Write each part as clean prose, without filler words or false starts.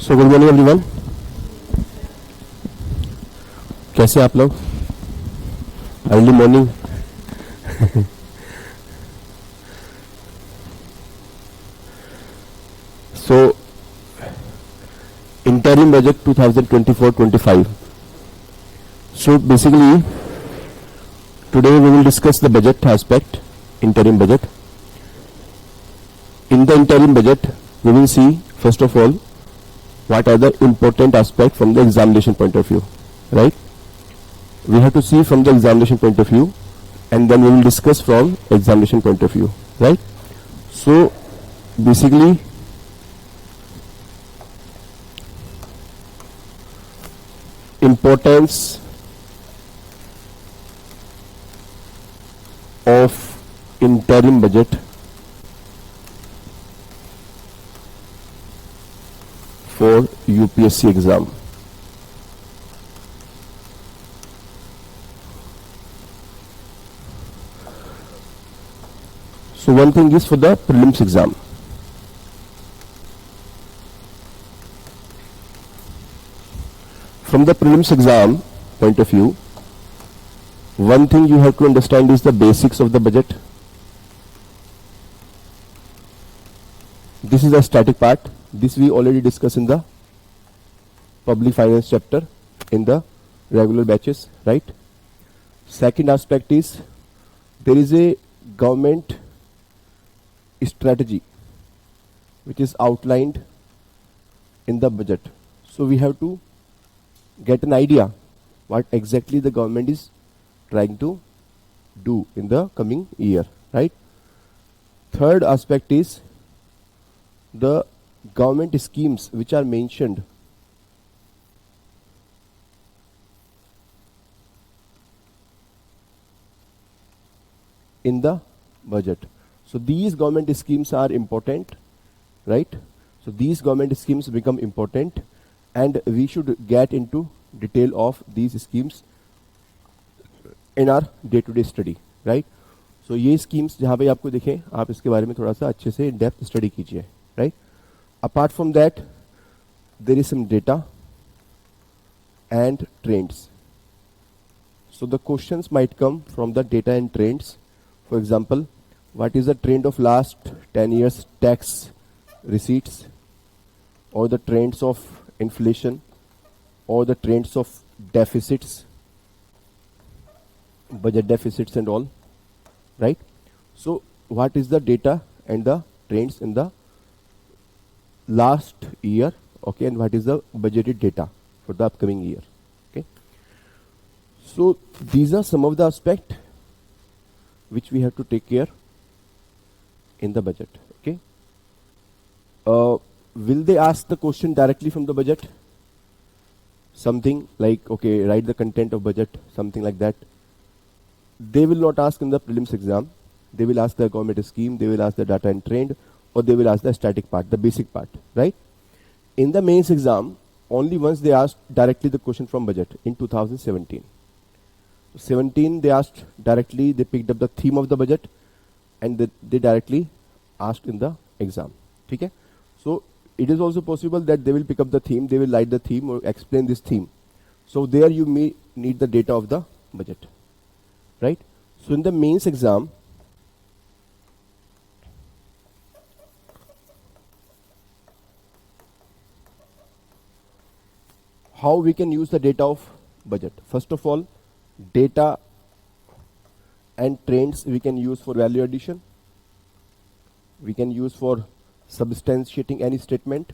So good morning everyone, कैसे आप लोग? Early morning. So interim budget 2024-25. So basically today we will discuss the budget aspect, interim budget. In the interim budget we will see first of all what are the important aspects from the examination point of view, right? We have to see from the examination point of view and then we will discuss from examination point of view, right? So basically importance of interim budget for UPSC exam. So one thing is for the prelims exam. From the prelims exam point of view, one thing you have to understand is the basics of the budget. This is the static part. This we already discussed in the public finance chapter in the regular batches, right? Second aspect is there is a government strategy which is outlined in the budget. So we have to get an idea what exactly the government is trying to do in the coming year, right? Third aspect is the government schemes which are mentioned in the budget. So these government schemes are important, right? So these government schemes become important, and we should get into detail of these schemes in our day-to-day study, right? So ये schemes जहाँ पे आपको दिखें, आप इसके बारे में थोड़ा सा अच्छे से in depth study कीजिए, right? Apart from that, there is some data and trends. So the questions might come from the data and trends. For example, what is the trend of last 10 years tax receipts, or the trends of inflation, or the trends of deficits, budget deficits and all, right? So what is the data and the trends in the last year, okay, and what is the budgeted data for the upcoming year, okay? So these are some of the aspects which we have to take care in the budget, okay? Will they ask the question directly from the budget? Something like, okay, write the content of budget, something like that. They will not ask in the prelims exam. They will ask the government scheme, they will ask the data and trend, or they will ask the static part, the basic part, right? In the mains exam, only once they asked directly the question from budget in 2017. 17 they asked directly, they picked up the theme of the budget, and they directly asked in the exam, okay? So it is also possible that they will pick up the theme, they will write the theme or explain this theme. So there you may need the data of the budget, right? So in the mains exam, how we can use the data of budget? First of all, data and trends we can use for value addition. We can use for substantiating any statement,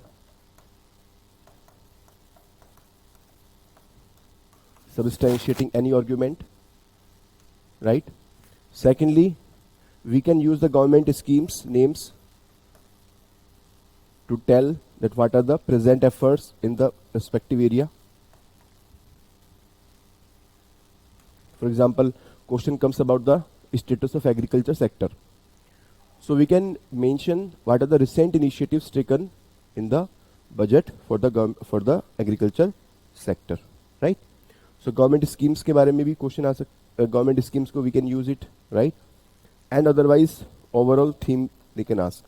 substantiating any argument, right? Secondly, we can use the government schemes names to tell that what are the present efforts in the respective area. For example, question comes about the status of agriculture sector. So we can mention what are the recent initiatives taken in the budget for the agriculture sector, right? So government schemes के बारे में भी question आ government schemes को we can use it, right? And otherwise overall theme they can ask.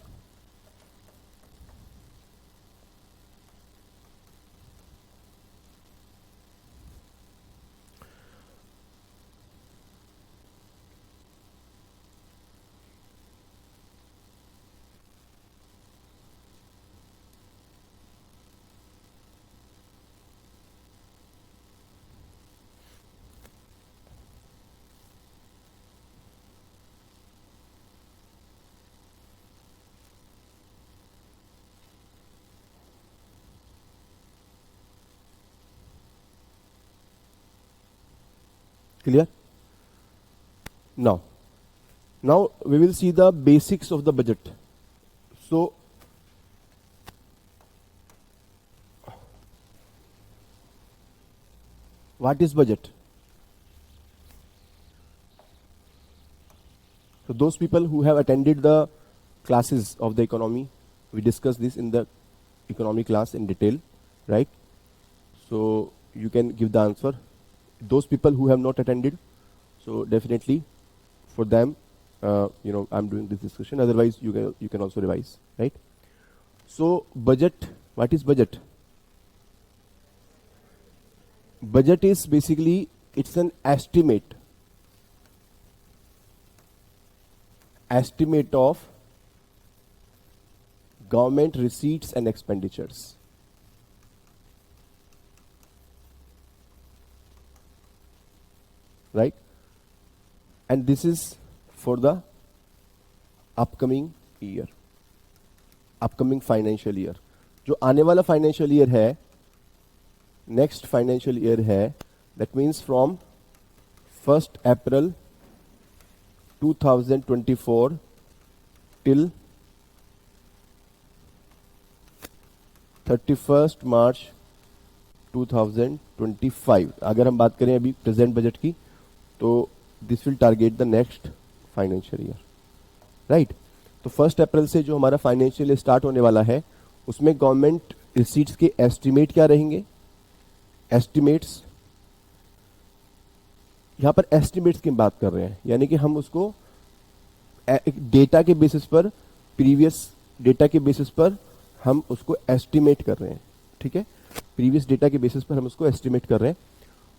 Clear? Now we will see the basics of the budget. So what is budget? So those people who have attended the classes of the economy, we discussed this in the economy class in detail, right? So you can give the answer. Those people who have not attended, so definitely for them, I'm doing this discussion. Otherwise, you can also revise, right? So budget. What is budget? Budget is basically it's an estimate of government receipts and expenditures. Right? And this is for the upcoming year, upcoming financial year. जो आने वाला financial year है, next financial year है, that means from 1st April 2024 till 31st मार्च 2025। अगर हम बात करें अभी प्रेजेंट बजट की, तो this will target the next financial year, right. तो 1 अप्रैल से जो हमारा फाइनेंशियल ईयर स्टार्ट होने वाला है, उसमें गवर्नमेंट रिसीट्स के एस्टिमेट क्या रहेंगे, एस्टिमेट्स, यहां पर एस्टिमेट्स की बात कर रहे हैं, यानी कि हम उसको डेटा के बेसिस पर, प्रीवियस डेटा के बेसिस पर हम उसको एस्टिमेट कर रहे हैं, ठीक है। प्रीवियस डेटा के बेसिस पर हम उसको एस्टिमेट कर रहे हैं।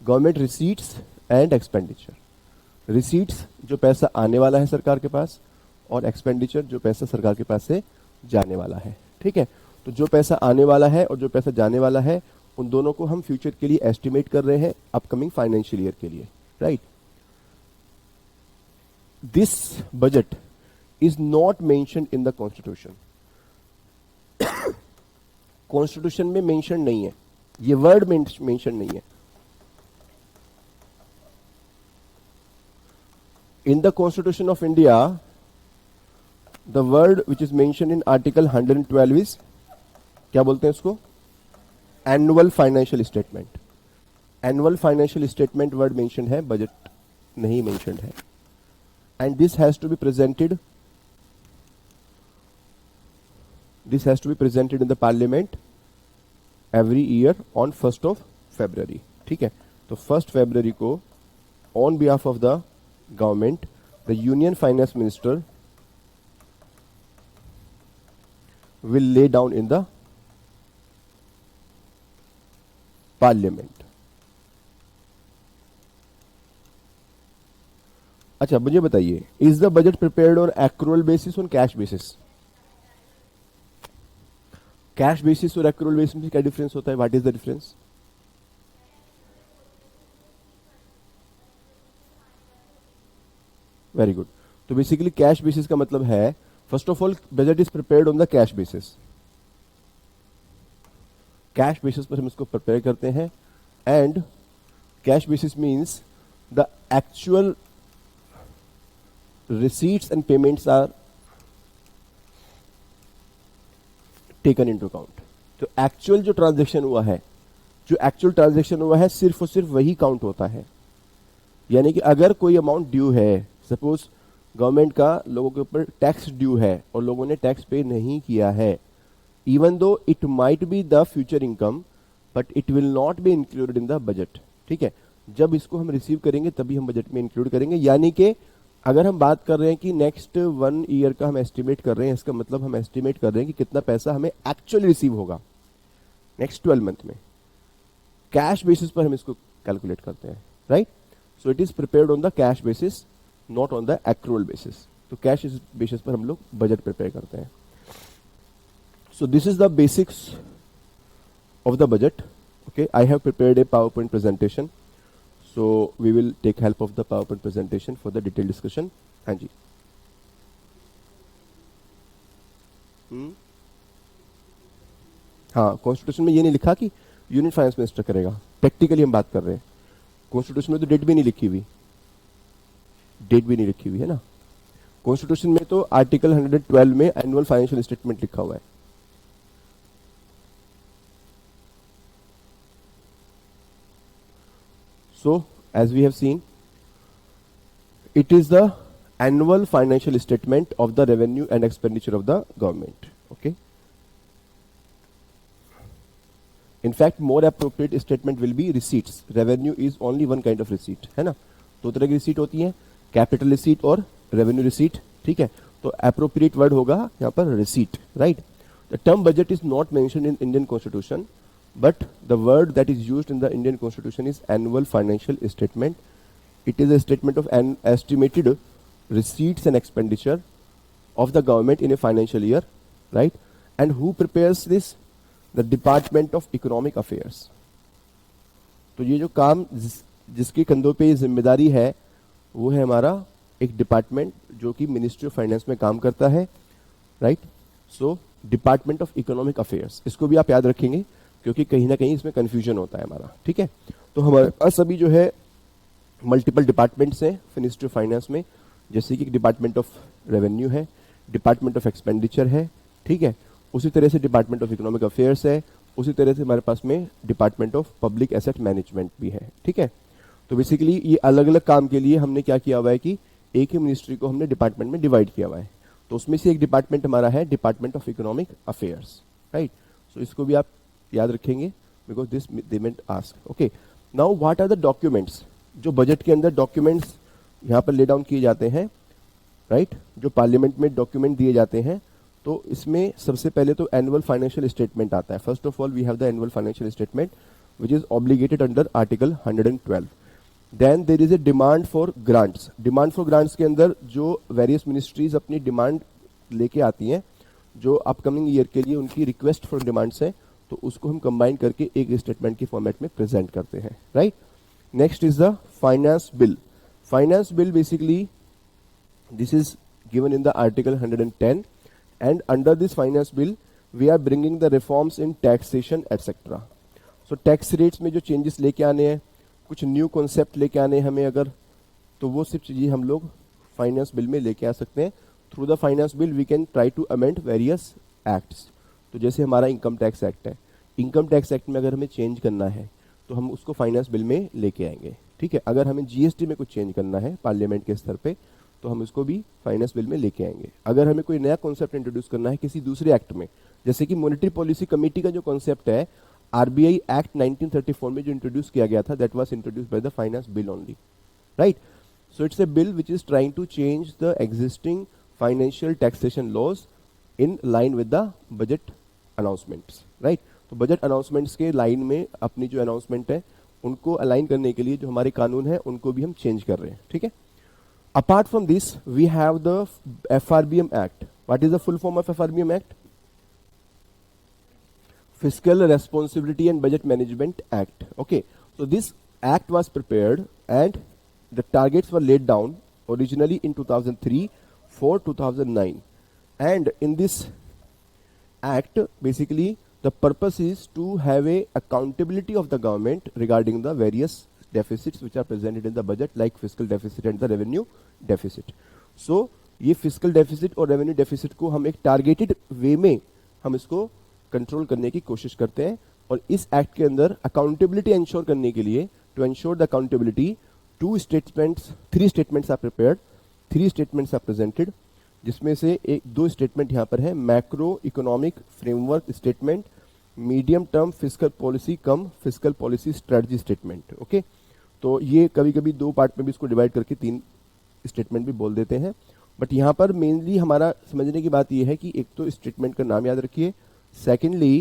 Government receipts and expenditure, receipts जो पैसा आने वाला है सरकार के पास, और एक्सपेंडिचर जो पैसा सरकार के पास से जाने वाला है, ठीक है। तो जो पैसा आने वाला है और जो पैसा जाने वाला है, उन दोनों को हम फ्यूचर के लिए एस्टिमेट कर रहे हैं, अपकमिंग फाइनेंशियल ईयर के लिए, right. This budget is not mentioned in the constitution. Constitution में मेंशन नहीं है, ये वर्ड मेंशन नहीं है। In the constitution of India, the word which is mention in article 112 is, क्या बोलते हैं इसको, annual financial statement. Annual financial statement word mention है, बजट नहीं मेंशन है। And this has to be presented, this has to be presented in the parliament every year on 1st of February, ठीक है। तो 1st February को on behalf of the government, the union finance minister will lay down in the parliament। अच्छा, मुझे बताइए, is the budget prepared on accrual basis on cash basis? Cash basis और accrual basis में क्या difference होता है, what is the difference? Very good. तो basically cash basis का मतलब है, first of all budget is prepared on the cash basis. Cash basis पर हम इसको प्रिपेयर करते हैं, and cash basis means the actual receipts and payments are taken into account. तो एक्चुअल जो ट्रांजैक्शन हुआ है, सिर्फ और सिर्फ वही काउंट होता है। यानी कि अगर कोई अमाउंट ड्यू है, सपोज गवर्नमेंट का लोगों के ऊपर टैक्स ड्यू है और लोगों ने टैक्स पे नहीं किया है, even though it might be the future income, but it will not be included in the budget, ठीक है। जब इसको हम रिसीव करेंगे तभी हम बजट में इंक्लूड करेंगे। यानी कि अगर हम बात कर रहे हैं कि नेक्स्ट 1 ईयर का हम एस्टिमेट कर रहे हैं, इसका मतलब हम एस्टिमेट कर रहे हैं कि कितना पैसा हमें एक्चुअली रिसीव होगा नेक्स्ट 12 मंथ में। कैश बेसिस पर हम इसको कैलकुलेट करते हैं, right. So it is prepared on the cash basis, not on the accrual basis. तो कैश बेसिस पर हम लोग बजट प्रिपेयर करते हैं। सो this is the basics of the budget. Okay, I have prepared A power point presentation, so we will take help of the PowerPoint presentation for the detailed discussion। हाँ जी, हाँ, constitution में ये नहीं लिखा कि यूनियन फाइनेंस मिनिस्टर करेगा। Practically हम बात कर रहे हैं, कॉन्स्टिट्यूशन में तो डेट भी नहीं लिखी हुई, है ना। कॉन्स्टिट्यूशन में तो आर्टिकल 112 में एनुअल फाइनेंशियल स्टेटमेंट लिखा हुआ है। So, as we have seen, it is the annual financial statement of the revenue and expenditure of the government. Okay. In fact, more appropriate statement will be receipts. Revenue is only one kind of receipt, है ना। दो तरह की receipt होती है, capital receipt और revenue receipt, ठीक है। तो appropriate word होगा यहाँ पर receipt, right? The term budget is not mentioned in Indian Constitution, but the word that is used in the Indian Constitution is annual financial statement. It is a statement of an estimated receipts and expenditure of the government in a financial year, right? And who prepares this? The Department of Economic Affairs. तो ये जो काम जिसके कंधों पे ये जिम्मेदारी है, वो है हमारा एक डिपार्टमेंट जो कि मिनिस्ट्री ऑफ फाइनेंस में काम करता है, right. So department of economic affairs, इसको भी आप याद रखेंगे क्योंकि कहीं ना कहीं इसमें कंफ्यूजन होता है हमारा, ठीक है। तो हमारे पास अभी जो है मल्टीपल डिपार्टमेंट्स हैं मिनिस्ट्री ऑफ फाइनेंस में, जैसे कि डिपार्टमेंट ऑफ रेवेन्यू है, डिपार्टमेंट ऑफ एक्सपेंडिचर है, ठीक है, उसी तरह से डिपार्टमेंट ऑफ इकोनॉमिक अफेयर्स है, उसी तरह से हमारे पास में department of public asset management भी है, ठीक है। तो बेसिकली ये अलग अलग काम के लिए हमने क्या किया हुआ है कि एक ही मिनिस्ट्री को हमने डिपार्टमेंट में डिवाइड किया हुआ है। तो उसमें से एक डिपार्टमेंट हमारा है department of economic affairs, right. So इसको भी आप याद रखेंगे because this they meant ask. Okay, now what are the documents, जो बजट के अंदर डॉक्यूमेंट्स यहाँ पर ले डाउन किए जाते हैं, राइट, जो पार्लियामेंट में डॉक्यूमेंट दिए जाते हैं। तो इसमें सबसे पहले तो एनुअल फाइनेंशियल स्टेटमेंट आता है। First of all we have the annual financial statement which is obligated under article 112। Then there is a demand for grants. Demand for grants के अंदर जो वेरियस मिनिस्ट्रीज अपनी डिमांड लेके आती हैं, जो अपकमिंग ईयर के लिए उनकी रिक्वेस्ट फॉर डिमांड्स हैं, तो उसको हम कंबाइन करके एक स्टेटमेंट के फॉर्मेट में प्रेजेंट करते हैं, right. Next is the finance bill. Finance bill basically this is given in the article 110, and under this finance bill we are bringing the reforms in taxation etc. so tax rates में जो changes लेके आने हैं, कुछ new concept लेके आने हैं हमें अगर, तो वो सिर्फ चीजें हम लोग फाइनेंस बिल में लेके आ सकते हैं। Through the finance bill we can try to amend various acts. तो जैसे हमारा इनकम टैक्स एक्ट है, इनकम टैक्स एक्ट में अगर हमें चेंज करना है तो हम उसको फाइनेंस बिल में लेके आएंगे, ठीक है। अगर हमें जीएसटी में कुछ चेंज करना है पार्लियामेंट के स्तर पे, तो हम इसको भी फाइनेंस बिल में लेके आएंगे। अगर हमें कोई नया कॉन्सेप्ट इंट्रोड्यूस करना है किसी दूसरे एक्ट में, जैसे कि मॉनेटरी पॉलिसी कमेटी का जो कॉन्सेप्ट है आरबीआई एक्ट 1934 में जो इंट्रोड्यूस किया गया था, that was introduced by the finance bill only, right. So it's a bill which is trying to change the existing financial taxation laws in line with the budget announcements, right. तो budget announcements के line में अपनी जो announcement है उनको align करने के लिए जो हमारे कानून है उनको भी हम चेंज कर रहे हैं, ठीक है। Apart from this, we have the FRBM Act. What is the full form of FRBM Act? Fiscal Responsibility and Budget Management Act. Okay, so this act was prepared and the targets were laid down originally in 2003 for 2009. And in this act, basically, the purpose is to have a accountability of the government regarding the various deficits which are presented in the budget, like fiscal deficit and the revenue deficit. So ये fiscal deficit और revenue deficit को हम एक targeted way में हम इसको control करने की कोशिश करते हैं। और इस act के अंदर accountability ensure करने के लिए, to ensure the accountability, three statements are prepared, 3 statements are presented, जिसमें से 2 statement यहाँ पर है, macro economic framework statement, medium term fiscal policy cum fiscal policy strategy statement. Okay, तो ये कभी कभी 2 पार्ट में भी इसको डिवाइड करके 3 स्टेटमेंट भी बोल देते हैं। बट यहाँ पर मेनली हमारा समझने की बात ये है कि एक तो स्टेटमेंट का नाम याद रखिए, सेकेंडली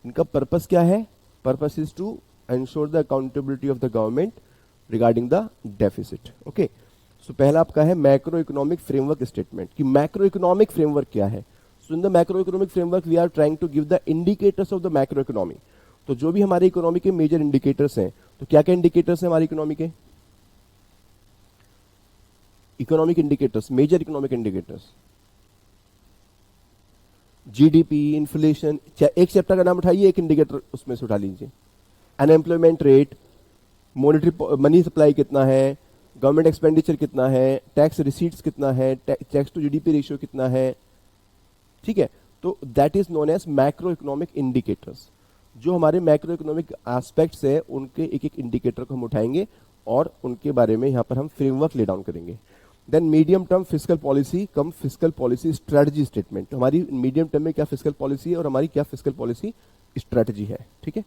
इनका पर्पस क्या है। Purpose is to ensure the accountability of the government regarding the deficit. Okay, so पहला आपका है मैक्रो इकोनॉमिक फ्रेमवर्क स्टेटमेंट, कि मैक्रो इकोनॉमिक फ्रेमवर्क क्या है। So in the macro economic framework we are trying to give the indicators of the macro economy. तो जो भी हमारे इकोनॉमी के मेजर इंडिकेटर्स हैं, तो क्या क्या इंडिकेटर्स हैं हमारी इकोनॉमी के? Economic indicators, major economic indicators, GDP, inflation. एक चैप्टर का नाम उठाइए, एक इंडिकेटर उसमें से उठा लीजिए। Unemployment rate, monetary money supply कितना है, गवर्नमेंट एक्सपेंडिचर कितना है, टैक्स रिसीट्स कितना है, टैक्स टू जीडीपी रेशियो कितना है, ठीक है। तो that is known as macro economic indicators. जो हमारे मैक्रो इकोनॉमिक एस्पेक्ट्स है उनके एक एक इंडिकेटर को हम उठाएंगे और उनके बारे में यहां पर हम फ्रेमवर्क ले डाउन करेंगे। Then medium term fiscal policy cum fiscal policy strategy statement. हमारी मीडियम टर्म में क्या फिस्कल पॉलिसी है और हमारी क्या फिस्कल पॉलिसी स्ट्रेटजी है, ठीक है।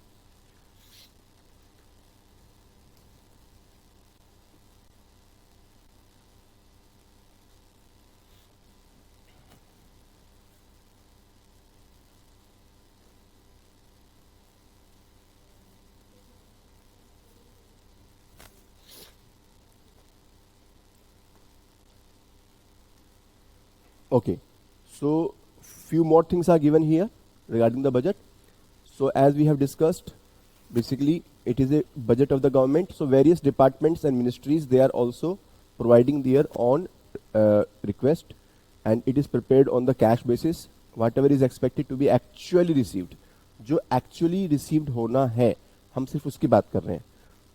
Okay, so few more things are given here regarding the budget. So as we have discussed, basically it is a budget of the government. So various departments and ministries, they are also providing their own request, and it is prepared on the cash basis. Whatever is expected to be actually received, जो actually received होना है, हम सिर्फ उसकी बात कर रहे हैं,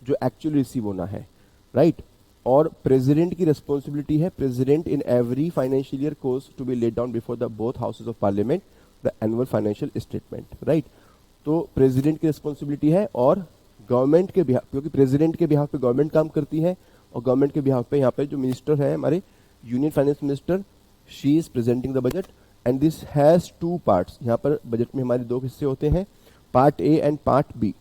जो actually receive होना है, right? और प्रेसिडेंट की रिस्पॉन्सिबिलिटी है, president in every financial year course to be laid down before the both houses of parliament the annual financial statement, right. तो प्रेसिडेंट की रिस्पॉन्सिबिलिटी है और गवर्नमेंट के बिहाफ, क्योंकि प्रेसिडेंट के बिहाफ पे गवर्नमेंट काम करती है और गवर्नमेंट के बिहाफ पे यहाँ पे जो मिनिस्टर है हमारे union finance minister, she is presenting the budget and this has two parts. यहाँ पर बजट में हमारे दो हिस्से होते हैं, part A and part B.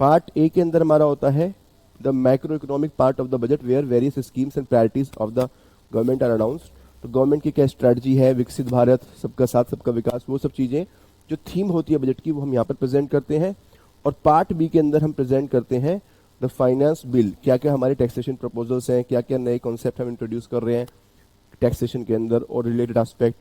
Part A के अंदर हमारा होता है the macro economic part of the budget where various schemes and priorities of the government are announced. तो गवर्नमेंट की क्या स्ट्रेटजी है, विकसित भारत, सबका साथ सबका विकास, वो सब चीजें जो थीम होती है बजट की वो हम यहाँ पर प्रेजेंट करते हैं। और पार्ट बी के अंदर हम प्रेजेंट करते हैं द फाइनेंस बिल, क्या क्या हमारे टैक्सेशन प्रपोजल्स हैं, क्या क्या नए कॉन्सेप्ट हम इंट्रोड्यूस कर रहे हैं टैक्सेशन के अंदर और related aspect.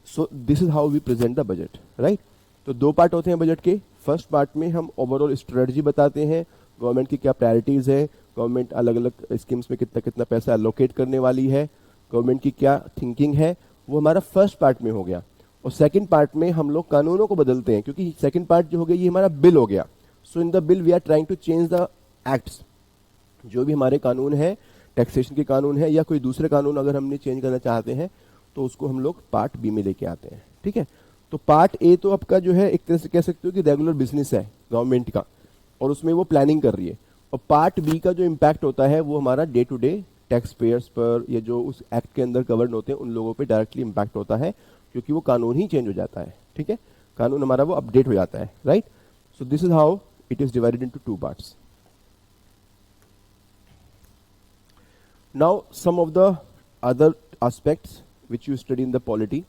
So this is how we present the budget, right. तो दो पार्ट होते हैं बजट के। फर्स्ट पार्ट में हम ओवरऑल स्ट्रेटजी बताते हैं, गवर्नमेंट की क्या प्रायोरिटीज है, गवर्नमेंट अलग अलग स्कीम्स में कितना कितना पैसा एलोकेट करने वाली है, गवर्नमेंट की क्या थिंकिंग है, वो हमारा फर्स्ट पार्ट में हो गया। और सेकंड पार्ट में हम लोग कानूनों को बदलते हैं, क्योंकि सेकंड पार्ट जो हो गया ये हमारा बिल हो गया। So in the bill we are trying to change the acts, जो भी हमारे कानून है, टैक्सेशन के कानून है या कोई दूसरे कानून अगर हमने चेंज करना चाहते हैं तो उसको हम लोग पार्ट बी में लेके आते हैं, ठीक है। तो पार्ट ए तो आपका जो है एक तरह से कह सकते हो कि रेगुलर बिजनेस है गवर्नमेंट का और उसमें वो प्लानिंग कर रही है। और पार्ट बी का जो इम्पैक्ट होता है वो हमारा day to day tax payers पर या जो उस एक्ट के अंदर कवर्ड होते हैं उन लोगों पे डायरेक्टली इम्पैक्ट होता है, क्योंकि वो कानून ही चेंज हो जाता है, ठीक है, कानून हमारा वो अपडेट हो जाता है, right. So this is how it is divided into two parts. Now some of the other aspects which you study in the polity,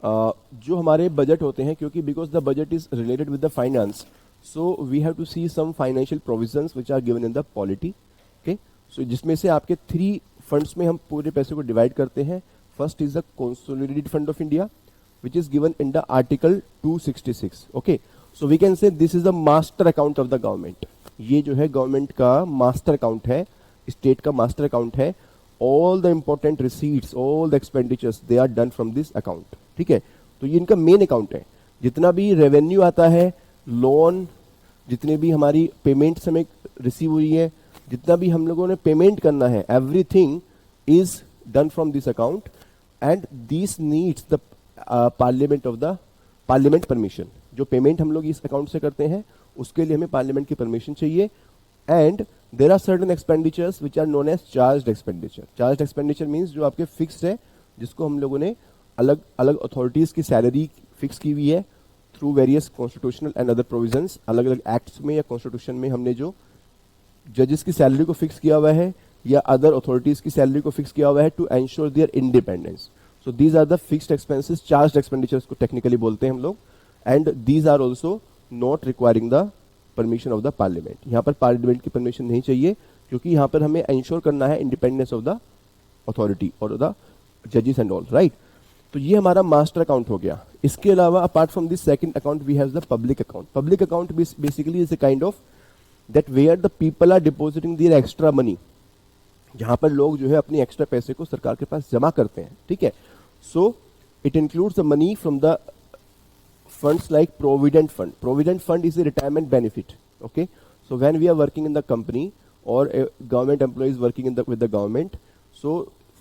जो हमारे बजट होते हैं, क्योंकि because the budget is related with the finance, so we have to see some financial provisions which are given in the polity, okay. So जिसमें से आपके three funds में हम पूरे पैसे को डिवाइड करते हैं। First is the consolidated fund of India which is given in the article 266, okay. So we can say this is the master account of the government. ये जो है गवर्नमेंट का मास्टर अकाउंट है, स्टेट का master account है। All the important receipts, all the expenditures they are done from this account, ठीक है। तो ये इनका मेन अकाउंट है। जितना भी रेवेन्यू आता है, लोन, जितने भी हमारी पेमेंट्स हमें रिसीव हुई है, जितना भी हम लोगों ने पेमेंट करना है, everything is done from this account and this needs the parliament permission. जो पेमेंट हम लोग इस अकाउंट से करते हैं उसके लिए हमें पार्लियामेंट की परमिशन चाहिए। And there are certain expenditures which are known as charge expenditure. Charge expenditure means जो आपके फिक्स्ड है, जिसको हम लोगों ने अलग अलग अथॉरिटीज की सैलरी फिक्स की हुई है through various constitutional and other provisions. अलग अलग एक्ट्स में या कॉन्स्टिट्यूशन में हमने जो जजेस की सैलरी को फिक्स किया हुआ है या अदर अथॉरिटीज की सैलरी को फिक्स किया हुआ है to ensure their independence. So these are the fixed expenses, charge expenditures को टेक्निकली बोलते हैं हम लोग। And these are also not requiring the permission of the parliament. यहाँ पर पार्लियामेंट की परमिशन नहीं चाहिए, क्योंकि यहाँ पर हमें एंश्योर करना है इंडिपेंडेंस ऑफ द अथॉरिटी और द जजेस एंड ऑल, राइट। तो ये हमारा मास्टर अकाउंट हो गया। इसके अलावा apart from this second account we have the public account. Public account basically is a kind of that where the people are depositing their extra money, जहां पर लोग जो है अपनी एक्स्ट्रा पैसे को सरकार के पास जमा करते हैं, ठीक है। So it includes the money from the funds like provident fund. Provident fund is a retirement benefit, okay. So when we are working in the company or a government employee is working in with the government, so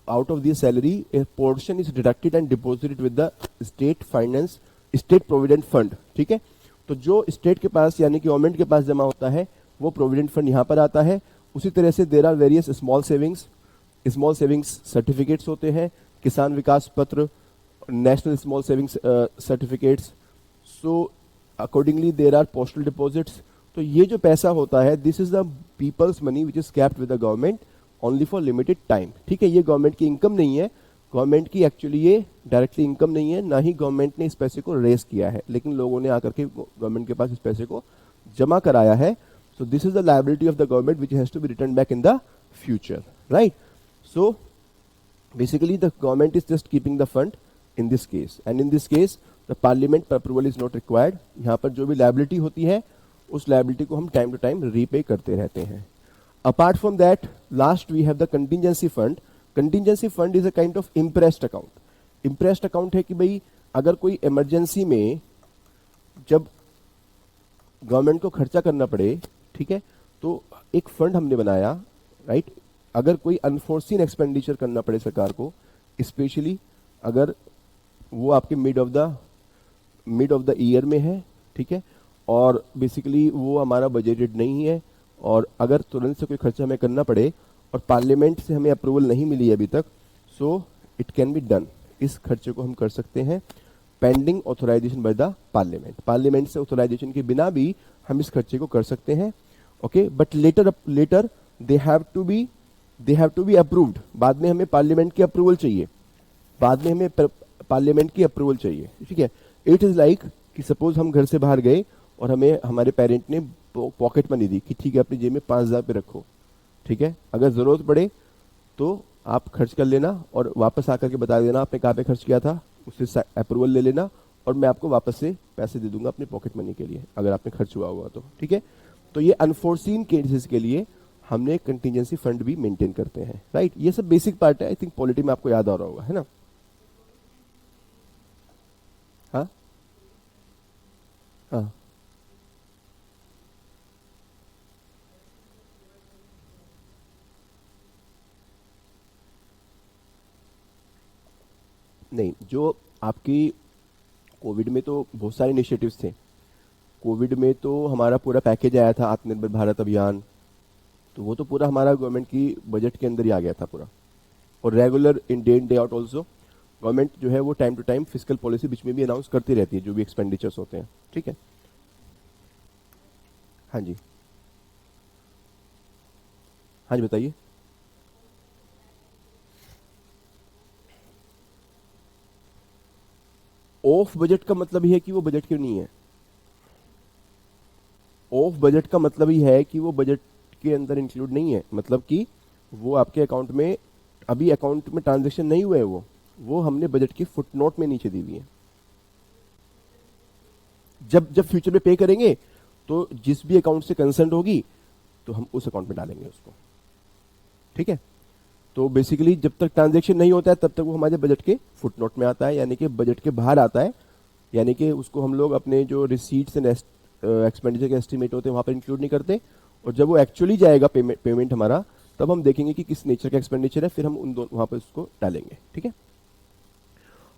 out of the salary a portion is deducted and deposited with the state provident fund, ठीक है। तो जो state के पास यानी कि government के पास जमा होता है वो प्रोविडेंट फंड यहाँ पर आता है। उसी तरह से there are various small savings certificates होते हैं, Kisan Vikas Patra, national small savings certificates. So accordingly there are postal deposits. तो ये जो पैसा होता है this is the people's money which is kept with the government only for limited time, ठीक है। ये गवर्नमेंट की इनकम नहीं है, गवर्नमेंट की एक्चुअली ये डायरेक्टली इनकम नहीं है, ना ही गवर्नमेंट ने इस पैसे को रेज किया है, लेकिन लोगों ने आकर के गवर्नमेंट के पास इस पैसे को जमा कराया है। So this is the liability of the government which has to be return back in the future, right. So basically the government is just keeping the fund in this case, and in this case the parliament approval is not required. यहाँ पर जो भी liability होती है उस liability को हम time to time repay करते रहते हैं। Apart from that last we have the contingency fund. Contingency fund is a kind of impressed account. Impressed account है कि भाई अगर कोई इमरजेंसी में जब गवर्नमेंट को खर्चा करना पड़े, ठीक है, तो एक फंड हमने बनाया, राइट। अगर कोई अनफोर्सीन एक्सपेंडिचर करना पड़े सरकार को, स्पेशली अगर वो आपके मिड ऑफ द ईयर में है, ठीक है, और बेसिकली वो हमारा बजटेड नहीं है, और अगर तुरंत से कोई खर्चा हमें करना पड़े और पार्लियामेंट से हमें अप्रूवल नहीं मिली अभी तक, so it can be done. इस खर्चे को हम कर सकते हैं pending authorization by the parliament से ऑथराइजेशन के बिना भी हम इस खर्चे को कर सकते हैं। Okay, but later they have to be approved. बाद में हमें पार्लियामेंट की अप्रूवल चाहिए, ठीक है। इट इज लाइक कि सपोज हम घर से बाहर गए और हमें हमारे पेरेंट ने पॉकेट मनी दी कि ठीक है अपनी जेब में 5,000 पे रखो, ठीक है, अगर जरूरत पड़े तो आप खर्च कर लेना और वापस आकर के बता देना आपने कहाँ पे खर्च किया था, उससे अप्रूवल ले लेना और मैं आपको वापस से पैसे दे दूंगा अपनी पॉकेट मनी के लिए अगर आपने खर्च हुआ तो, ठीक है। तो ये अनफोर्सीन केसेस के लिए हमने कंटीजेंसी फंड भी मेंटेन करते हैं, राइट। ये सब बेसिक पार्ट है, आई थिंक पॉलिटी में आपको याद आ रहा होगा, है ना। हाँ हाँ नहीं, जो आपकी कोविड में तो बहुत सारे इनिशिएटिव्स थे। कोविड में तो हमारा पूरा पैकेज आया था आत्मनिर्भर भारत अभियान, तो वो तो पूरा हमारा गवर्नमेंट की बजट के अंदर ही आ गया था पूरा। और regular in day in day out also government जो है वो time to time physical policy बीच में भी अनाउंस करती रहती है, जो भी एक्सपेंडिचर्स होते हैं, ठीक है। हाँ जी, हाँ जी बताइए। ऑफ बजट का मतलब ही है कि वो बजट क्यों नहीं है। ऑफ बजट का मतलब ही है कि वो बजट के अंदर इंक्लूड नहीं है, मतलब कि वो आपके अकाउंट में अभी अकाउंट में ट्रांजैक्शन नहीं हुए, वो हमने बजट की फुटनोट में नीचे दी हुई है। जब जब फ्यूचर में पे करेंगे तो जिस भी अकाउंट से कंसर्न होगी तो हम उस अकाउंट में डालेंगे उसको, ठीक है। तो बेसिकली जब तक ट्रांजैक्शन नहीं होता है तब तक वो हमारे बजट के फुटनोट में आता है, यानी कि बजट के बाहर आता है, यानी कि उसको हम लोग अपने जो रिसीट्स एंड एक्सपेंडिचर के एस्टिमेट होते हैं वहां पर इंक्लूड नहीं करते। और जब वो एक्चुअली जाएगा पेमेंट हमारा, तब हम देखेंगे कि किस नेचर का एक्सपेंडिचर है, फिर हम उन दोनों वहां पर उसको डालेंगे, ठीक है।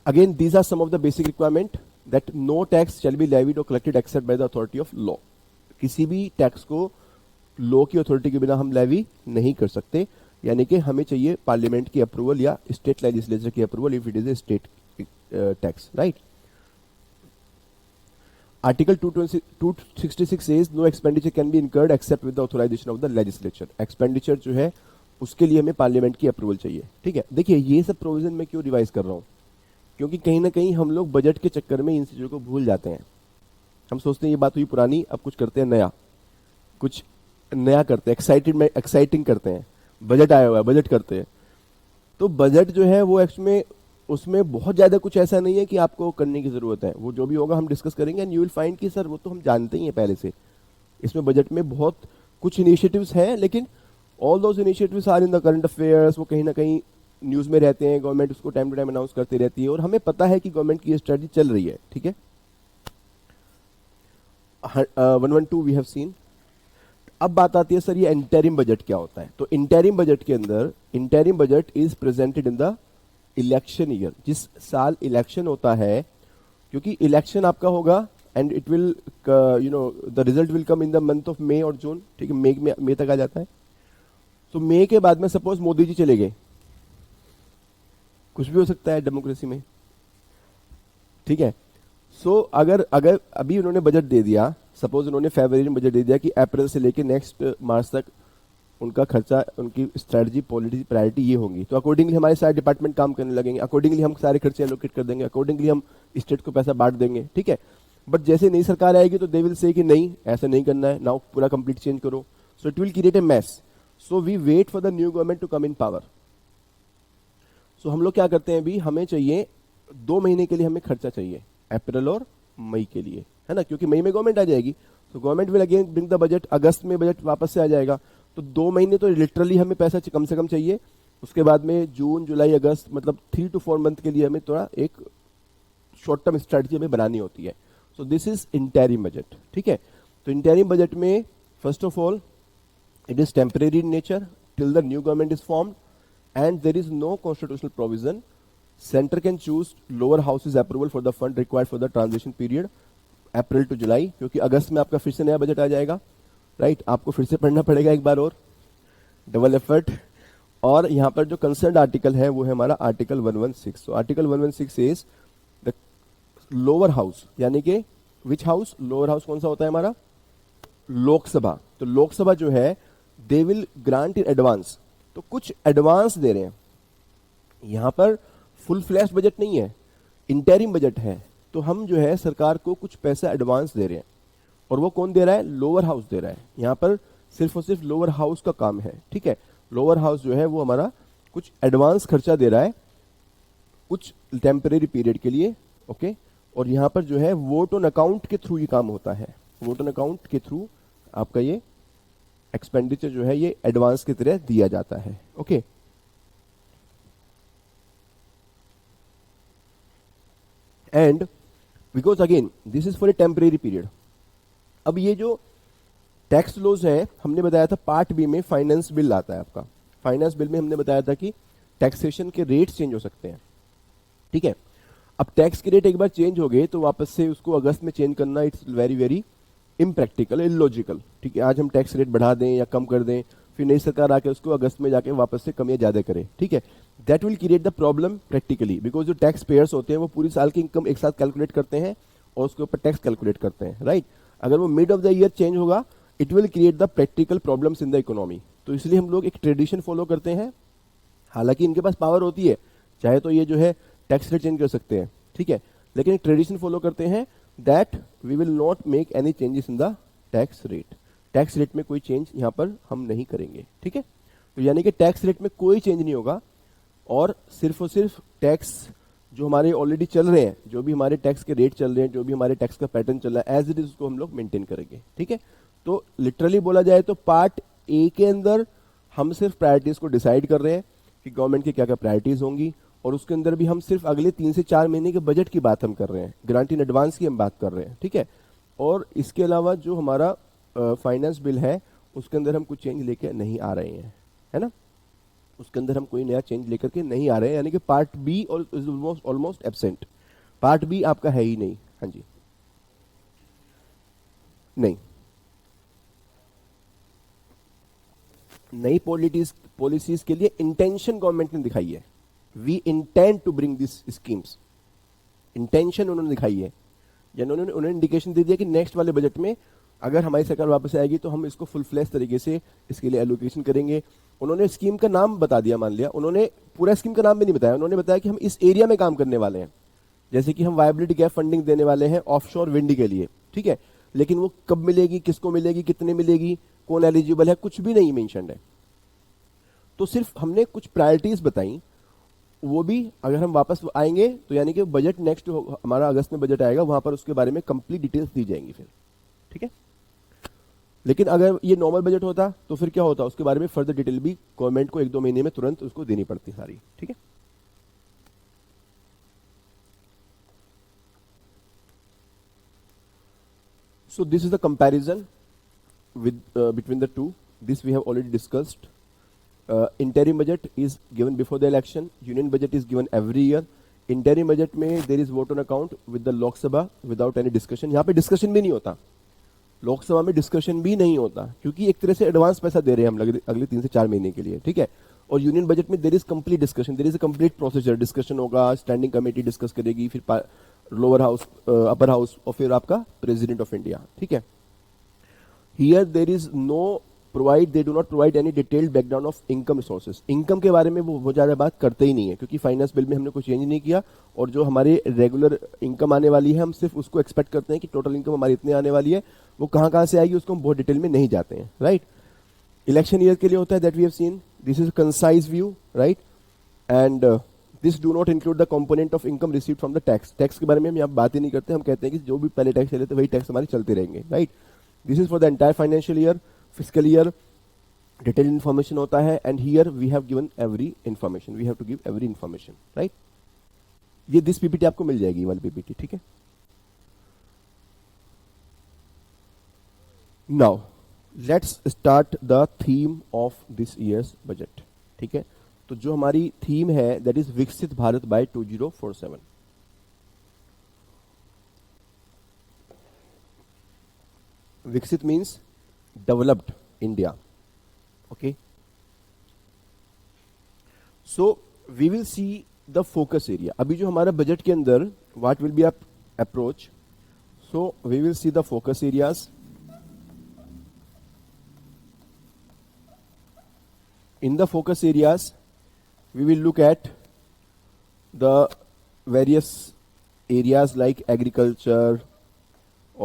Again these are some of the basic requirement that no tax shall be levied और collected except by the authority of law. किसी भी टैक्स को लॉ की अथॉरिटी के बिना हम लेवी नहीं कर सकते, यानी कि हमें चाहिए पार्लियामेंट की अप्रूवल या स्टेट लेजिस्लेचर की approval if it is A state tax, right. Article 266 says no expenditure can be incurred except with the authorization of the legislature। Expenditure जो है उसके लिए हमें पार्लियामेंट की अप्रूवल चाहिए, ठीक है। देखिए ये सब प्रोविजन मैं क्यों रिवाइज कर रहा हूं, क्योंकि कहीं ना कहीं हम लोग बजट के चक्कर में इन चीजों को भूल जाते हैं। हम सोचते हैं ये बात हुई पुरानी, अब कुछ करते हैं नया, कुछ नया करते हैं, एक्साइटिंग करते हैं, बजट आया हुआ है बजट करते हैं। तो बजट जो है वो एक्चुअली उसमें बहुत ज्यादा कुछ ऐसा नहीं है कि आपको करने की जरूरत है, वो जो भी होगा हम डिस्कस करेंगे एंड यू विल फाइंड कि सर वो तो हम जानते ही हैं पहले से। इसमें बजट में बहुत कुछ इनिशिएटिव्स हैं, लेकिन all those initiatives are in the current affairs, वो कहीं ना कहीं न्यूज में रहते हैं, गवर्नमेंट उसको टाइम टू टाइम अनाउंस करती रहती है और हमें पता है कि गवर्नमेंट की स्ट्रेटजी चल रही है, ठीक है। 112 वी हैव सीन। अब बात आती है सर ये इंटरिम बजट क्या होता है। तो इंटरिम बजट के अंदर interim budget is presented in the election year, जिस साल इलेक्शन होता है, क्योंकि इलेक्शन आपका होगा and it will the result will come in the month of May और जून, ठीक है, मई तक आ जाता है। तो मई के बाद में सपोज मोदी जी चले गए, कुछ भी हो सकता है डेमोक्रेसी में, ठीक है। सो अगर अगर अभी उन्होंने बजट दे दिया, सपोज उन्होंने फरवरी में बजट दे दिया कि अप्रैल से लेके नेक्स्ट मार्च तक उनका खर्चा, उनकी स्ट्रेटजी पॉलिटी प्रायोरिटी ये होंगी, तो अकॉर्डिंगली हमारे सारे डिपार्टमेंट काम करने लगेंगे, अकॉर्डिंगली हम सारे खर्चे एलोकेट कर देंगे, अकॉर्डिंगली हम स्टेट को पैसा बांट देंगे, ठीक है। बट जैसे नई सरकार आएगी तो दे विल से कि नहीं ऐसा नहीं करना है, नाउ पूरा कंप्लीट चेंज करो, so it will create a mess. So we wait for the new government to come in power. So हम लोग क्या करते हैं, अभी हमें चाहिए 2 महीने के लिए हमें खर्चा चाहिए, अप्रैल और मई के लिए, है ना, क्योंकि मई में गवर्नमेंट आ जाएगी, तो government will again bring the budget, अगस्त में बजट वापस से आ जाएगा, तो 2 महीने तो लिटरली हमें पैसा कम से कम चाहिए। उसके बाद में जून जुलाई अगस्त मतलब 3 to 4 मंथ के लिए हमें थोड़ा एक शॉर्ट टर्म स्ट्रेटजी हमें बनानी होती है। So this is interim budget, ठीक है। तो इंटरिम बजट में first of all it is temporary in nature, till the new government is formed and there is no constitutional provision, center can choose lower house's approval for the fund required for the transition period April to July, क्योंकि अगस्त में आपका फिर से नया budget आ जाएगा, right आपको फिर से पढ़ना पड़ेगा एक बार और, डबल एफर्ट। और यहाँ पर जो कंसर्न आर्टिकल है वो है हमारा आर्टिकल 116। तो article 116 is the lower house, यानी कि विच हाउस, लोअर हाउस कौन सा होता है हमारा, लोकसभा। तो लोकसभा जो है they will grant in advance, तो कुछ एडवांस दे रहे हैं। यहां पर फुल फ्लैश बजट नहीं है, इंटरिम बजट है, तो हम जो है सरकार को कुछ पैसा एडवांस दे रहे हैं। और वो कौन दे रहा है, लोअर हाउस दे रहा है। यहां पर सिर्फ और सिर्फ लोअर हाउस का काम है, ठीक है। लोअर हाउस जो है वो हमारा कुछ एडवांस खर्चा दे रहा है कुछ टेम्परेरी पीरियड के लिए, ओके। और यहां पर जो है वोट ऑन अकाउंट के थ्रू ये काम होता है, वोट ऑन अकाउंट के थ्रू आपका ये एक्सपेंडिचर जो है ये एडवांस की तरह दिया जाता है, okay. And because again this is for a temporary period. अब ये जो टैक्स लॉज है, हमने बताया था पार्ट बी में फाइनेंस बिल आता है आपका। फाइनेंस बिल में हमने बताया था कि टैक्सेशन के रेट चेंज हो सकते हैं, ठीक है। अब टैक्स के रेट एक बार चेंज हो गए तो वापस से उसको अगस्त में चेंज करना it's very very impractical, illogical, ठीक है। आज हम टैक्स रेट बढ़ा दें या कम कर दें, फिर नई सरकार आके उसको अगस्त में जाके वापस से कम या ज्यादा करे, ठीक है। That will create the problem practically, because जो टैक्स पेयर्स होते हैं वो पूरी साल की इनकम एक साथ कैलकुलेट करते हैं और उसके ऊपर टैक्स कैलकुलेट करते हैं, राइट। अगर वो mid of the year change होगा it will create the practical problems in the economy. तो इसलिए हम लोग एक ट्रेडिशन फॉलो करते हैं, हालांकि इनके पास पावर होती है, चाहे तो ये जो है टैक्स रेट चेंज कर सकते हैं, ठीक है, लेकिन एक ट्रेडिशन फॉलो करते हैं that we will not make any changes in the tax rate. Tax rate में कोई चेंज यहां पर हम नहीं करेंगे, ठीक है। तो यानी कि टैक्स रेट में कोई चेंज नहीं होगा और सिर्फ टैक्स जो हमारे ऑलरेडी चल रहे हैं, जो भी हमारे टैक्स के रेट चल रहे हैं, जो भी हमारे टैक्स का पैटर्न चल रहा है एज इट इज उसको हम लोग मेंटेन करेंगे, ठीक है। तो लिटरली बोला जाए तो पार्ट ए के अंदर हम सिर्फ प्रायोरिटीज को डिसाइड कर रहे हैं कि गवर्नमेंट की क्या क्या प्रायोरिटीज होंगी, और उसके अंदर भी हम सिर्फ अगले 3 से 4 महीने के बजट की बात हम कर रहे हैं, ग्रांट इन एडवांस की हम बात कर रहे हैं, ठीक है। और इसके अलावा जो हमारा फाइनेंस बिल है उसके अंदर हम कुछ चेंज लेके नहीं आ रहे हैं, है ना, उसके अंदर हम कोई नया चेंज लेकर के नहीं आ रहे हैं, यानी कि पार्ट बी और ऑलमोस्ट एब्सेंट, पार्ट बी आपका है ही नहीं। हाँ जी, नहीं, नई पॉलिसीज के लिए इंटेंशन गवर्नमेंट ने दिखाई है, we intend to bring this schemes, intention उन्होंने दिखाई है, यानी उन्होंने इंडिकेशन दे दिया कि नेक्स्ट वाले बजट में अगर हमारी सरकार वापस आएगी तो हम इसको फुल फ्लैश तरीके से इसके लिए एलोकेशन करेंगे। उन्होंने स्कीम का नाम बता दिया, मान लिया उन्होंने पूरा स्कीम का नाम भी नहीं बताया, उन्होंने बताया कि हम इस एरिया में काम करने वाले हैं, जैसे कि हम वायबिलिटी गैप फंडिंग देने वाले हैं ऑफशोर विंड के लिए, ठीक है। लेकिन वो कब मिलेगी, किसको मिलेगी, कितने मिलेगी, कौन एलिजिबल है, कुछ भी नहीं मेंशन्ड है। तो सिर्फ हमने कुछ प्रायोरिटीज बताई, वो भी अगर हम वापस आएंगे तो यानी कि बजट नेक्स्ट हमारा अगस्त में बजट आएगा, वहां पर उसके बारे में कंप्लीट डिटेल्स दी जाएंगी फिर, ठीक है। लेकिन अगर ये नॉर्मल बजट होता तो फिर क्या होता, उसके बारे में फर्दर डिटेल भी गवर्नमेंट को 1-2 महीने में तुरंत उसको देनी पड़ती सारी, ठीक है। So this is the comparison with between the two. This we have already discussed. Interim budget is given before the election. Union budget is given every year. Interim budget में there is vote on account with the Lok Sabha without any discussion. यहाँ पे discussion भी नहीं होता, लोकसभा में discussion भी नहीं होता, क्योंकि एक तरह से एडवांस पैसा दे रहे हैं हम अगले 3 से 4 महीने के लिए, ठीक है। और यूनियन बजट में there is complete discussion, there is a complete procedure, discussion होगा, स्टैंडिंग कमेटी डिस्कस करेगी, फिर लोअर हाउस, अपर हाउस और फिर आपका प्रेसिडेंट ऑफ इंडिया, ठीक है। Here there is no provide, they do not provide any detailed background of income sources. Income के बारे में वो ज्यादा बात करते ही नहीं है, क्योंकि फाइनेंस बिल में हमने कुछ चेंज नहीं किया, और जो हमारे रेगुलर इनकम आने वाली है हम सिर्फ उसको एक्सपेक्ट करते हैं कि टोटल इनकम हमारी इतने आने वाली है, वो कहां से आएगी उसको हम बहुत डिटेल में नहीं जाते हैं, राइट। इलेक्शन ईयर के लिए होता है, that we have seen, this is concise view, right. And this do not include the component of income receive from the tax. Tax के बारे में हम यहाँ बात ही नहीं करते, हम कहते हैं कि जो भी पहले टैक्स चले थे वही टैक्स हमारे चलते रहेंगे, right. This is for the entire financial year, physical year detail information होता है, and here we have given every information, we have to give every information, right. ये दिस पीपीटी आपको मिल जाएगी, वाली पीपीटी, ठीक है। Now let's start the theme of this year's budget. ठीक है, तो जो हमारी थीम है दैट इज विकसित Bharat by 2047. Viksit means developed India. Okay, so we will see the focus area. अभी जो हमारा बजट के अंदर what will be approach, so we will see the focus areas. In the focus areas, we will look at the various areas like agriculture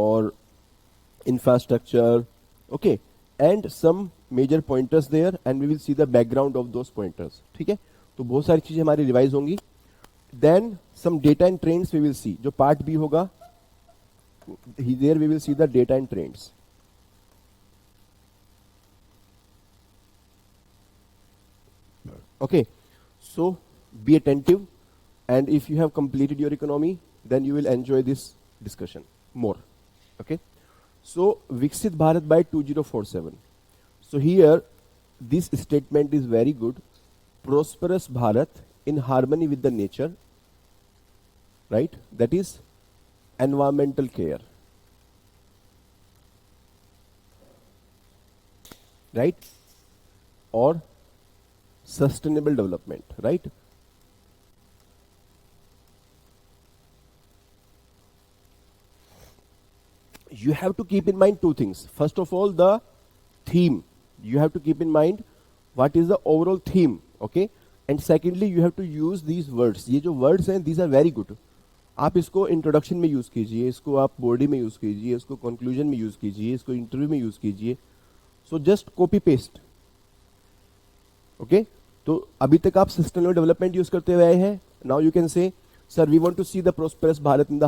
or infrastructure, okay, and some major pointers there, and we will see the background of those pointers. ठीक है, तो बहुत सारी चीजें हमारी revise होंगी. Then some data and trends we will see. जो part B होगा, there we will see the data and trends. Okay, so be attentive, and if you have completed your economy, then you will enjoy this discussion more. Okay, so Viksit Bharat by 2047. So here, this statement is very good. Prosperous Bharat in harmony with the nature, right? That is environmental care, right? Or sustainable development, right? You have to keep in mind two things. First of all, the theme. You have to keep in mind what is the overall theme, okay? And secondly, you have to use these words. ये जो words हैं, these are very good. आप इसको introduction में use कीजिए, इसको आप body में यूज कीजिए, इसको कंक्लूजन में यूज कीजिए, इसको इंटरव्यू में यूज कीजिए. So just copy paste. Okay, तो अभी तक आप सस्टेनेबल डेवलपमेंट यूज करते हुए आए हैं. Now you can say sir we want to see the prosperous Bharat in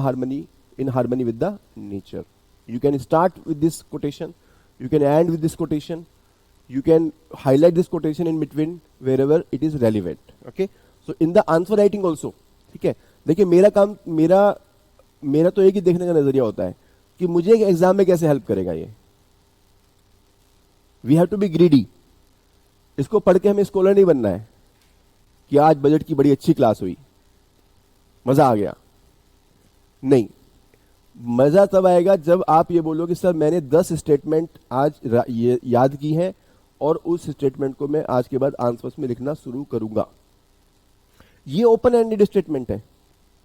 harmony with the nature. You can start with this quotation, you can end with this quotation, you can highlight this quotation in between wherever it is relevant. Okay, so in the answer writing also, ठीक है. देखिए मेरा काम, मेरा तो एक ही देखने का नजरिया होता है कि मुझे एग्जाम में कैसे हेल्प करेगा ये. We have to be greedy. इसको पढ़ के हमें स्कॉलर नहीं बनना है कि आज बजट की बड़ी अच्छी क्लास हुई, मजा आ गया. नहीं, मजा तब आएगा जब आप ये बोलो कि सर मैंने 10 स्टेटमेंट आज ये याद की हैं और उस स्टेटमेंट को मैं आज के बाद आंसर्स में लिखना शुरू करूंगा. ये ओपन एंडेड स्टेटमेंट है,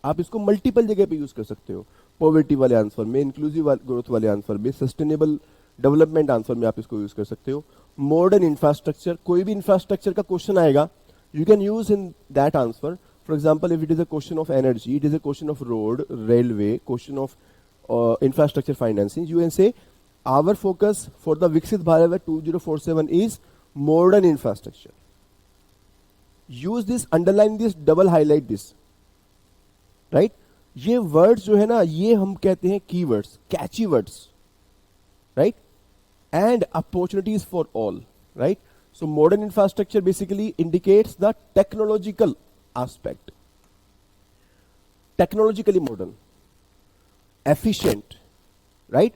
आप इसको मल्टीपल जगह पे यूज कर सकते हो. पॉवर्टी वाले आंसर में, इंक्लूसिव ग्रोथ वाले आंसर में, सस्टेनेबल डेवलपमेंट आंसर में आप इसको यूज कर सकते हो. मॉडर्न इंफ्रास्ट्रक्चर, कोई भी इंफ्रास्ट्रक्चर का क्वेश्चन आएगा, you can use in that answer. For example, if it is a question of energy, it is a question of road, railway, question of infrastructure financing, you can say our focus for the Viksit Bharat 2047 is modern infrastructure. Use this, underline this, double highlight this, right? ये words जो है ना, ये हम कहते हैं keywords, catchy words, right? And opportunities for all, right? So modern infrastructure basically indicates the technological aspect. Technologically modern, efficient, right?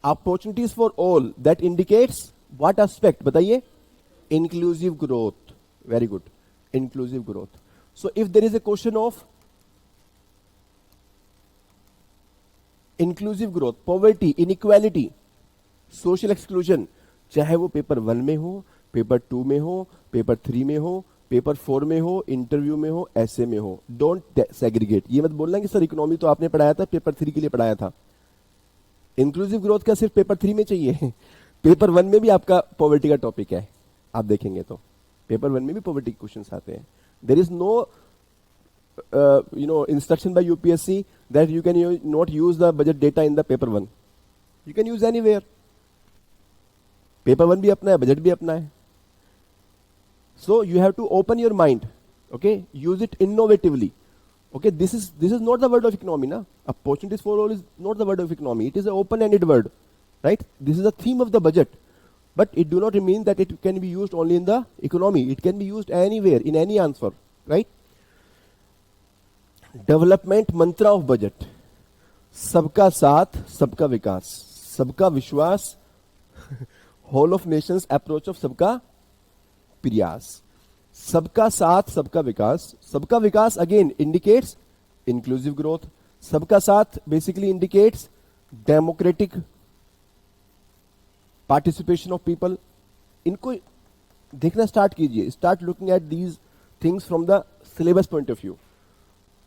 Opportunities for all, that indicates what aspect? बताइए. Inclusive growth. Very good. Inclusive growth. So if there is a question of inclusive growth, poverty, inequality, social exclusion, चाहे वो paper 1 में हो, paper 2 में हो, paper 3 में हो, paper 4 में हो, इंटरव्यू में हो, ऐसे में हो, डोंट सेग्रीगेट. ये मत बोलना कि सर इकोनॉमी तो आपने पढ़ाया था, पेपर 3 के लिए पढ़ाया था. इंक्लूसिव ग्रोथ का सिर्फ पेपर 3 में चाहिए. पेपर 1 में भी आपका पॉवर्टी का टॉपिक है, आप देखेंगे तो पेपर 1 में भी पॉवर्टी के क्वेश्चंस आते हैं. There is no instruction by UPSC that you can not use the budget data in the paper 1. You can use anywhere. Paper 1 भी अपना है, बजट भी अपना है. So you have to open your mind, okay? Use it innovatively, okay? This is not the word of economy, na? Opportunities for all is not the word of economy. It is an open-ended word, right? This is the theme of the budget, but it do not mean that it can be used only in the economy. It can be used anywhere, in any answer, right? Development mantra of budget: सबका साथ, सबका विकास, सबका विश्वास whole of nations approach of सबका प्रयास, सबका साथ सबका विकास. सबका विकास अगेन इंडिकेट्स इंक्लूसिव ग्रोथ. सबका साथ basically indicates democratic participation of people. इनको देखना स्टार्ट कीजिए, start looking at these things from the syllabus point of view.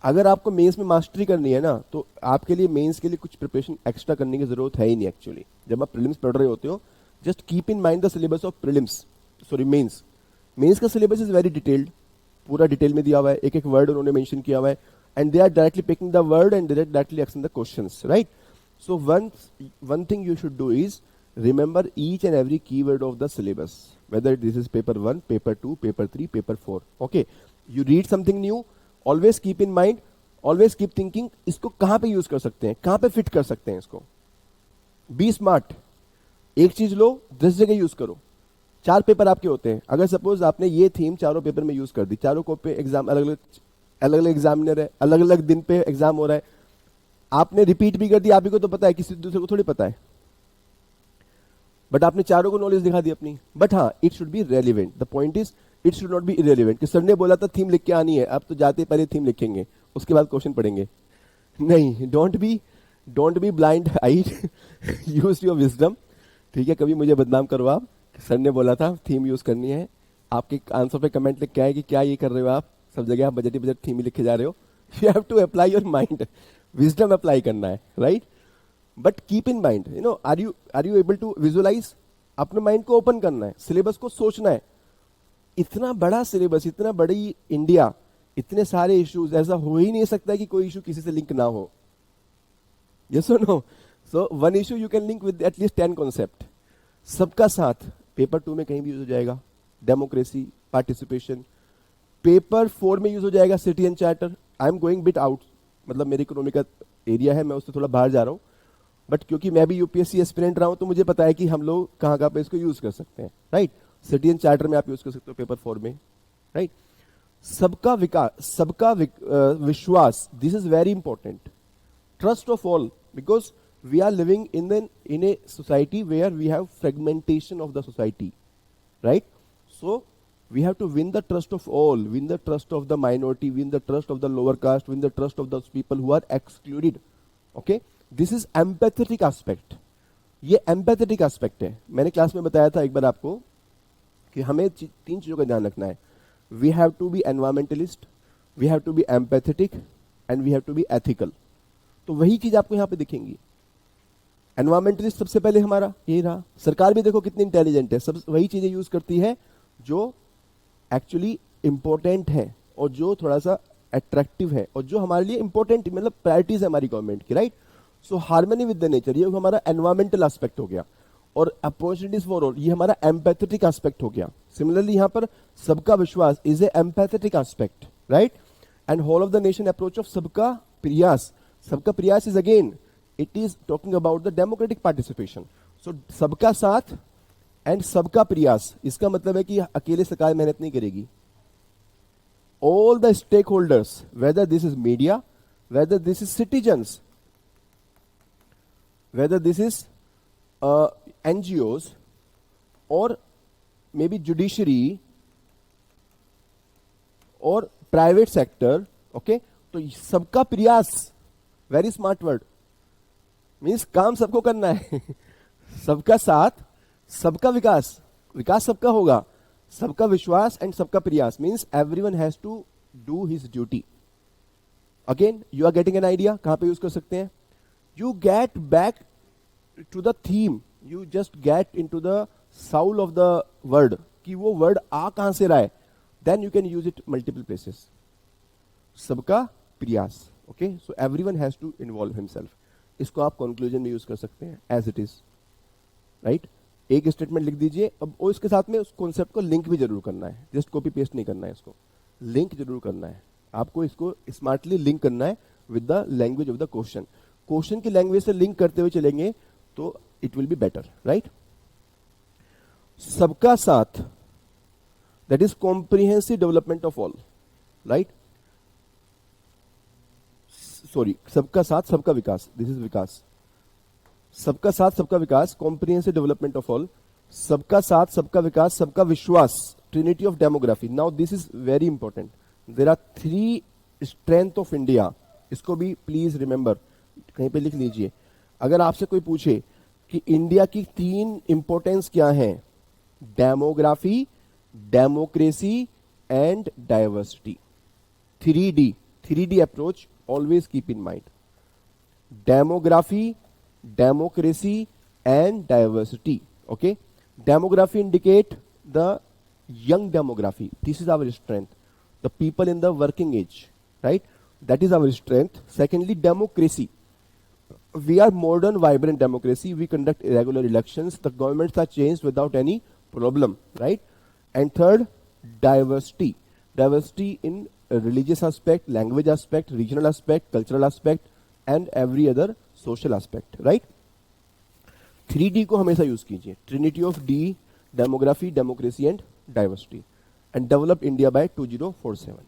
अगर आपको मेंस में मास्टरी करनी है ना, तो आपके लिए मेंस के लिए कुछ प्रिपरेशन एक्स्ट्रा करने की जरूरत है ही नहीं एक्चुअली. जब आप प्रीलिम्स पढ़ रहे होते हो, just keep in mind the syllabus of prelims, sorry mains. Mains का सिलेबस इज वेरी डिटेल्ड, पूरा डिटेल में दिया हुआ है, एक एक वर्ड उन्होंने मेंशन किया हुआ है, and they are directly picking the word and directly asking the questions, right. So one thing you should do is remember each and every keyword of the syllabus, whether this is paper 1, paper 2, paper 3, paper 4. Okay, you read something new, always keep in mind, always keep thinking इसको कहां पे use कर सकते हैं, कहां पे fit कर सकते हैं इसको. Be smart. एक चीज लो 10 जगह यूज करो. 4 पेपर आपके होते हैं. अगर सपोज आपने ये थीम चारों पेपर में यूज कर दी, चारों को पे एग्जाम अलग अलग एग्जामिनर है, अलग अलग दिन पे एग्जाम हो रहा है, आपने रिपीट भी कर दी, आप ही को तो पता है, किसी दूसरे को थोड़ी पता है, बट आपने चारों को नॉलेज दिखा दी अपनी. बट हाँ, it should be relevant. The point is it should not be irrelevant कि सर ने बोला था थीम लिख के आनी है, अब तो जाते पहले थीम लिखेंगे, उसके बाद क्वेश्चन पढ़ेंगे. नहीं, don't be blind eyed, use your wisdom. ठीक है, कभी मुझे बदनाम करो आप, सर ने बोला था थीम यूज करनी है, आपके आंसर पे कमेंट लिख के आए कि क्या ये कर रहे हो आप, सब जगह आप बजट थीम ही लिखे जा रहे हो. You have to apply your mind, wisdom apply करना है, right. But keep in mind, you know, are you able to visualize. अपने माइंड को ओपन करना है, सिलेबस को सोचना है. इतना बड़ा सिलेबस, इतना बड़ी इंडिया, इतने सारे इश्यूज, ऐसा हो ही नहीं सकता कि कोई इशू किसी से लिंक ना हो. यस और no. So one issue you can link with at least 10 concept. सबका साथ पेपर 2 में कहीं भी यूज हो जाएगा, डेमोक्रेसी, पार्टिसिपेशन. पेपर 4 में यूज हो जाएगा city and charter. I am going bit out, मतलब मेरी इकोनॉमी का एरिया है, मैं उससे थोड़ा बाहर जा रहा हूं, बट क्योंकि मैं भी यूपीएससी एस्पिरेंट रहा हूं, तो मुझे पता है कि हम लोग कहां पे इसको यूज कर सकते हैं, राइट. सिटी एंड चार्टर में आप यूज कर सकते हो पेपर 4 में, राइट. सबका विकास, सबका विश्वास, this is very important. Trust of all, because we are living in a society where we have fragmentation of the society, right. So we have to win the trust of all, win the trust of the minority, win the trust of the lower caste, win the trust of those people who are excluded. Okay, this is empathetic aspect. ये empathetic aspect है. मैंने class में बताया था एक बार आपको कि हमें 3 चीजों का ध्यान रखना है. We have to be environmentalist, we have to be empathetic, and we have to be ethical. तो वही चीज आपको यहाँ पे दिखेंगी. एनवायरमेंटलिस्ट सबसे पहले हमारा ये रहा. सरकार भी देखो कितनी इंटेलिजेंट है, सब वही चीजें यूज करती है जो एक्चुअली इंपॉर्टेंट है और जो थोड़ा सा अट्रैक्टिव है और जो हमारे लिए इंपॉर्टेंट, मतलब प्रायोरिटीज है हमारी गवर्नमेंट की, right. So harmony with the nature, ये हमारा एनवायरमेंटल एस्पेक्ट हो गया. और अपॉर्चुनिटीज फॉर ऑल, ये हमारा एम्पैथेटिक एस्पेक्ट हो गया. सिमिलरली यहां पर सबका विश्वास is a empathetic aspect, right. And whole of the nation approach of सबका प्रयास. सबका प्रयास is again, it is talking about the democratic participation. So सबका साथ एंड सबका प्रयास, इसका मतलब है कि अकेले सरकार मेहनत नहीं करेगी. All the stakeholders, whether this is media, whether this is citizens, whether this is NGOs और मे बी जुडिशरी और प्राइवेट सेक्टर. ओके, तो सबका प्रयास, वेरी स्मार्ट वर्ड, मीन्स काम सबको करना है. सबका साथ, सबका विकास, विकास सबका होगा, सबका विश्वास एंड सबका प्रयास means everyone has to do his duty. Again you are getting an idea कहां पे यूज कर सकते हैं. You get back to the theme, you just get into the soul of the word कि वो word आ कहां से रहा है, then you can use it multiple places. सबका प्रयास. Okay, so everyone has to involve himself. इसको आप कंक्लूजन में यूज कर सकते हैं एज इट इज, राइट. एक स्टेटमेंट लिख दीजिए. अब और इसके साथ में उस कॉन्सेप्ट को लिंक भी जरूर करना है, जस्ट कॉपी पेस्ट नहीं करना है, इसको लिंक जरूर करना है. आपको इसको स्मार्टली लिंक करना है with the language of the question. Question की लैंग्वेज से लिंक करते हुए चलेंगे तो it will be better, right. सबका साथ, that is comprehensive development of all, right. Sorry, सबका साथ सबका विकास, दिस इज विकास. सबका साथ सबका विकास, कॉम्प्रिहेंसिव डेवलपमेंट ऑफ ऑल. सबका साथ, सबका विकास, सबका विश्वास, trinity of demography. Now this is very important. There are 3 strength of India. इसको भी प्लीज रिमेंबर, कहीं पे लिख लीजिए. अगर आपसे कोई पूछे कि इंडिया की 3 इंपॉर्टेंस क्या है, demography, democracy and diversity. 3D approach always keep in mind. Demography, democracy and diversity. Okay, demography indicate the young demography. This is our strength, the people in the working age, right? That is our strength. Secondly, democracy. We are modern, vibrant democracy. We conduct irregular elections. The governments are changed without any problem, right? And third, diversity. Diversity in religious aspect, language aspect, regional aspect, cultural aspect, and every other social aspect, right? 3D को हमेशा use कीजिए. Trinity of D, demography, democracy and diversity, and develop India by 2047.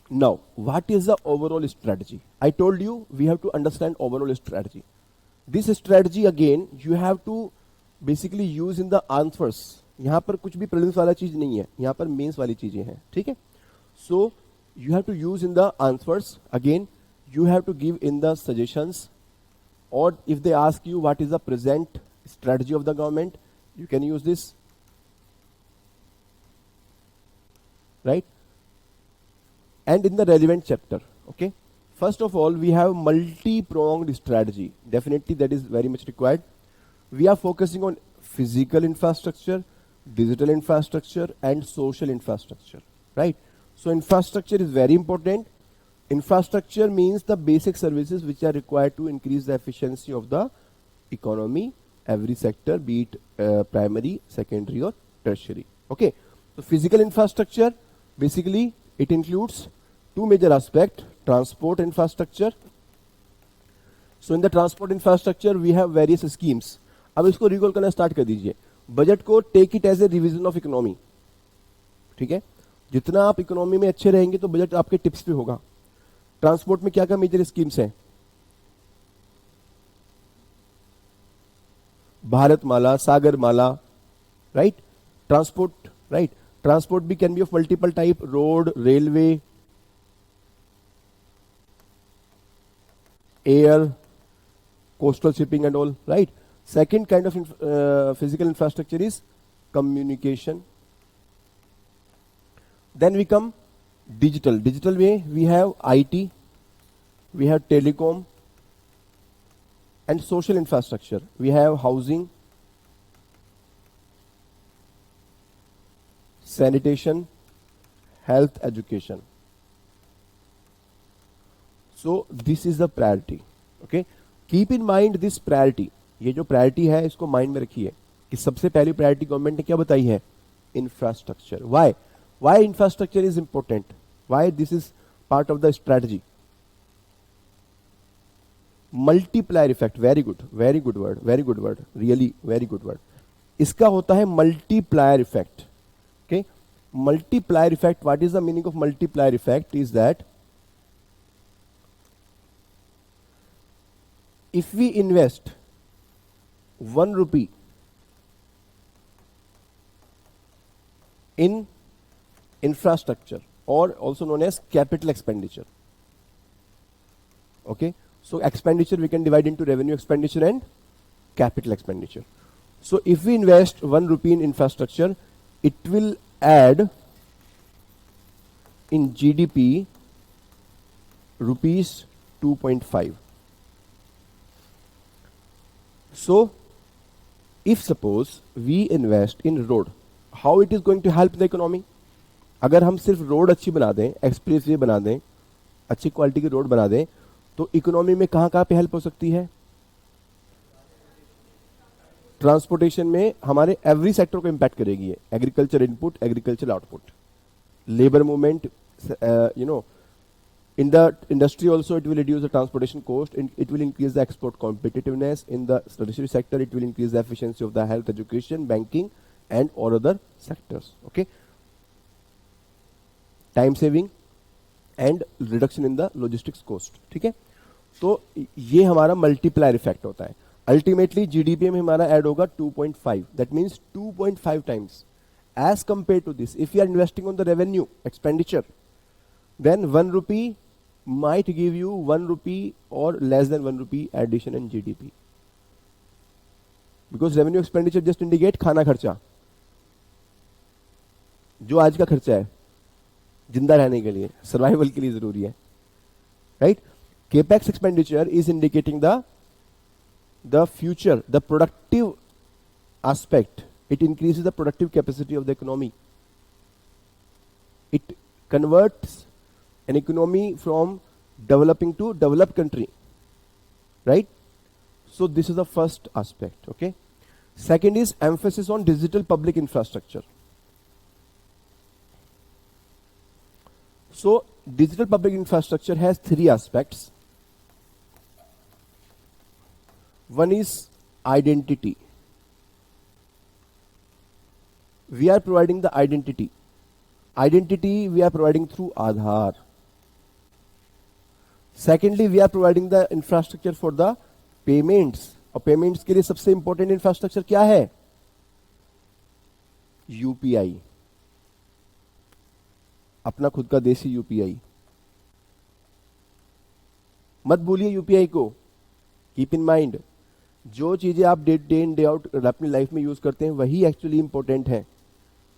Now, what is the overall strategy? I told you we have to understand overall strategy. This strategy again you have to basically use in the answers. यहाँ पर कुछ भी prelims वाला चीज नहीं है, यहाँ पर मेंस वाली चीजें हैं, ठीक है? So you have to use in the answers. Again, you have to give in the suggestions, or if they ask you what is the present strategy of the government, you can use this, right? And in the relevant chapter, okay? First of all, we have multi-pronged strategy. Definitely that is very much required. We are focusing on physical infrastructure, digital infrastructure and social infrastructure, right? So infrastructure is very important. Infrastructure means the basic services which are required to increase the efficiency of the economy, every sector, be it primary, secondary or tertiary. Okay. So physical infrastructure, basically it includes 2 major aspects, transport infrastructure. So in the transport infrastructure we have various schemes. अब इसको recall करना start कर दीजिए. Budget को take it as a revision of economy, ठीक है? जितना आप इकोनॉमी में अच्छे रहेंगे तो बजट आपके टिप्स पे होगा. ट्रांसपोर्ट में क्या क्या मेजर स्कीम्स हैं? भारत माला, सागर माला, राइट? Transport, right? ट्रांसपोर्ट भी can be of multiple type, road, railway, air, coastal shipping and all, right? Second kind of physical infrastructure is communication. Then we come digital. Digital way we have IT, we have telecom and social infrastructure. We have housing, sanitation, health, education. So this is the priority, okay? Keep in mind this priority. ये जो priority है इसको mind में रखिए कि सबसे पहली priority government ने क्या बताई है? Infrastructure. Why infrastructure is important? Why this is part of the strategy? Multiplier effect. Very good word, very good word, really very good word. इसका होता है multiplier effect. Okay, multiplier effect. What is the meaning of multiplier effect? Is that if we invest 1 rupee in infrastructure, or also known as capital expenditure, okay, so expenditure we can divide into revenue expenditure and capital expenditure. So if we invest 1 rupee in infrastructure, it will add in GDP rupees 2.5. So if suppose we invest in road, how it is going to help the economy? अगर हम सिर्फ road अच्छी बना दें, express way बना दें, अच्छी quality की रोड बना दें, तो इकोनॉमी में कहां कहां पे हेल्प हो सकती है? ट्रांसपोर्टेशन में हमारे एवरी सेक्टर को इंपैक्ट करेगी. Agriculture input, agriculture output, labour movement, you know, in the industry also it will reduce the transportation cost, and it will increase the export competitiveness. In the tertiary sector it will increase the efficiency of the health, education, banking and all other sectors. Okay, time saving and reduction in the logistics cost. ठीक है? तो ये हमारा multiplier effect होता है। Ultimately GDP में हमारा add होगा 2.5, that means 2.5 times as compare to this. If you are investing on the revenue expenditure, then 1 rupee might give you 1 rupee or less than 1 rupee addition in GDP. Because revenue expenditure just indicate खाना खर्चा, जो आज का खर्चा है जिंदा रहने के लिए, सर्वाइवल के लिए जरूरी है, right? Capex expenditure is indicating the future, the productive aspect. It increases the productive capacity of the economy. It converts an economy from developing to developed country, right? So this is the first aspect, okay? Second is emphasis on digital public infrastructure. So digital public infrastructure has 3 aspects. One is identity. We are providing the identity. Identity we are providing through Aadhaar. Secondly, we are providing the infrastructure for the payments. और payments के लिए सबसे important infrastructure क्या है? UPI, अपना खुद का देसी यूपीआई। मत भूलिए यूपीआई को, कीप इन माइंड, जो चीजें आप डे इन डे आउट अपनी लाइफ में यूज करते हैं वही एक्चुअली इंपॉर्टेंट है,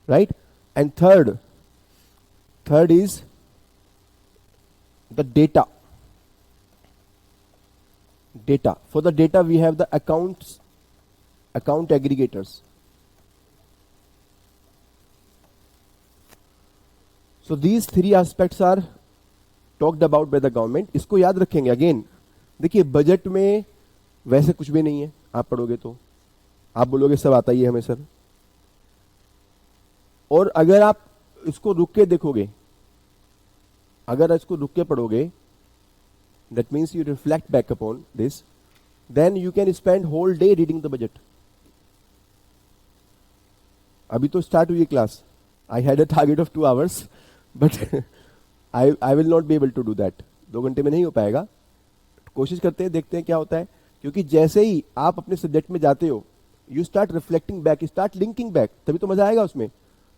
right? And third is the data. For the data we have the account aggregators. So these 3 aspects are talked about by the government. इसको याद रखेंगे. Again देखिए, बजट में वैसे कुछ भी नहीं है, आप पढ़ोगे तो आप बोलोगे सब आता ही है हमें सर, और अगर आप इसको रुक के देखोगे, अगर इसको रुक के पढ़ोगे, that means you reflect back upon this, then you can spend whole day reading the budget. अभी तो स्टार्ट हुई class, I had a target of 2 hours, but I will not be able to do that. 2 घंटे में नहीं हो पाएगा, कोशिश करते हैं, देखते हैं क्या होता है, क्योंकि जैसे ही आप अपने सब्जेक्ट में जाते हो, you start reflecting back, start linking back, तभी तो मजा आएगा उसमें,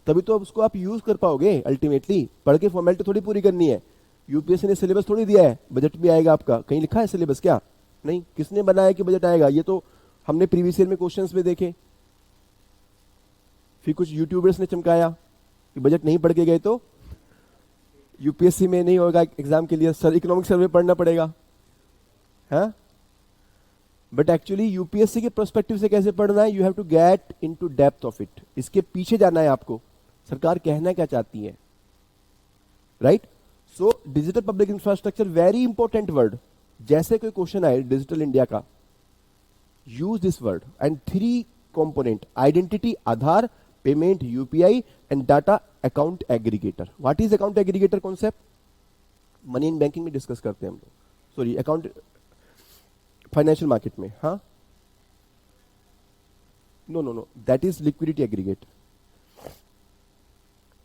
तभी तो उसको आप यूज कर पाओगे अल्टीमेटली। पढ़ के फॉर्मेलिटी थोड़ी पूरी करनी है, यूपीएससी ने सिलेबस थोड़ी दिया है, बजट भी आएगा आपका, कहीं लिखा है सिलेबस? क्या नहीं, किसने बनाया कि बजट आएगा? ये तो हमने प्रीवियस ईयर में क्वेश्चंस में देखे, फिर कुछ यूट्यूबर्स ने चमकाया कि बजट नहीं पढ़ के गए तो यूपीएससी में नहीं होगा एग्जाम के लिए, सर इकोनॉमिक सर्वे पढ़ना पड़ेगा, हाँ? बट एक्चुअली यूपीएससी के पर्सपेक्टिव से कैसे पढ़ना है? You have to get into depth of it, इसके पीछे जाना है आपको, सरकार कहना क्या चाहती है, right? So digital public infrastructure very important word, जैसे कोई क्वेश्चन आए डिजिटल इंडिया का, use this word and 3 component, identity Aadhaar, payment UPI and data account aggregator. What is account aggregator concept? Money in banking में discuss करते हैं हम लोग, sorry account financial market में, हाँ? No, that is liquidity aggregate.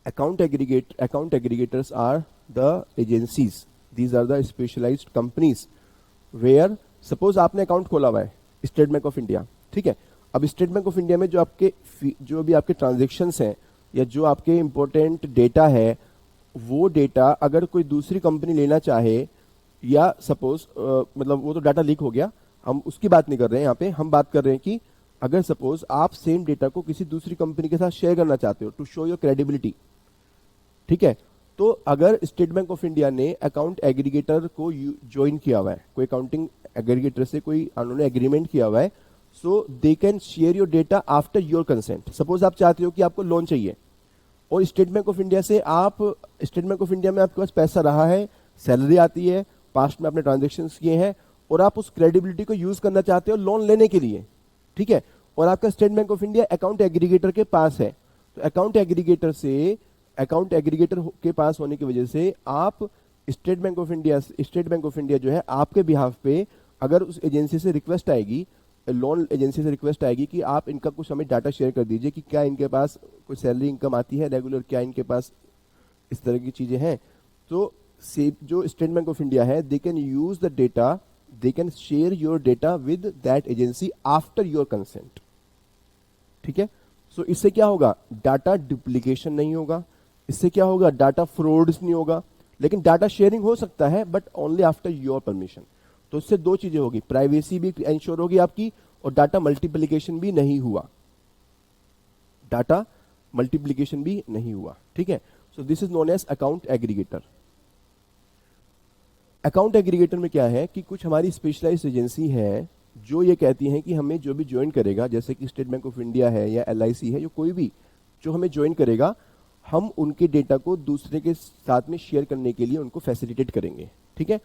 Account aggregators are the agencies. These are the specialized companies where suppose आपने account खोला हुआ है स्टेट बैंक ऑफ इंडिया, ठीक है? अब स्टेट बैंक ऑफ इंडिया में जो भी आपके ट्रांजेक्शन्स हैं या जो आपके इंपॉर्टेंट डेटा है, वो डेटा अगर कोई दूसरी कंपनी लेना चाहे, या सपोज मतलब वो तो डाटा लीक हो गया, हम उसकी बात नहीं कर रहे हैं यहाँ पे, हम बात कर रहे हैं कि अगर सपोज आप सेम डेटा को किसी दूसरी कंपनी के साथ शेयर करना चाहते हो टू शो योर क्रेडिबिलिटी, ठीक है? तो अगर स्टेट बैंक ऑफ इंडिया ने अकाउंट एग्रीगेटर को ज्वाइन किया हुआ है, कोई अकाउंटिंग एग्रीगेटर से कोई उन्होंने एग्रीमेंट किया हुआ है, so they can share your data after your consent. Suppose आप चाहते हो कि आपको लोन चाहिए और स्टेट बैंक ऑफ इंडिया से स्टेट बैंक ऑफ इंडिया में आपके पास पैसा रहा है, सैलरी आती है, पास्ट में आपने ट्रांजेक्शन किए हैं, और आप उस क्रेडिबिलिटी को यूज करना चाहते हो लोन लेने के लिए, ठीक है? और आपका state Bank of India account aggregator के पास है, तो अकाउंट एग्रीगेटर के पास होने की वजह से आप स्टेट बैंक ऑफ इंडिया जो है आपके बिहाफ पे, अगर उस एजेंसी से रिक्वेस्ट आएगी, लोन एजेंसी से रिक्वेस्ट आएगी कि आप इनका कुछ हमें डाटा शेयर कर दीजिए कि क्या इनके पास कोई सैलरी इनकम आती है रेगुलर, क्या इनके पास इस तरह की चीजें हैं, तो जो स्टेट बैंक ऑफ इंडिया है, they can use the data they can share your data with that agency after your consent. ठीक है, सो इससे क्या होगा, डाटा डुप्लीकेशन नहीं होगा, इससे क्या होगा, डाटा फ्रॉड्स नहीं होगा, लेकिन डाटा शेयरिंग हो सकता है but only after your permission. तो इससे दो चीजें होगी, प्राइवेसी भी इंश्योर होगी आपकी और डाटा मल्टीप्लिकेशन भी नहीं हुआ, डाटा मल्टीप्लिकेशन भी नहीं हुआ. ठीक है, so this is known as account aggregator. Account aggregator में क्या है कि कुछ हमारी स्पेशलाइज्ड एजेंसी है जो ये कहती हैं कि हमें जो भी ज्वाइन करेगा, जैसे कि स्टेट बैंक ऑफ इंडिया है या LIC है, जो कोई भी जो हमें ज्वाइन करेगा, हम उनके डेटा को दूसरे के साथ में शेयर करने के लिए उनको फैसिलिटेट करेंगे. ठीक है,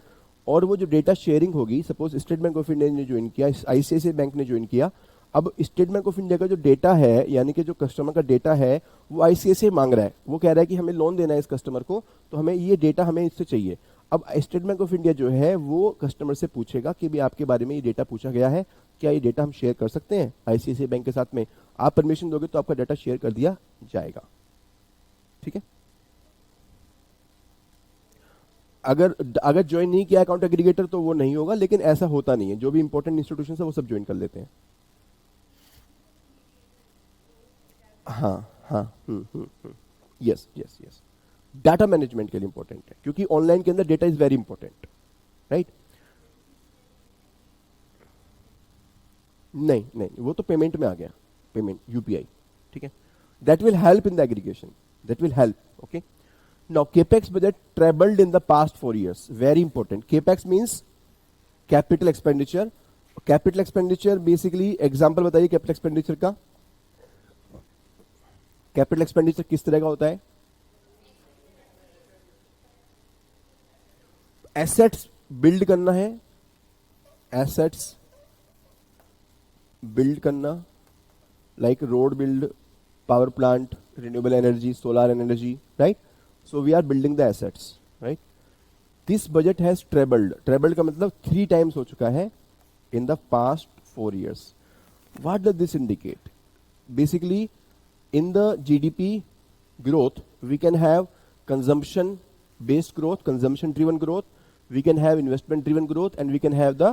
और वो जो डेटा शेयरिंग होगी, suppose state Bank of India ने ज्वाइन किया, ICICI बैंक ने ज्वाइन किया, अब स्टेट बैंक ऑफ इंडिया का जो डेटा है, यानी कि जो कस्टमर का डेटा है, वो ICICI मांग रहा है, वो कह रहा है कि हमें लोन देना है इस कस्टमर को, तो हमें ये डेटा हमें इससे चाहिए. अब स्टेट बैंक ऑफ इंडिया जो है वो कस्टमर से पूछेगा कि भी आपके बारे में ये डेटा पूछा गया है, क्या ये डेटा हम शेयर कर सकते हैं ICICI बैंक के साथ में, आप परमिशन दोगे तो आपका डेटा शेयर कर दिया जाएगा. ठीक है, अगर ज्वाइन नहीं किया अकाउंट एग्रीगेटर तो वो नहीं होगा, लेकिन ऐसा होता नहीं है, जो भी इंपॉर्टेंट इंस्टीट्यूशन है वो सब ज्वाइन कर लेते हैं. हाँ, yes yes yes, data management के लिए इंपॉर्टेंट है, क्योंकि ऑनलाइन के अंदर data is very important, right. नहीं, वो तो पेमेंट में आ गया, पेमेंट UPI. ठीक है, that will help in the aggregation, that will help. Okay, now capex budget trebled in the past 4 years, very important. Capex means capital expenditure. Capital expenditure basically, example बताइए capital expenditure का. Capital expenditure किस तरह का होता है, assets build करना है, assets build करना, like road build, power plant, renewable energy, solar energy, right. So we are building the assets, right. This budget has ट्रेबल्ड. ट्रेबल्ड का मतलब 3 times हो चुका है in the past 4 years. What does this indicate, basically in the GDP growth we can have consumption based growth, consumption driven growth, we can have investment driven growth and we can have the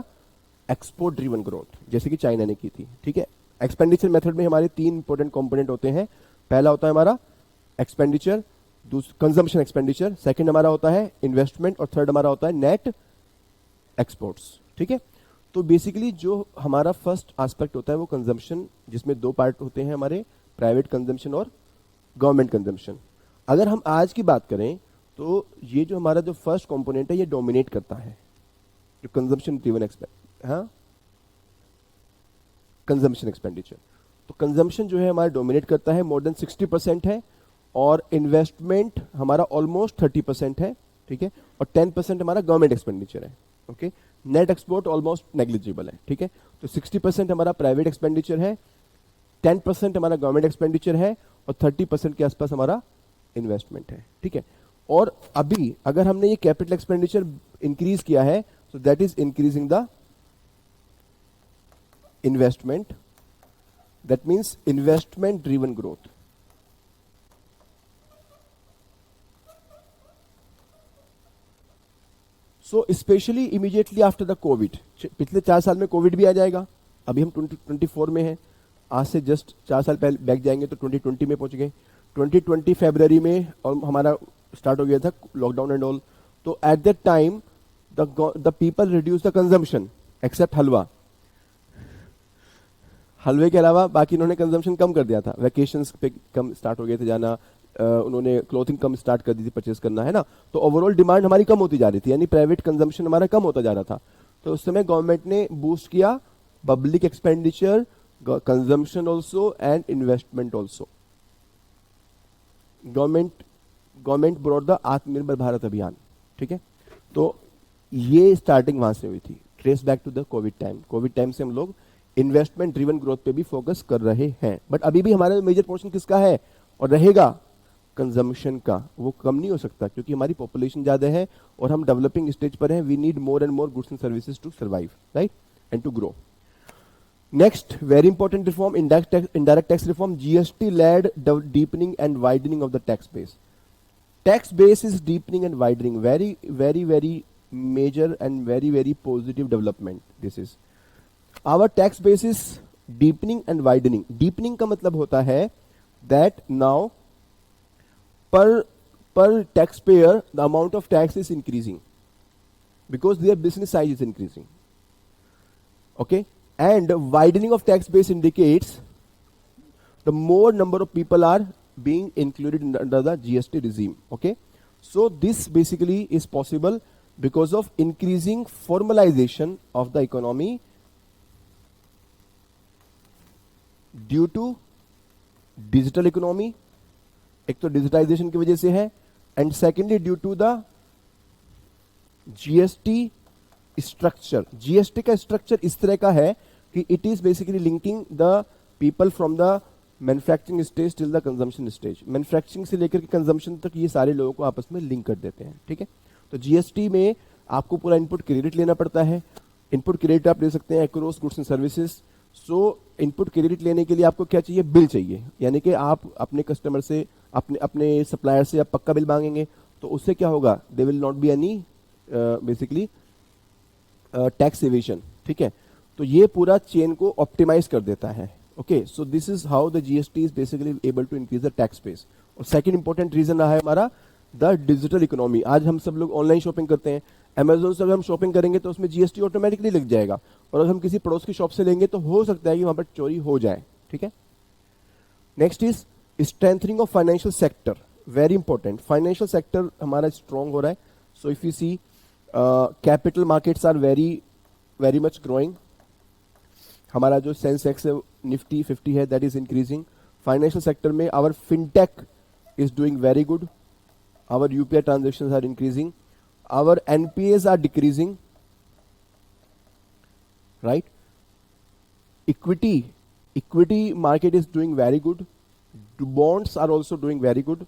export driven growth, जैसे कि China ने की थी. ठीक है, expenditure method में हमारे 3 important component होते हैं. पहला होता है हमारा एक्सपेंडिचर, कंजम्पशन एक्सपेंडिचर, सेकंड हमारा होता है इन्वेस्टमेंट और थर्ड हमारा होता है नेट एक्सपोर्ट्स. ठीक है, तो बेसिकली जो हमारा फर्स्ट एस्पेक्ट होता है वो कंजम्पशन, जिसमें 2 पार्ट होते हैं हमारे, प्राइवेट कंजम्पशन और गवर्नमेंट कंजम्पशन. अगर हम आज की बात करें तो ये जो हमारा जो फर्स्ट कंपोनेंट है ये डोमिनेट करता है, जो कंजम्पशन ड्रिवन कंजम्पशन एक्सपेंडिचर. तो कंजम्पशन जो है हमारा डोमिनेट करता है, मोर देन 60% है, और इन्वेस्टमेंट हमारा ऑलमोस्ट 30% है. ठीक है, और 10% हमारा गवर्नमेंट एक्सपेंडिचर है. Okay, net export almost negligible है. ठीक है, तो 60% हमारा प्राइवेट एक्सपेंडिचर है, 10% हमारा गवर्नमेंट एक्सपेंडिचर है और 30% के आसपास हमारा इन्वेस्टमेंट है. ठीक है, और अभी अगर हमने ये कैपिटल एक्सपेंडिचर इंक्रीज किया है, so that is increasing the investment, that means investment driven growth. So specially immediately after the Covid, पिछले 4 साल में कोविड भी आ जाएगा, अभी हम 2024 में हैं, आज से जस्ट 4 साल पहले बैक जाएंगे तो 2020 में पहुंच गए. 2020 फरवरी में और हमारा स्टार्ट हो गया था लॉकडाउन एंड ऑल. तो at that time the people reduce the consumption except halwa. हलवे के अलावा बाकी इन्होंने कंजम्पशन कम कर दिया था. वैकेशंस पे कम स्टार्ट हो गए थे जाना, उन्होंने क्लोथिंग कम स्टार्ट कर दी थी परचेज करना, है ना. तो ओवरऑल डिमांड हमारी कम होती जा रही थी, यानी प्राइवेट कंजम्पशन हमारा कम होता जा रहा था. तो उस समय गवर्नमेंट ने बूस्ट किया public expenditure, consumption also and investment also. Government brought the आत्मनिर्भर भारत अभियान. ठीक है, तो ये स्टार्टिंग वहां से हुई थी. Trace back to the COVID time. COVID time से हम लोग इन्वेस्टमेंट ड्रिवन ग्रोथ पे भी फोकस कर रहे हैं, बट अभी भी हमारा मेजर पोर्शन किसका है और रहेगा, कंजम्पशन का. वो कम नहीं हो सकता क्योंकि हमारी पॉपुलेशन ज्यादा है और हम डेवलपिंग स्टेज पर हैं. We need more and more goods and services to survive, right, and to grow. Next, very important reform, indirect tax reform. GST led deepening and widening of the tax base. Tax base is deepening and widening. Very, very, very major and very very positive development. This is our tax base is deepening and widening. Deepening का मतलब होता है that now per taxpayer the amount of tax is increasing because their business size is increasing. Okay, and widening of tax base indicates the more number of people are being included under the GST regime. Okay, so this basically is possible because of increasing formalization of the economy due to digital economy. एक तो digitisation की वजह से है, and secondly due to the GST structure. GST का structure इस तरह का है कि it is basically linking the people from the manufacturing stage till the consumption stage. Manufacturing से लेकर के कंजम्पशन तक ये सारे लोगों को आपस में लिंक कर देते हैं. ठीक है, तो जीएसटी में आपको पूरा इनपुट क्रेडिट लेना पड़ता है. इनपुट क्रेडिट आप ले सकते हैं across goods and services. So input credit लेने के लिए आपको क्या चाहिए? बिल चाहिए. यानी कि आप अपने कस्टमर से, अपने सप्लायर से आप पक्का बिल मांगेंगे, तो उससे क्या होगा? दे will not be any basically tax aviation. ठीक है, तो ये पूरा चेन को ऑप्टिमाइज कर देता है. Okay, so this is how the GST is basically able to increase the tax base. और सेकंड इंपॉर्टेंट रीजन रहा है हमारा द डिजिटल इकोनॉमी. आज हम सब लोग ऑनलाइन शॉपिंग करते हैं. अमेजोन से अगर हम शॉपिंग करेंगे तो उसमें जीएसटी ऑटोमेटिकली लग जाएगा, और अगर हम किसी पड़ोस की शॉप से लेंगे तो हो सकता है कि वहां पर चोरी हो जाए. ठीक है, next is strengthening of financial sector. Very important. Financial sector हमारा स्ट्रांग हो रहा है. So if you see capital markets are very very much growing. हमारा जो सेंसेक्स है, निफ्टी 50 है, that is increasing. Financial sector में our fintech is doing very good. Our UPI transactions are increasing. Our NPAs are decreasing, right? Equity market is doing very good. The bonds are also doing very good.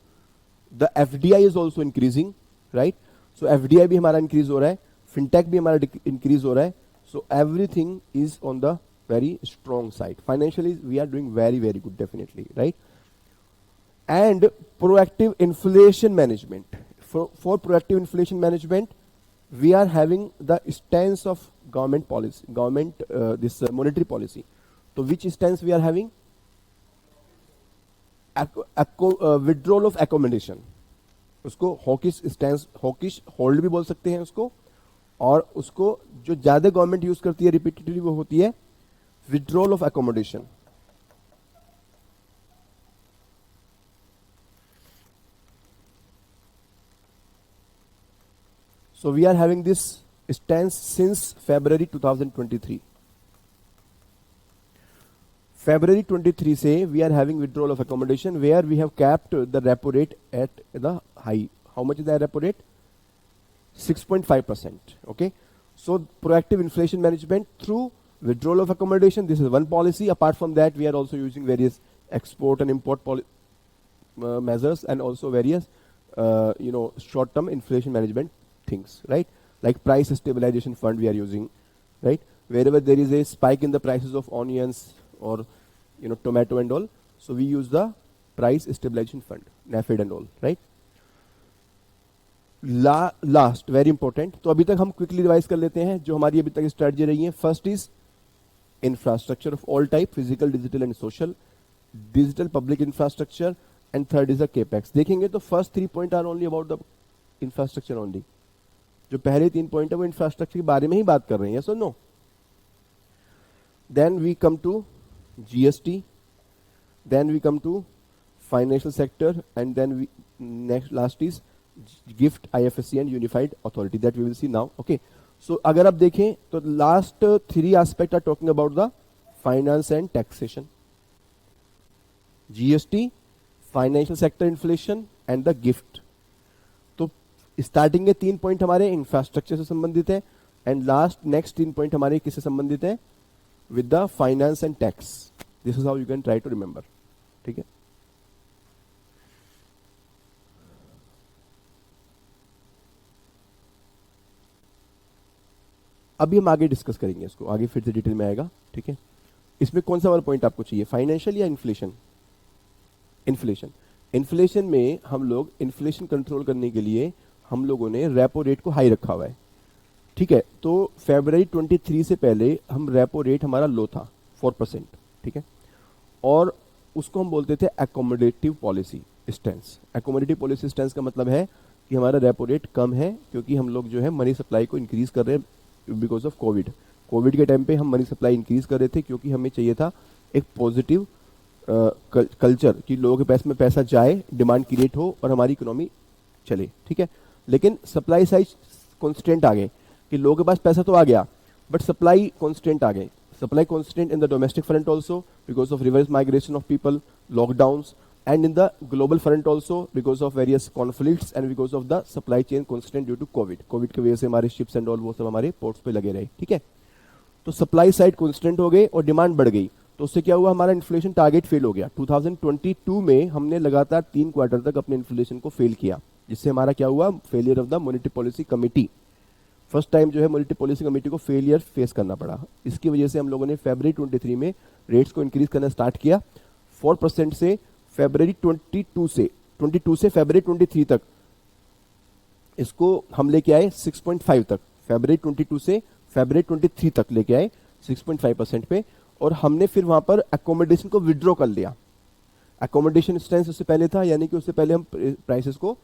The FDI is also increasing, right? So FDI भी हमारा increase हो रहा है, fintech भी हमारा increase हो रहा है. So everything is on the very strong side. Financially, we are doing very very good, definitely, right? And proactive inflation management. For proactive inflation management, we are having the stance of government policy, this monetary policy. So which stance we are having? Withdrawal of accommodation. उसको hawkish stance, hawkish hold भी बोल सकते हैं उसको, और उसको जो ज्यादा गवर्नमेंट यूज करती है रिपीटेडली वो होती है withdrawal of accommodation. So we are having this stance since February 2023. February 23 से we are having withdrawal of accommodation, where we have capped the repo rate at the high. How much is the repo rate? 6.5%. Okay. So proactive inflation management through withdrawal of accommodation. This is one policy. Apart from that, we are also using various export and import measures, and also various short-term inflation management things, right? Like price stabilization fund we are using, right? Wherever there is a spike in the prices of onions or tomato and all, so we use the price stabilization fund, NAFED and all, right? Last, very important. तो अभी तक हम quickly revise कर लेते हैं जो हमारी अभी तक स्ट्रेटजी रही है. First is infrastructure of all type, physical, digital and social. Digital public infrastructure, and third is the capex. देखेंगे तो first 3 point are only about the infrastructure only. जो पहले 3 पॉइंट है वो इंफ्रास्ट्रक्चर के बारे में ही बात कर रहे हैं. So no, then we come to GST, then we come to financial sector, and then we next last is GIFT, IFSC and unified authority. That we will see now. Okay, so अगर आप देखें तो last 3 aspect are talking about the finance and taxation. GST, financial sector inflation and the GIFT. Starting के 3 point हमारे infrastructure से संबंधित है, and last next 3 point हमारे किससे संबंधित है? With the finance and tax. This is how you can try to remember. ठीक है, अभी हम आगे डिस्कस करेंगे इसको, आगे फिर से डिटेल में आएगा. ठीक है, इसमें कौन सा वाला पॉइंट आपको चाहिए, फाइनेंशियल या इन्फ्लेशन? इन्फ्लेशन में हम लोग इन्फ्लेशन कंट्रोल करने के लिए हम लोगों ने रेपो रेट को हाई रखा हुआ है. ठीक है, तो फरवरी 23 से पहले हम रेपो रेट हमारा लो था 4%, ठीक है, और उसको हम बोलते थे accommodative policy stance. Accommodative policy stance का मतलब है कि हमारा रेपो रेट कम है क्योंकि हम लोग जो है मनी सप्लाई को इंक्रीज कर रहे हैं बिकॉज ऑफ कोविड के टाइम पे हम मनी सप्लाई इंक्रीज कर रहे थे क्योंकि हमें चाहिए था एक पॉजिटिव कल्चर कि लोगों के पास में पैसा जाए, डिमांड क्रिएट हो और हमारी इकोनॉमी चले, ठीक है। लेकिन सप्लाई साइड कॉन्स्टेंट आ गए कि लोगों के पास पैसा तो आ गया बट सप्लाई कॉन्स्टेंट आ गए। Supply constant in the domestic front also because of reverse migration of people, lockdowns, and in the global front also because of various conflicts and because of the supply chain constant due to Covid की वजह से हमारे ships and all वो सब हमारे ports पे लगे रहे, ठीक है। तो सप्लाई साइड कांस्टेंट हो गई और डिमांड बढ़ गई, तो उससे क्या हुआ, हमारा इन्फ्लेशन टारगेट फेल हो गया। 2022 में हमने लगातार 3 क्वार्टर तक अपने इन्फ्लेशन को फेल किया, जिससे हमारा क्या हुआ, failure of the monetary policy committee. First time जो है मॉनेटरी पॉलिसी कमेटी को फेलियर फेस करना पड़ा। इसकी वजह से हम लोगों ने फरवरी 23 में रेट्स को इंक्रीज करना स्टार्ट किया 4% से फरवरी 22 से फरवरी 23 तक इसको हम लेके आए 6.5 तक। फरवरी 22 से फरवरी 23 तक लेके आए 6.5% पे, और हमने फिर वहां पर अकोमोडेशन को विड्रॉ कर लिया। अकोमोडेशन स्टैंस उससे पहले था, यानी कि उससे पहले हम प्राइसेस को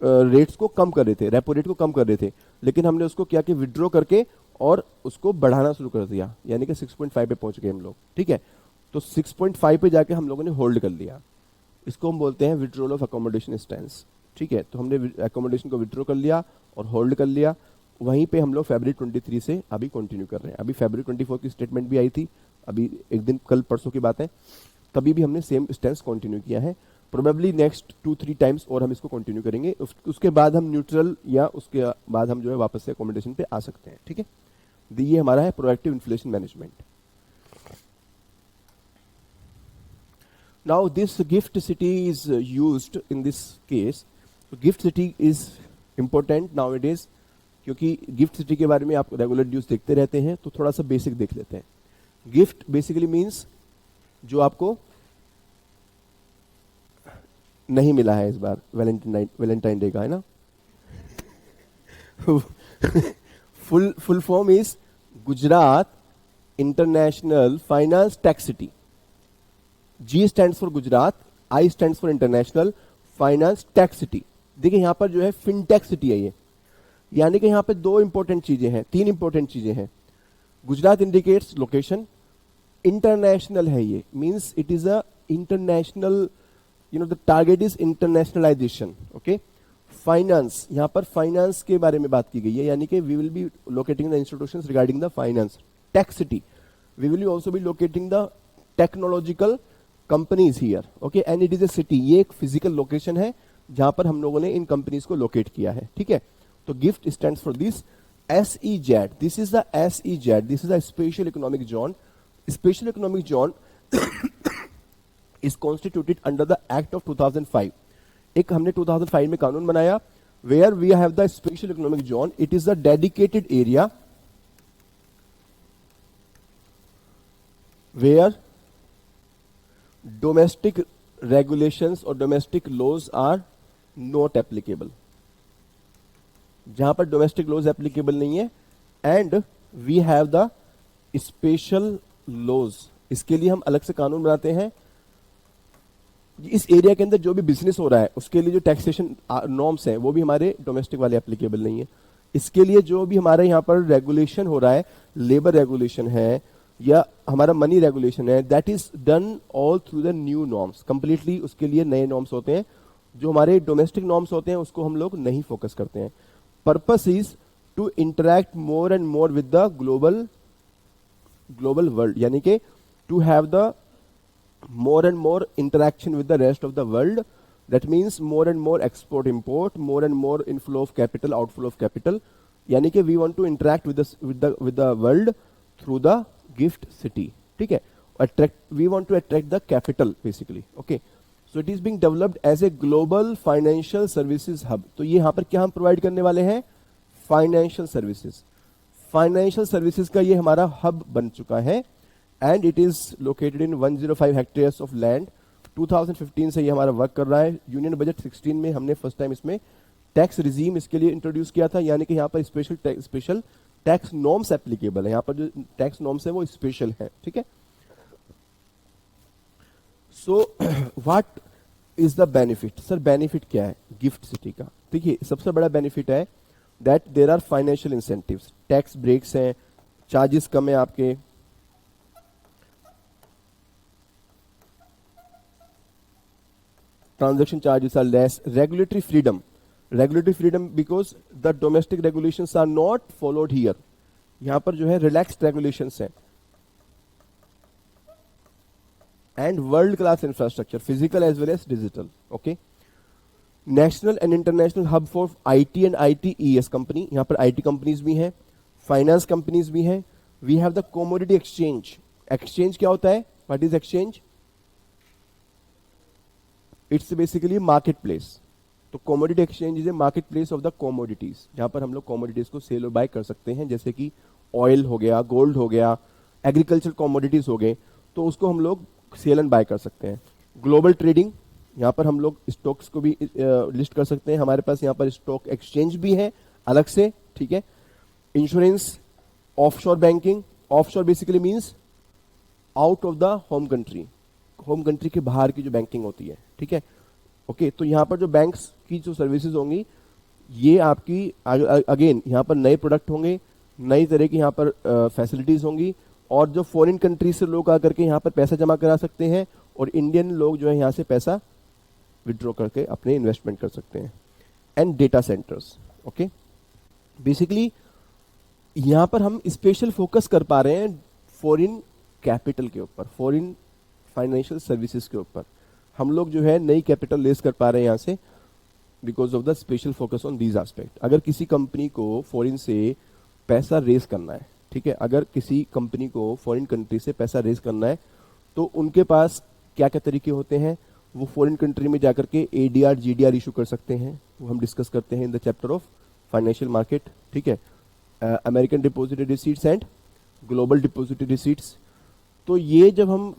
रेट्स को कम कर रहे थे, रेपो रेट को कम कर रहे थे, लेकिन हमने उसको क्या कि विड्रॉ करके और उसको बढ़ाना शुरू कर दिया, यानी कि 6.5 पे पहुंच गए हम लोग, ठीक है। तो 6.5 पे जाके हम लोगों ने होल्ड कर लिया, इसको हम बोलते हैं विड्रॉल ऑफ अकोमोडेशन स्टैंस, ठीक है। तो हमने अकोमोडेशन को विड्रॉ कर लिया और होल्ड कर लिया, वहीं पे हम लोग फरवरी 23 से अभी कंटिन्यू कर रहे हैं। अभी फरवरी 24 की स्टेटमेंट भी आई थी, अभी एक दिन कल परसों की बात है, तभी भी हमने सेम स्टैंस कंटिन्यू किया है। प्रोबेबली नेक्स्ट 2-3 टाइम्स और हम इसको कंटिन्यू करेंगे, उसके बाद हम न्यूट्रल या उसके बाद हम जो है वापस से अकोमोडेशन पे आ सकते हैं, ठीक है। ये हमारा है proactive inflation management. Now this gift city is used in this case. So gift city is important nowadays क्योंकि गिफ्ट सिटी के बारे में आप रेगुलर न्यूज देखते रहते हैं, तो थोड़ा सा बेसिक देख लेते हैं। गिफ्ट बेसिकली मीन्स जो आपको नहीं मिला है इस बार वैलेंटाइन डे का, है ना। Full form is Gujarat international finance tax city. G stands for Gujarat, I stands for international finance tax city. देखिए यहां पर जो है फिनटेक सिटी है ये, यानी कि यहां पे 2 इंपॉर्टेंट चीजें हैं, 3 इंपॉर्टेंट चीजें हैं। गुजरात इंडिकेट्स लोकेशन, इंटरनेशनल है ये, means it is a international, you know the target is internationalisation, okay. Finance, यहां पर फाइनेंस के बारे में बात की गई है, यानी कि we will be locating the institutions regarding the finance. Tax city, we will also be locating the technological companies here, okay, and it is a city. ये एक फिजिकल लोकेशन है जहां पर हम लोगों ने इन कंपनीज को लोकेट किया है, ठीक है। तो GIFT stands for this SEZ, this is the SEZ, this is a special economic zone. Special economic zone is constituted under the act of 2005। एक हमने 2005 में कानून बनाया, where we have the special economic zone. It is the dedicated area where domestic regulations और domestic laws are not applicable, जहां पर domestic laws applicable नहीं है, and we have the special laws. इसके लिए हम अलग से कानून बनाते हैं। इस एरिया के अंदर जो भी बिजनेस हो रहा है उसके लिए जो टैक्सेशन नॉर्म्स हैं वो भी हमारे डोमेस्टिक वाले एप्लीकेबल नहीं है। इसके लिए जो भी हमारे यहाँ पर रेगुलेशन हो रहा है, लेबर रेगुलेशन है या हमारा मनी रेगुलेशन है, that is done all through the new norms. Completely उसके लिए नए नॉर्म्स होते हैं। जो हमारे डोमेस्टिक नॉर्म्स होते हैं उसको हम लोग नहीं फोकस करते हैं। Purpose is to interact more and more with the global world, यानी कि to have the more and more interaction with the rest of the world. That means more and more export import, more and more inflow of capital, outflow of capital. यानी कि we want to interact with the world through the gift city, ठीक है। We want to attract the capital basically, okay. So it is being developed as a global financial services hub. तो ये यहाँ पर क्या हम प्रोवाइड करने वाले हैं, फाइनेंशियल सर्विसेज। फाइनेंशियल सर्विसेज का ये हमारा हब बन चुका है, and it is located in 105 hectares of land. 2015 से ये हमारा वर्क कर रहा है। यूनियन बजट 16 में हमने फर्स्ट टाइम इसमें टैक्स रिजीम इसके लिए इंट्रोड्यूस किया था, यानी कि यहाँ पर स्पेशल टैक्स नॉर्म्स एप्लीकेबल है, यहाँ पर जो टैक्स नॉर्म्स है वो स्पेशल है, ठीक है। So what is the benefit, sir benefit क्या है गिफ्ट सिटी का? देखिए सबसे बड़ा बेनिफिट है that there are financial incentives, tax breaks हैं, चार्जेस कम है आपके, transaction charges are less, regulatory freedom because the domestic regulations are not followed here, यहां पर जो है relaxed regulations हैं, and world class infrastructure physical as well as digital, okay, national and international hub for IT and ITES company, यहां पर IT companies भी हैं, finance companies भी हैं, we have the commodity exchange क्या होता है, what is exchange? It's basically market place, तो commodity exchange is a market place of the commodities, जहां पर हम लोग कॉमोडिटीज को सेल और बाय कर सकते हैं, जैसे कि ऑयल हो गया, गोल्ड हो गया, एग्रीकल्चर कॉमोडिटीज हो गए, तो उसको हम लोग सेल एंड बाय कर सकते हैं। ग्लोबल ट्रेडिंग, यहाँ पर हम लोग स्टॉक्स को भी लिस्ट कर सकते हैं, हमारे पास यहाँ पर स्टॉक एक्सचेंज भी है अलग से, ठीक है। Insurance, offshore banking, offshore basically means out of the home country के बाहर की जो बैंकिंग होती है, ठीक है, ओके। तो यहाँ पर जो बैंक्स की जो सर्विसेज होंगी ये आपकी अगेन यहाँ पर नए प्रोडक्ट होंगे, नई तरह की यहाँ पर फैसिलिटीज होंगी, और जो फॉरेन कंट्री से लोग आकर के यहाँ पर पैसा जमा करा सकते हैं, और इंडियन लोग जो है यहाँ से पैसा विड्रॉ करके अपने इन्वेस्टमेंट कर सकते हैं। And data centres, okay, basically यहाँ पर हम स्पेशल फोकस कर पा रहे हैं फॉरेन कैपिटल के ऊपर, फॉरेन फाइनेंशियल सर्विसेज के ऊपर हम लोग जो है नई कैपिटल रेज कर पा रहे हैं यहाँ से, because of the special focus on these aspect. अगर किसी कंपनी को फॉरेन से पैसा रेज करना है, ठीक है, अगर किसी कंपनी को फॉरेन कंट्री से पैसा रेज करना है तो उनके पास क्या क्या तरीके होते हैं, वो फॉरेन कंट्री में जाकर के ADR GDR इशू कर सकते हैं, वो हम डिस्कस करते हैं in the chapter of financial market, ठीक है। American depository receipts and global depository receipts, तो ये जब हम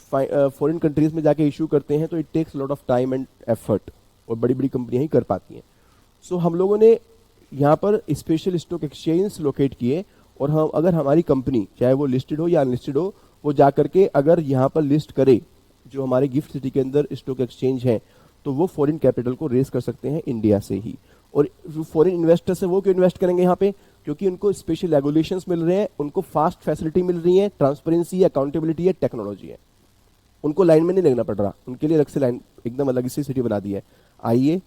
फॉरेन कंट्रीज में जाके इशू करते हैं तो it takes lot of time and effort, और बड़ी बड़ी कंपनियां ही कर पाती हैं। सो हम लोगों ने यहाँ पर स्पेशल स्टॉक एक्सचेंज लोकेट किए, और हम अगर हमारी कंपनी चाहे वो लिस्टेड हो या अनलिस्टेड हो, वो जाकर के अगर यहाँ पर लिस्ट करे जो हमारे गिफ्ट सिटी के अंदर स्टॉक एक्सचेंज है, तो वो फॉरेन कैपिटल को रेज कर सकते हैं इंडिया से ही। और फॉरेन इन्वेस्टर्स है वो क्यों इन्वेस्ट करेंगे यहाँ पे, क्योंकि उनको स्पेशल रेगुलेशंस मिल रहे हैं, उनको फास्ट फैसिलिटी मिल रही है, ट्रांसपेरेंसी है, अकाउंटेबिलिटी है, टेक्नोलॉजी है, उनको लाइन में नहीं लगना पड़ रहा, उनके लिए अलग से लाइन एकदम अलग से सिटी बना दी है। आइए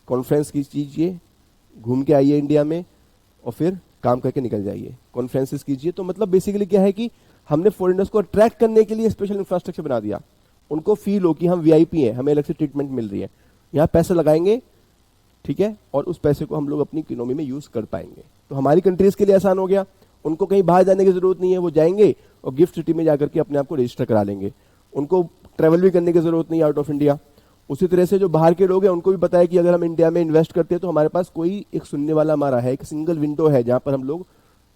कॉन्फ्रेंस कीजिए, घूम के आइए इंडिया में, और फिर काम करके निकल जाइए, कॉन्फ्रेंसेस कीजिए। तो मतलब बेसिकली क्या है कि हमने फॉरेनर्स को अट्रैक्ट करने के लिए स्पेशल इंफ्रास्ट्रक्चर बना दिया, उनको फील हो कि हम VIP हैं, हमें अलग से ट्रीटमेंट मिल रही है, यहाँ पैसा लगाएंगे, ठीक है, और उस पैसे को हम लोग अपनी इकोनॉमी में यूज कर पाएंगे। तो हमारी कंट्रीज के लिए आसान हो गया, उनको कहीं बाहर जाने की जरूरत नहीं है, वो जाएंगे और गिफ्ट सिटी में जाकर के अपने आप को रजिस्टर करा लेंगे, उनको ट्रेवल भी करने की जरूरत नहीं आउट ऑफ इंडिया। उसी तरह से जो बाहर के लोग हैं उनको भी पता है कि अगर हम इंडिया में इन्वेस्ट करते हैं तो हमारे पास कोई एक सुनने वाला हमारा है, एक सिंगल विंडो है जहां पर हम लोग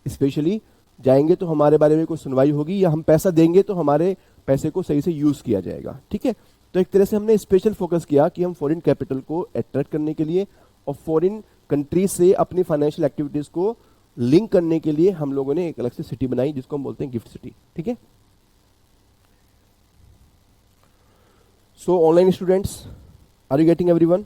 स्पेशली जाएंगे तो हमारे बारे में कोई सुनवाई होगी, या हम पैसा देंगे तो हमारे पैसे को सही से यूज किया जाएगा, ठीक है। तो एक तरह से हमने स्पेशल फोकस किया कि हम फॉरेन कैपिटल को अट्रैक्ट करने के लिए और फॉरेन कंट्री से अपनी फाइनेंशियल एक्टिविटीज को लिंक करने के लिए हम लोगों ने एक अलग से सिटी बनाई जिसको हम बोलते हैं गिफ्ट सिटी, ठीक है। So online students, are you getting everyone?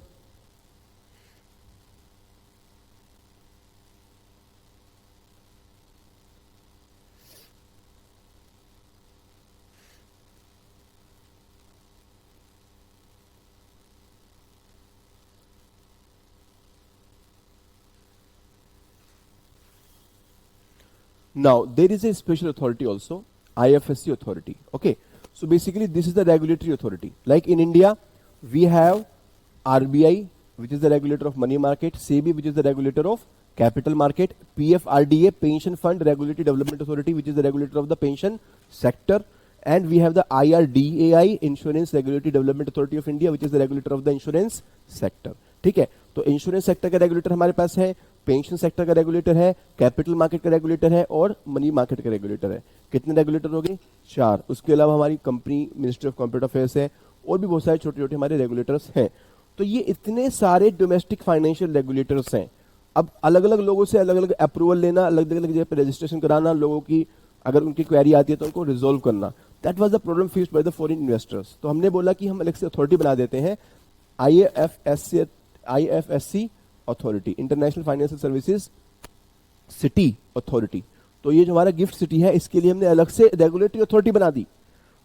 Now there is a special authority also, IFSC authority, okay. So basically this is the regulatory authority. Like in India, we have RBI, which is the regulator of money market, SEBI, which is the regulator of capital market, PFRDA, Pension Fund Regulatory Development Authority, which is the regulator of the pension sector, and we have the IRDAI, Insurance Regulatory Development Authority of India, which is the regulator of the insurance sector. ठीक है, तो insurance sector का regulator हमारे पास है, pension sector का regulator है, capital market का regulator है, और मनी मार्केट का रेगुलेटर है। कितने रेगुलेटर हो गए? 4। उसके अलावा हमारी company ministry of corporate affairs है, और भी बहुत सारे छोटे छोटे हमारे रेगुलेटर्स हैं। तो ये इतने सारे डोमेस्टिक फाइनेंशियल रेगुलेटर्स हैं, अब अलग अलग लोगों से अलग अलग अप्रूवल लेना, अलग अलग जगह पे रजिस्ट्रेशन कराना, लोगों की अगर उनकी क्वेरी आती है तो उनको रिजोल्व करना, that was the problem faced by the foreign investors. तो हमने बोला कि हम अलग से अथॉरिटी बना देते हैं, IFSC authority, international financial services city authority. तो ये जो हमारा गिफ्ट सिटी है, इसके लिए हमने अलग से रेगुलेटरी अथॉरिटी बना दी,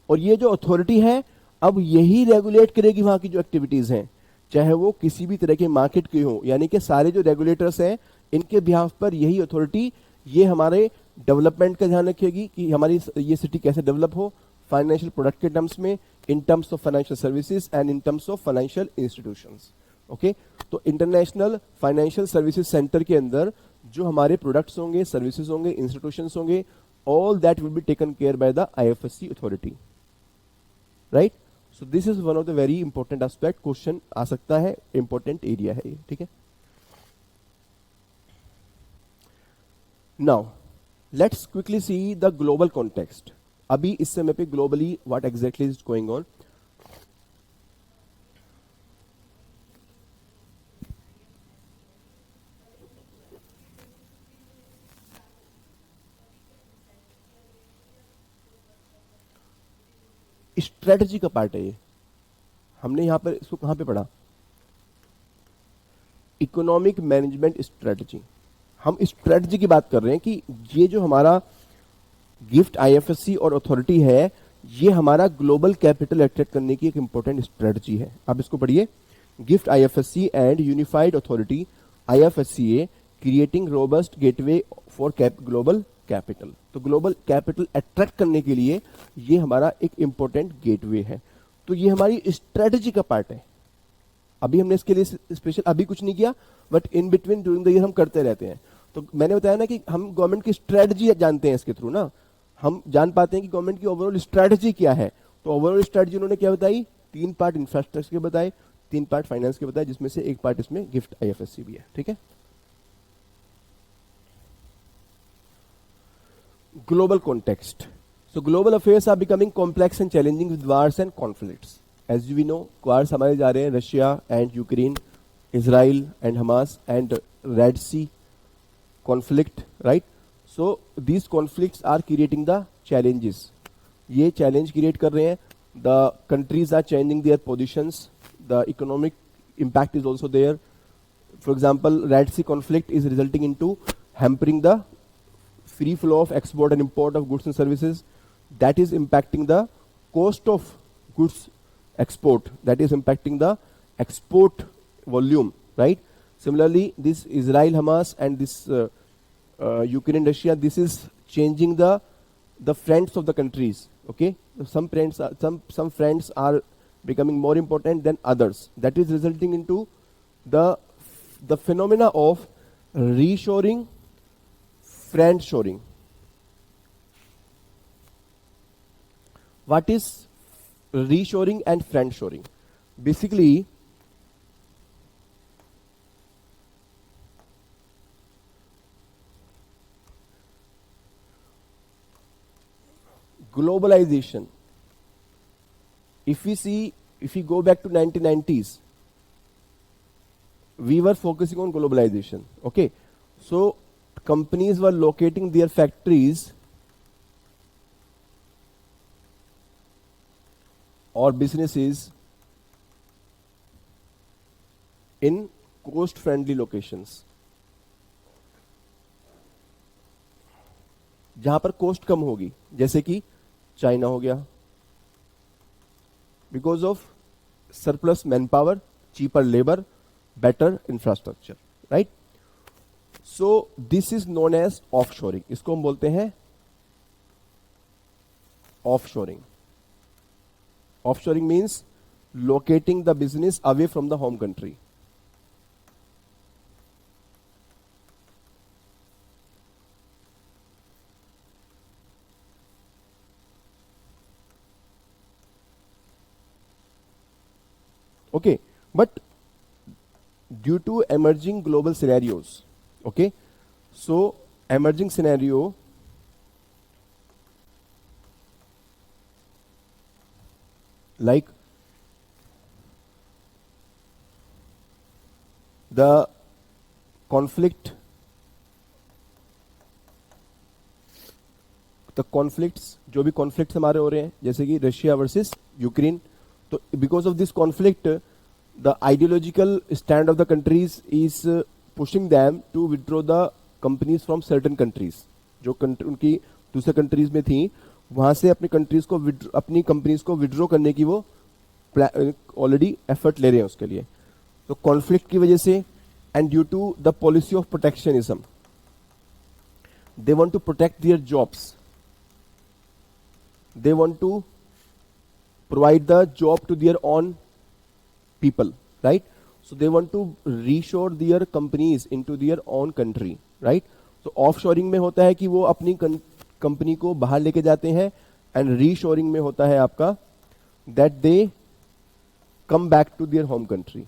और ये जो अथॉरिटी है अब यही रेगुलेट करेगी वहां की जो एक्टिविटीज हैं, चाहे वो किसी भी तरह के मार्केट की हो, यानी कि सारे जो रेगुलेटर्स हैं इनके बिहाफ पर यही अथॉरिटी, ये हमारे डेवलपमेंट का ध्यान रखेगी कि हमारी ये सिटी कैसे डेवलप हो फाइनेंशियल प्रोडक्ट के टर्म्स में, in terms of financial services and in terms of financial institutions. Okay, तो इंटरनेशनल फाइनेंशियल सर्विसेज सेंटर के अंदर जो हमारे प्रोडक्ट्स होंगे, सर्विसेज होंगे, इंस्टीट्यूशंस होंगे, all that will be taken care by the IFSC authority, right. So this is one of the very important aspect, question आ सकता है, इंपॉर्टेंट एरिया है ये, ठीक है। Now let's quickly see the global context. अभी इस समय पे globally what exactly is going on. Strategy का पार्ट है ये, हमने यहां पर इसको कहां पे पढ़ा, इकोनॉमिक मैनेजमेंट स्ट्रेटजी। हम स्ट्रेटजी की बात कर रहे हैं कि ये जो हमारा गिफ्ट आईएफएससी और अथॉरिटी है, ये हमारा ग्लोबल कैपिटल अट्रैक्ट करने की एक इंपॉर्टेंट स्ट्रेटजी है। आप इसको पढ़िए, gift IFSC and unified authority IFSCA creating robust gateway for global capital. तो ग्लोबल कैपिटल अट्रैक्ट करने के लिए ये हमारा एक इंपॉर्टेंट गेटवे है। तो ये हमारी स्ट्रेटजी का पार्ट है। अभी हमने इसके लिए स्पेशल अभी कुछ नहीं किया, but in between during the year हम करते रहते हैं। तो मैंने बताया ना कि हम गवर्नमेंट की स्ट्रेटजी जानते हैं, इसके थ्रू ना हम जान पाते हैं कि गवर्नमेंट की ओवरऑल स्ट्रेटजी क्या है। तो ओवरऑल स्ट्रेटजी उन्होंने क्या बताई, 3 पार्ट इंफ्रास्ट्रक्चर के बताए, 3 पार्ट फाइनेंस के बताए, जिसमें से एक पार्ट इसमें गिफ्ट आईएफएससी भी है, ठीक है। Global context. So global affairs are becoming complex and challenging with wars and conflicts. As we know, wars हमारे जा रहे हैं, Russia and Ukraine, Israel and Hamas and Red Sea conflict, right. So these conflicts are creating the challenges, ये challenge create कर रहे हैं। The countries are changing their positions, the economic impact is also there. For example, Red Sea conflict is resulting into hampering the free flow of export and import of goods and services. That is impacting the cost of goods export. That is impacting the export volume, right? Similarly, this Israel Hamas and this Ukraine Russia, this is changing the friends of the countries. Okay, some friends are becoming more important than others. That is resulting into the phenomena of reshoring, friendshoring. What is reshoring and friendshoring? Basically, globalization. If we go back to 1990s, we were focusing on globalization. Okay, so companies were locating their factories or businesses in cost friendly locations, जहां पर cost कम होगी, जैसे कि China हो गया, because of surplus man power, cheaper labour, better infrastructure, right? So this is known as offshoring. इसको हम बोलते हैं offshoring. Offshoring means locating the business away from the home country. Okay, but due to emerging global scenarios, okay, so emerging scenario like the conflict, the conflicts, जो भी conflicts हमारे हो रहे हैं, जैसे कि रशिया वर्सेस यूक्रेन, तो because of this conflict the ideological stand of the countries is pushing them to withdraw the companies from certain countries, जो उनकी दूसरे कंट्रीज में थी, वहां से अपनी कंट्रीज को अपनी कंपनीज को विड्रॉ करने की वो ऑलरेडी एफर्ट ले रहे हैं उसके लिए। तो कॉन्फ्लिक्ट की वजह से and due to the policy of protectionism, they want to protect their jobs, they want to provide the job to their own people, right? So they want to reshore their companies into their own country, right? So offshoring में होता है कि वो अपनी company को बाहर लेके जाते हैं, एंड रीशोरिंग में होता है आपका that they come back to their home country.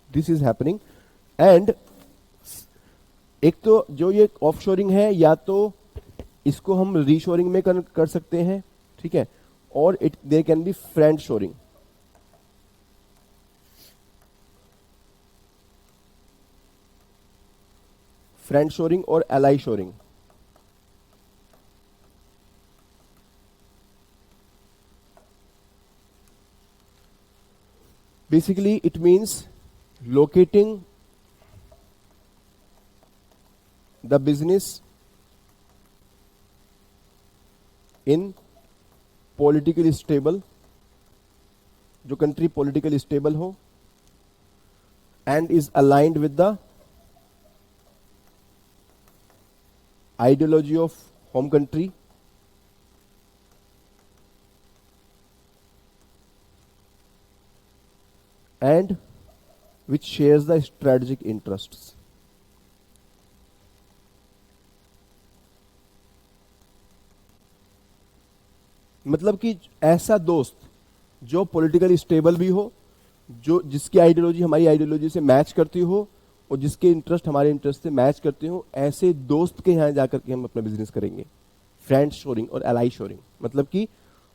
This is happening, and एक तो जो ये ऑफशोरिंग है, या तो इसको हम रीशोरिंग में कर सकते हैं, ठीक है, और it there can be friend shoring. Friend shoring और ally shoring. Basically it means locating the business in politically stable, जो country politically stable हो and is aligned with the ideology of home country, and which shares the strategic interests. मतलब कि ऐसा दोस्त जो politically stable भी हो, जो जिसकी आइडियोलॉजी हमारी आइडियोलॉजी से मैच करती हो, और जिसके इंटरेस्ट हमारे इंटरेस्ट से मैच करते हो, ऐसे दोस्त के यहाँ जाकर के हम अपना बिजनेस करेंगे। फ्रेंड शोरिंग और एलाई शोरिंग मतलब कि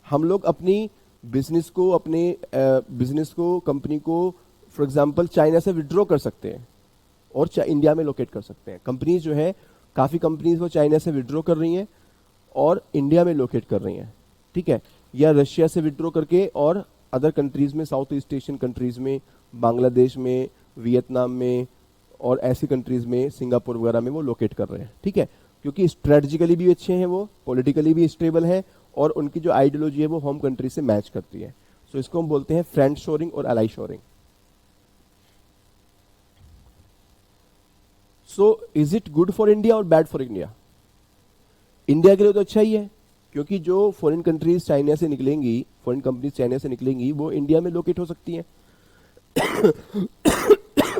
हम लोग अपनी बिजनेस को कंपनी को फॉर एग्जांपल चाइना से विड्रॉ कर सकते हैं और इंडिया में लोकेट कर सकते हैं। कंपनीज जो है, काफ़ी कंपनीज वो चाइना से विड्रॉ कर रही हैं और इंडिया में लोकेट कर रही हैं, ठीक है, या रशिया से विड्रॉ करके और अदर कंट्रीज में, साउथ ईस्ट एशियन कंट्रीज में, बांग्लादेश में, वियतनाम में और ऐसी कंट्रीज में, सिंगापुर वगैरह में वो लोकेट कर रहे हैं, ठीक है, क्योंकि स्ट्रेटजिकली भी अच्छे हैं, वो पॉलिटिकली भी स्टेबल है, और उनकी जो आइडियोलॉजी है वो होम कंट्री से मैच करती है। सो इसको हम बोलते हैं फ्रेंड शोरिंग और ally shoring. So is it good for India और बैड फॉर इंडिया? इंडिया के लिए तो अच्छा ही है, क्योंकि जो फॉरेन कंट्रीज चाइना से निकलेंगी, फॉरेन कंपनीज चाइना से निकलेंगी, वो इंडिया में लोकेट हो सकती हैं।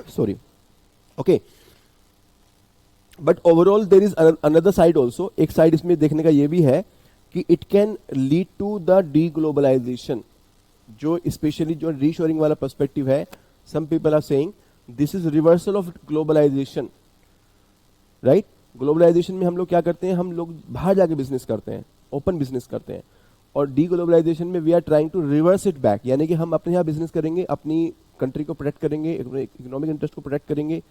Sorry, okay, but overall there is another side also. एक साइड इसमें देखने का ये भी है कि it can lead to the deglobalisation, जो स्पेशली जो रीशोरिंग वाला पर्सपेक्टिव है। Some people are saying this is reversal of globalisation, right? Globalisation में हम लोग क्या करते हैं, हम लोग बाहर जाके बिजनेस करते हैं, ओपन बिजनेस करते हैं, और डी ग्लोबलाइजेशन में we are trying to reverse it back, यानी कि हम अपने यहाँ बिजनेस करेंगे, अपनी कंट्री को प्रोटेक्ट करेंगे, इकोनॉमिक इंटरेस्ट को प्रोटेक्ट करेंगे,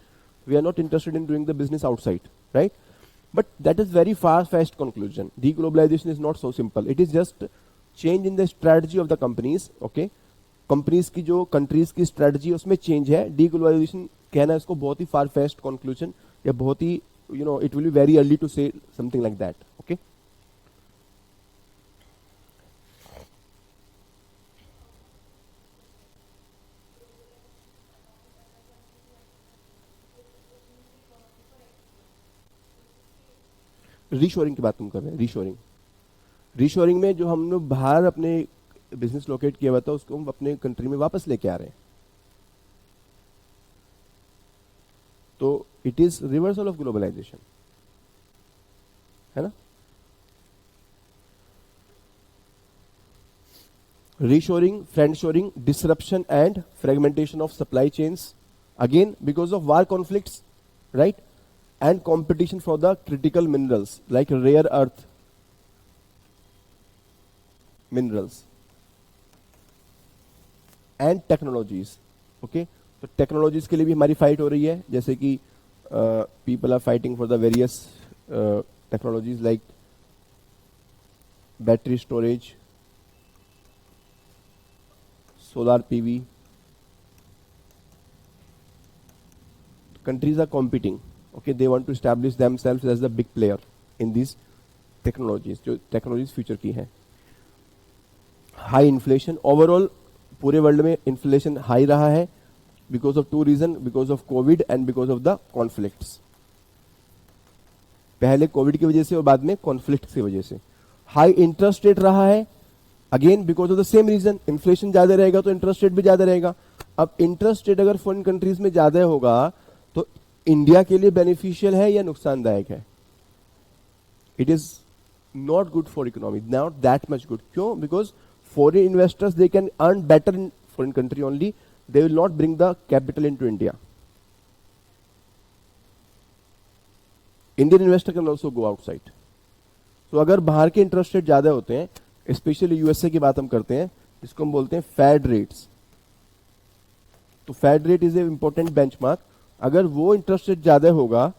we are not interested in doing the business outside, right? But that is very fast conclusion. Deglobalisation is not so simple, it is just change in the strategy of the companies, okay, companies की जो countries की strategy उसमें change है। D globalisation कहना इसको बहुत ही फार fest conclusion, या बहुत ही it will be very early to say something like that, okay? Reshoring की बात तुम कर रहे हैं। रीशोरिंग में जो हम लोग बाहर अपने बिजनेस लोकेट किया हुआ था उसको हम अपने कंट्री में वापस लेके आ रहे हैं, तो it is reversal of globalisation, है ना? Reshoring, friend shoring, disruption and fragmentation of supply chains, again because of war conflicts, right? And competition for the critical minerals like rare earth minerals, and technologies. Okay, तो technologies के लिए भी हमारी fight हो रही है, जैसे कि people are fighting for the various technologies like battery storage, solar PV. Countries are competing. Okay, they want to establish themselves as the big player in these technologies. जो technologies future की हैं. High inflation overall पूरे world में inflation high रहा है because of two reasons, because of COVID and because of the conflicts. पहले Covid की वजह से और बाद में कॉन्फ्लिक्ट की वजह से. हाई इंटरेस्ट रेट रहा है again because of the same reason. Inflation ज्यादा रहेगा तो इंटरेस्ट रेट भी ज्यादा रहेगा. अब इंटरेस्ट रेट अगर फॉरेन कंट्रीज में ज्यादा होगा तो इंडिया के लिए बेनिफिशियल है या नुकसानदायक है? It is not good for economy, not that much good. क्यों? Because foreign investors they can earn better in foreign country only, they will not bring the capital in to India. Indian investor can also go outside. तो अगर बाहर के interest rate ज्यादा होते हैं, specially USA की बात हम करते हैं, जिसको हम बोलते हैं फेड रेट्स. तो Fed rate is a important benchmark. अगर वो इंटरेस्ट रेट ज्यादा होगा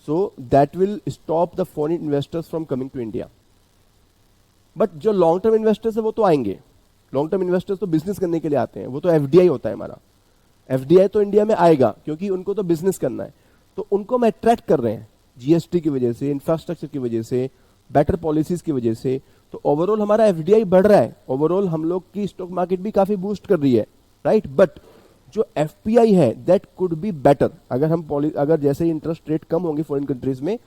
so that will stop the foreign investors from coming to India. But जो लॉन्ग टर्म इन्वेस्टर्स है वो तो आएंगे. लॉन्ग टर्म इन्वेस्टर्स तो बिजनेस करने के लिए आते हैं, वो तो एफडीआई होता है हमारा. एफडीआई तो इंडिया में आएगा क्योंकि उनको तो बिजनेस करना है. तो उनको हम अट्रैक्ट कर रहे हैं जीएसटी की वजह से, इंफ्रास्ट्रक्चर की वजह से, बेटर पॉलिसीज की वजह से. तो ओवरऑल हमारा एफडीआई बढ़ रहा है. ओवरऑल हम लोग की स्टॉक मार्केट भी काफी बूस्ट कर रही है, राइट. बट जो एफपीआई है दैट कुड बी बेटर. अगर हम अगर जैसे इंटरेस्ट रेट कम होंगे फॉरेन कंट्रीज में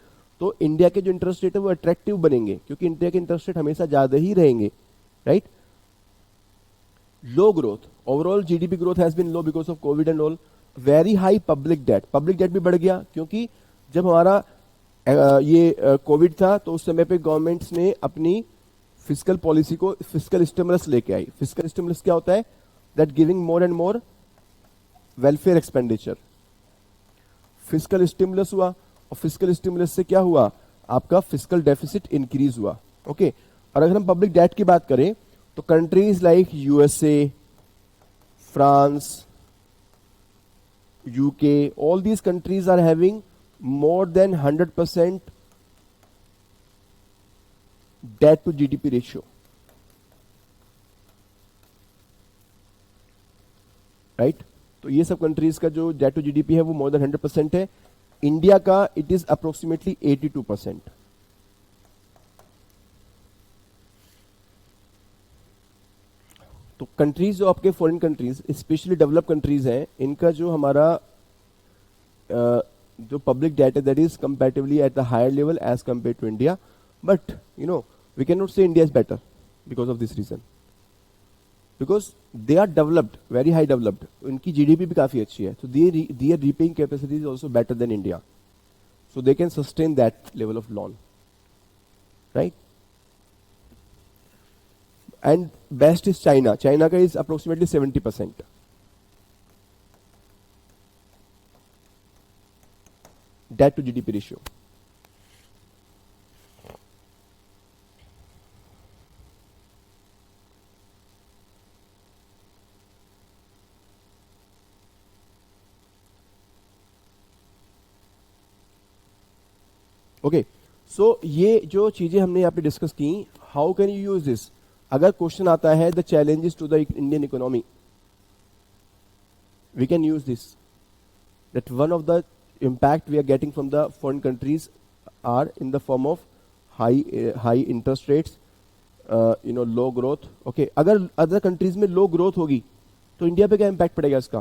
तो इंडिया के जो इंटरेस्ट रेट है वो अट्रैक्टिव बनेंगे, क्योंकि इंडिया के इंटरेस्ट रेट हमेशा ज्यादा ही रहेंगे, right. Low growth, overall GDP growth has been low because of COVID and all. Very high public debt, public debt भी बढ़ गया क्योंकि जब हमारा ये कोविड था तो उस समय पे गवर्नमेंट्स ने अपनी फिस्कल पॉलिसी को फिस्कल स्टिमुलस लेके आई. फिस्कल स्टिमुलस क्या होता है? That giving more and more welfare expenditure. Fiscal stimulus हुआ और फिस्कल स्टिमुलस से क्या हुआ? आपका फिस्कल डेफिसिट इंक्रीज हुआ. ओके, और अगर हम पब्लिक डेट की बात करें तो countries like USA, France, UK, all these countries are having more than 100% debt to GDP ratio, right? तो ये सब कंट्रीज का जो डेट टू जीडीपी है वो मोर देन 100% है. इंडिया का इट इज अप्रोक्सीमेटली 82%. तो कंट्रीज जो आपके foreign countries specially develop countries हैं, इनका जो हमारा जो पब्लिक डेट है that is comparatively at the higher level as compare to India. But you know we can not say India is better because of this reason, because they are developed, very high developed. उनकी GDP भी काफी अच्छी है. तो their repaying capacity is also better than India, so they can sustain that level of loan, right. And best is China. China का is approximately 70% debt to GDP ratio. Okay, so ये जो चीजें हमने यहाँ पे डिस्कस की, how can you use this? अगर क्वेश्चन आता है the challenges to the Indian economy, we can use this. That one of the impact we are getting from the foreign countries are in the form of high interest rates, low growth. Okay, अगर other countries में low growth होगी तो India पे क्या impact पड़ेगा इसका?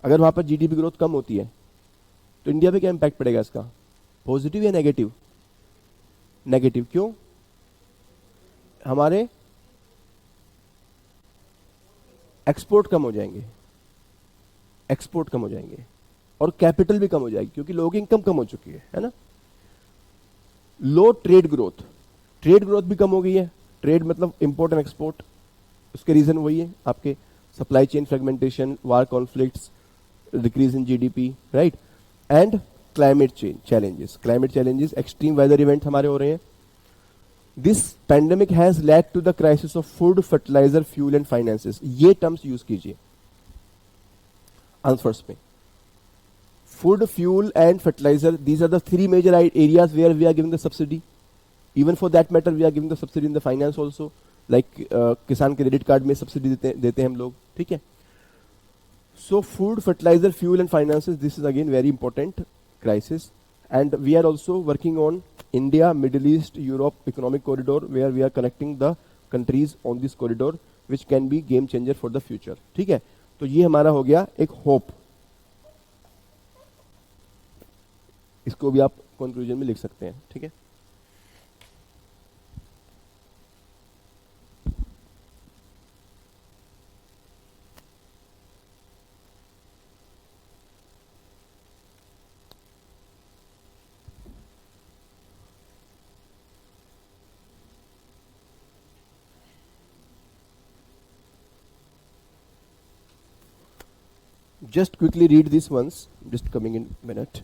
अगर वहां पर जीडीपी ग्रोथ कम होती है तो इंडिया पे क्या impact पड़ेगा इसका? पॉजिटिव या नेगेटिव? नेगेटिव. क्यों? हमारे एक्सपोर्ट कम हो जाएंगे, एक्सपोर्ट कम हो जाएंगे और कैपिटल भी कम हो जाएगी क्योंकि लोगों की इनकम कम हो चुकी है ना. Low trade growth, trade growth भी कम हो गई है. ट्रेड मतलब इंपोर्ट एंड एक्सपोर्ट. उसके रीजन वही है आपके supply chain fragmentation, war conflicts, decrease in GDP, right. And climate change challenges, climate challenges, extreme weather event हमारे हो रहे हैं. This pandemic has led to the crisis of food, fertiliser, fuel and finances. ये terms use कीजिए answers में. Food, fuel, and fertilizer. These are the three major areas where we are giving the subsidy. Even for that matter, we are giving the subsidy in the finance also. Like किसान credit card में subsidy देते हैं हम लोग. ठीक है. So food, fertilizer, fuel, and finances. This is again very important crisis. And we are also working on India, Middle East, Europe economic corridor, where we are connecting the countries on this corridor, which can be game changer for the future. ठीक है. तो ये हमारा हो गया एक hope. इसको भी आप कंक्लूजन में लिख सकते हैं. ठीक है. Just quickly read these ones. Just coming in a minute.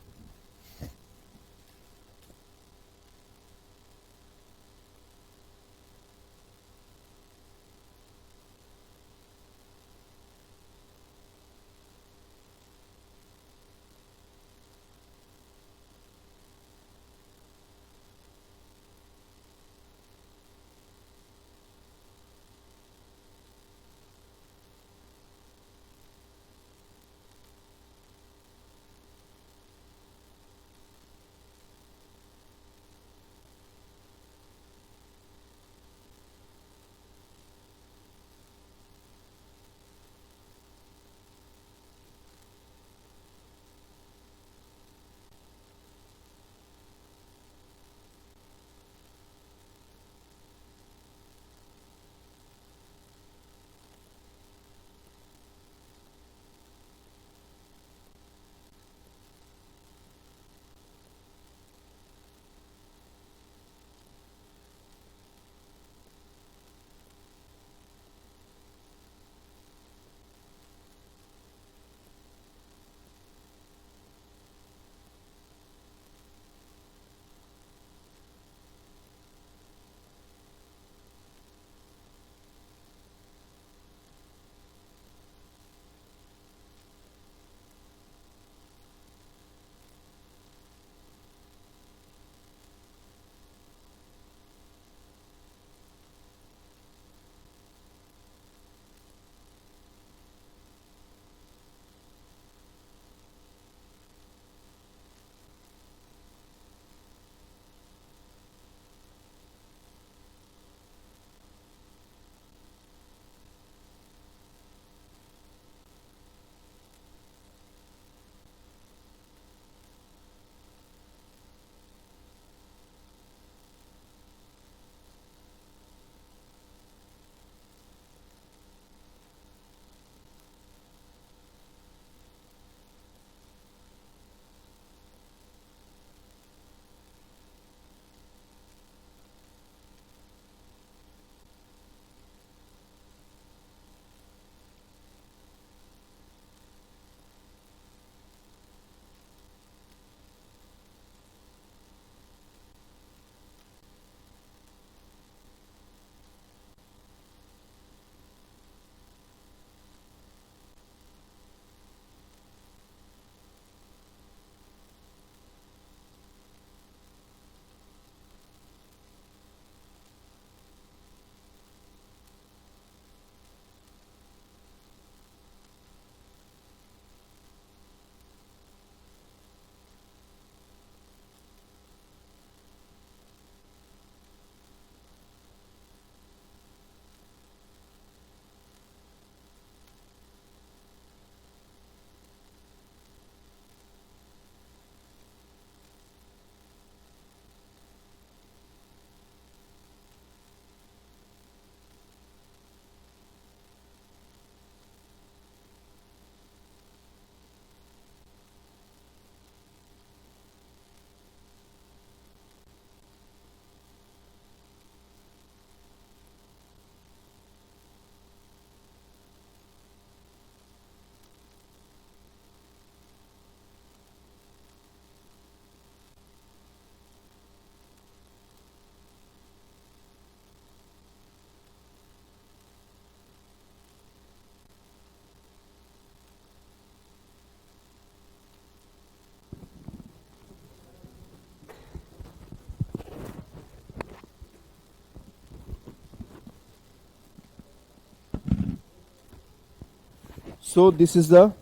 So this is the